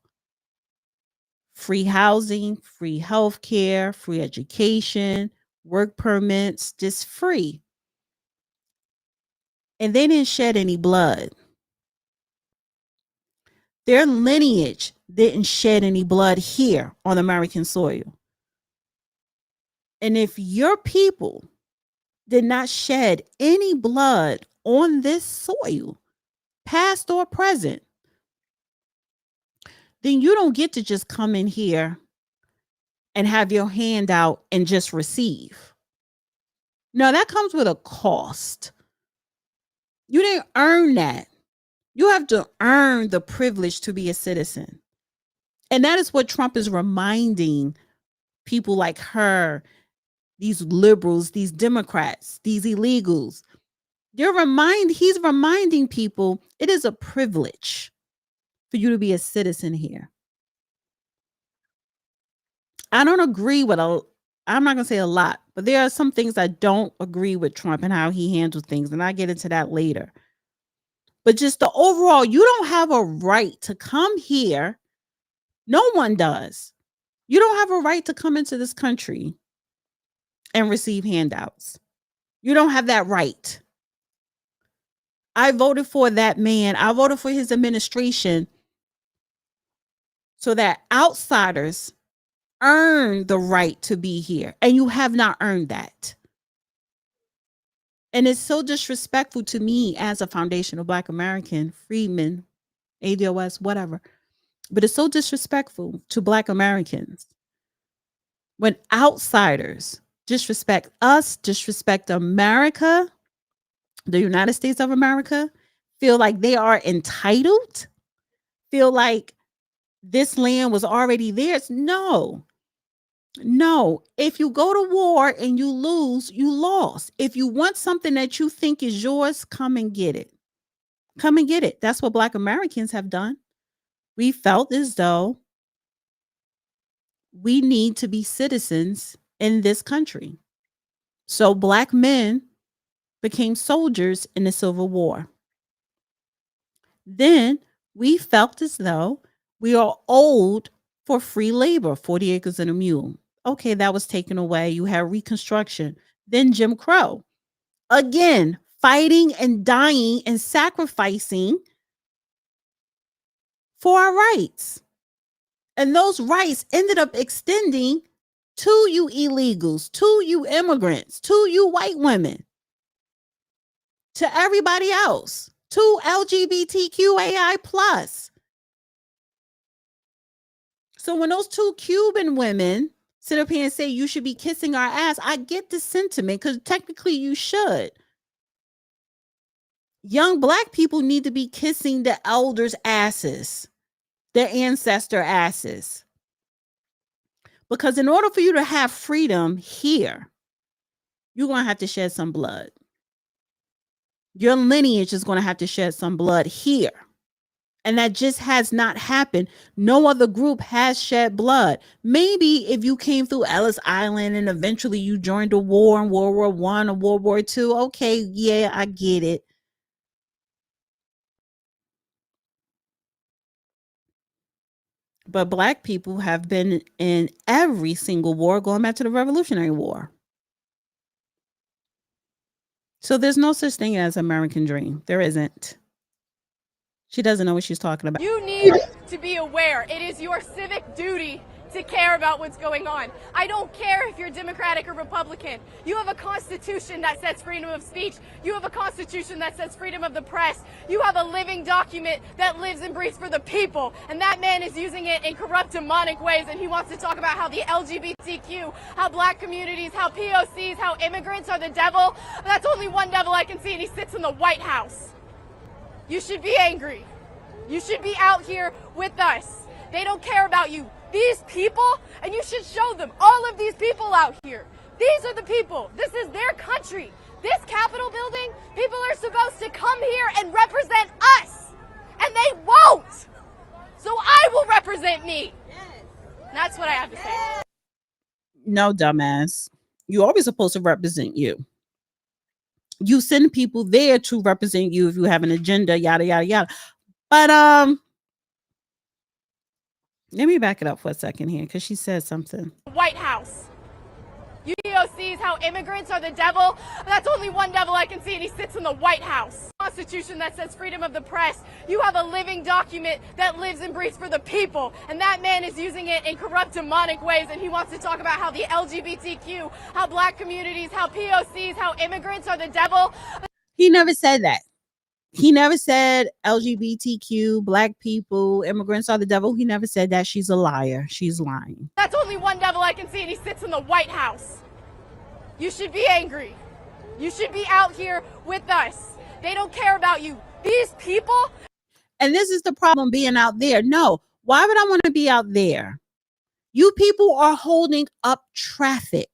free housing, free health care, free education, work permits, just free. and they didn't shed any blood. Their lineage didn't shed any blood here on American soil. And if your people did not shed any blood on this soil, past or present, then you don't get to just come in here and have your hand out and just receive. No, that comes with a cost. You didn't earn that. You have to earn the privilege to be a citizen. And that is what Trump is reminding people like her, these liberals, these Democrats, these illegals. He's reminding people it is a privilege for you to be a citizen here. I don't agree with I'm not going to say a lot, but there are some things I don't agree with Trump and how he handles things. And I'll get into that later. But just the overall, you don't have a right to come here. No one does. You don't have a right to come into this country and receive handouts. You don't have that right. I voted for that man. I voted for his administration so that outsiders earn the right to be here. And you have not earned that. And it's so disrespectful to me as a foundational Black American, freedman, ADOS, whatever. But it's so disrespectful to Black Americans when outsiders disrespect us, disrespect America, the United States of America, feel like they are entitled, feel like this land was already theirs. No. If you go to war and you lose, you lost. If you want something that you think is yours, come and get it. Come and get it. That's what Black Americans have done. We felt as though we need to be citizens in this country. So Black men became soldiers in the Civil War. Then we felt as though we are owed for free labor, 40 acres and a mule. Okay, that was taken away. You had Reconstruction. Then Jim Crow. Again, fighting and dying and sacrificing for our rights. And those rights ended up extending to you illegals, to you immigrants, to you white women, to everybody else, to LGBTQAI+. So when those two Cuban women sit up here and say you should be kissing our ass, I get the sentiment because technically you should. Young Black people need to be kissing the elders' asses, their ancestor asses. Because in order for you to have freedom here, you're going to have to shed some blood. Your lineage is going to have to shed some blood here. And that just has not happened. No other group has shed blood. Maybe if you came through Ellis Island and eventually you joined a war in World War I or World War II. Okay, yeah, I get it. But Black people have been in every single war going back to the Revolutionary War. So there's no such thing as American dream. There isn't. She doesn't know what she's talking about. You need to be aware. It is your civic duty to care about what's going on. I don't care if you're Democratic or Republican. You have a constitution that sets freedom of speech. You have a constitution that sets freedom of the press. You have a living document that lives and breathes for the people. And that man is using it in corrupt, demonic ways. And he wants to talk about how the LGBTQ, how Black communities, how POCs, how immigrants are the devil. That's only one devil I can see, and he sits in the White House. You should be angry. You should be out here with us. They don't care about you. These people, and you should show them, all of these people out here. These are the people. This is their country. This Capitol building, people are supposed to come here and represent us. And they won't. So I will represent me. That's what I have to say. No, dumbass. You're always supposed to represent you. You send people there to represent you if you have an agenda, yada, yada, yada. But let me back it up for a second here because she said something. White House. UPO sees how immigrants are the devil. That's only one devil I can see, and he sits in the White House. Constitution that says freedom of the press. You have a living document that lives and breathes for the people, and that man is using it in corrupt, demonic ways, and he wants to talk about how the LGBTQ, how black communities, how POCs, how immigrants are the devil. He never said that. He never said LGBTQ, black people, immigrants are the devil. He never said that. She's a liar. She's lying. That's only one devil I can see, and he sits in the White House. You should be angry. You should be out here with us. They don't care about you. These people. And this is the problem being out there. No, why would I want to be out there? You people are holding up traffic.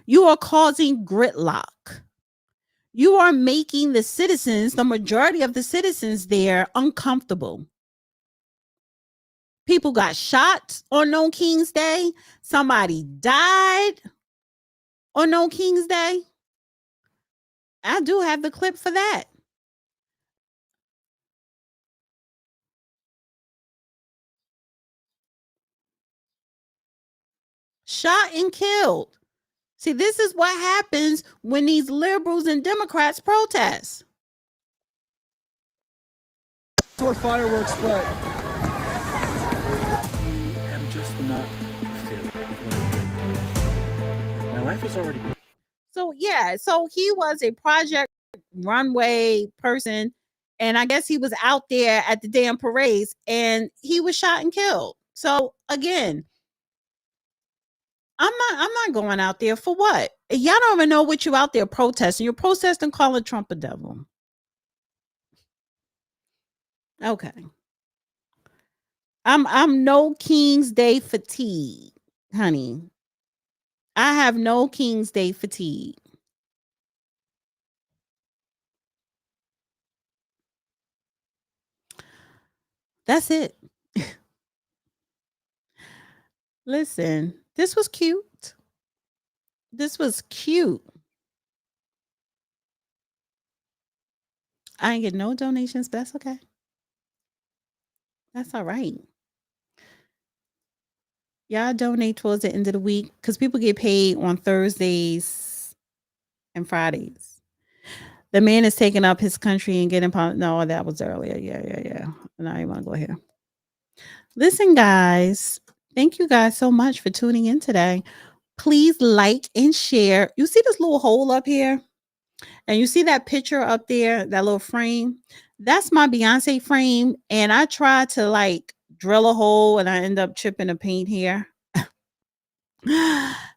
You are causing gridlock. You are making the citizens, the majority of the citizens there, uncomfortable. People got shot on No King's Day. Somebody died on No King's Day. I do have the clip for that. Shot and killed. See, this is what happens when these liberals and Democrats protest. Or fireworks, but I'm just not feeling it. My life is already. So yeah, so he was a Project Runway person, and I guess he was out there at the damn parades, and he was shot and killed. So again, I'm not going out there for what? Y'all don't even know what you're out there protesting. You're protesting calling Trump a devil. Okay. I'm no King's Day fatigue, honey. I have no King's Day fatigue. That's it. Listen, this was cute. This was cute. I ain't get no donations, but that's okay. That's all right. Y'all donate towards the end of the week because people get paid on Thursdays and Fridays. The man is taking up his country and getting no, that was earlier. Yeah. Now you want to go here. Listen, guys, thank you guys so much for tuning in today. Please like and share. You see this little hole up here? And you see that picture up there, that little frame? That's my Beyonce frame. And I tried to like drill a hole and I end up chipping the paint here.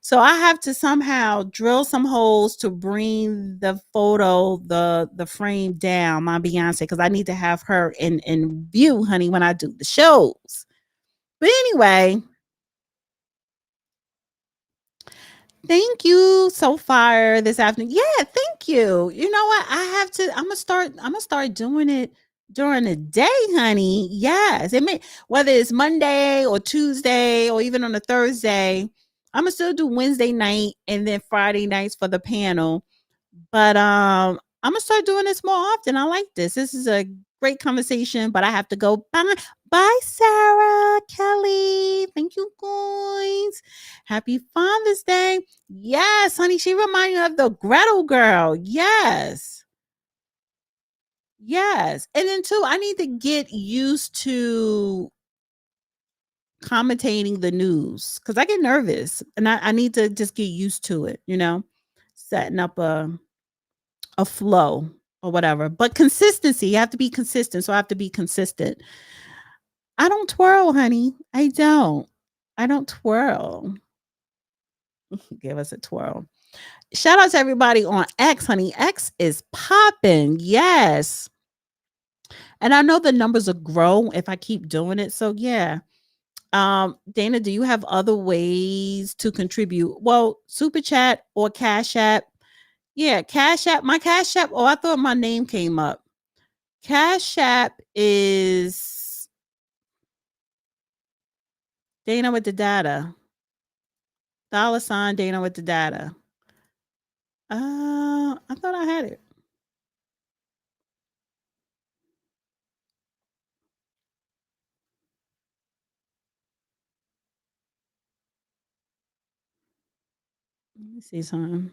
So I have to somehow drill some holes to bring the photo, the frame down, my Beyonce, because I need to have her in view, honey, when I do the shows. But anyway, thank you so far this afternoon. Yeah, thank you. You know what? I'm gonna start doing it during the day, honey. Yes. Whether it's Monday or Tuesday or even on a Thursday, I'm gonna still do Wednesday night and then Friday nights for the panel. But I'm gonna start doing this more often. I like this. This is a great conversation, but I have to go. Bye, Sarah, Kelly. Thank you, guys. Happy Father's Day. Yes, honey. She reminded me of the Gretel girl. Yes. Yes. And then too, I need to get used to commentating the news because I get nervous and I need to just get used to it, setting up a flow or whatever. But consistency, you have to be consistent. So I have to be consistent. I don't twirl, honey. I don't twirl. Give us a twirl. Shout out to everybody on X, honey. X is popping. Yes. And I know the numbers will grow if I keep doing it. So yeah. Dana, do you have other ways to contribute? Well, Super Chat or Cash App. Yeah, Cash App. My Cash App. Oh, I thought my name came up. Cash App is Dana with the data. $ Dana with the data. I thought I had it. Let me see something.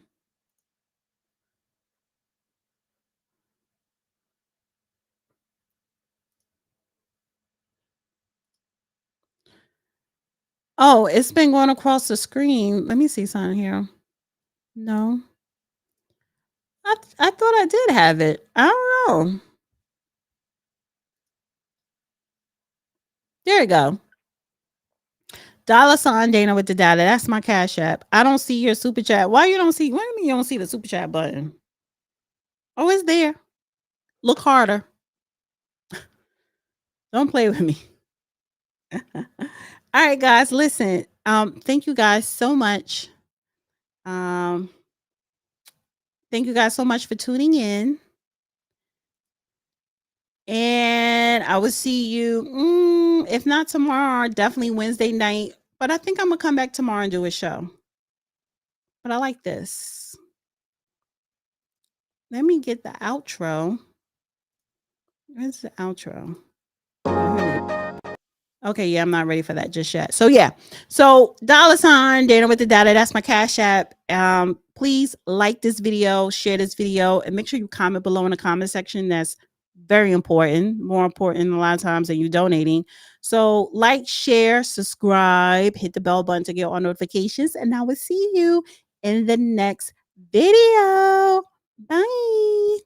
Oh, it's been going across the screen. Let me see something here. No. I thought I did have it. I don't know. There you go. $sign Dana with the data. That's my Cash App. I don't see your super chat. Why you don't see? What do you mean you don't see the super chat button? Oh, it's there. Look harder. Don't play with me. All right, guys. Listen. Thank you guys so much. Thank you guys so much for tuning in. And I will see you, if not tomorrow, definitely Wednesday night. But I think I'm gonna come back tomorrow and do a show. But I like this. Let me get the outro. Where's the outro? Okay, yeah, I'm not ready for that just yet. So yeah, so $sign Dana with the data. That's my Cash App. Please like this video, share this video, and make sure you comment below in the comment section. That's very important, more important a lot of times than you donating. So like, share, subscribe, hit the bell button to get all notifications, and I will see you in the next video. Bye.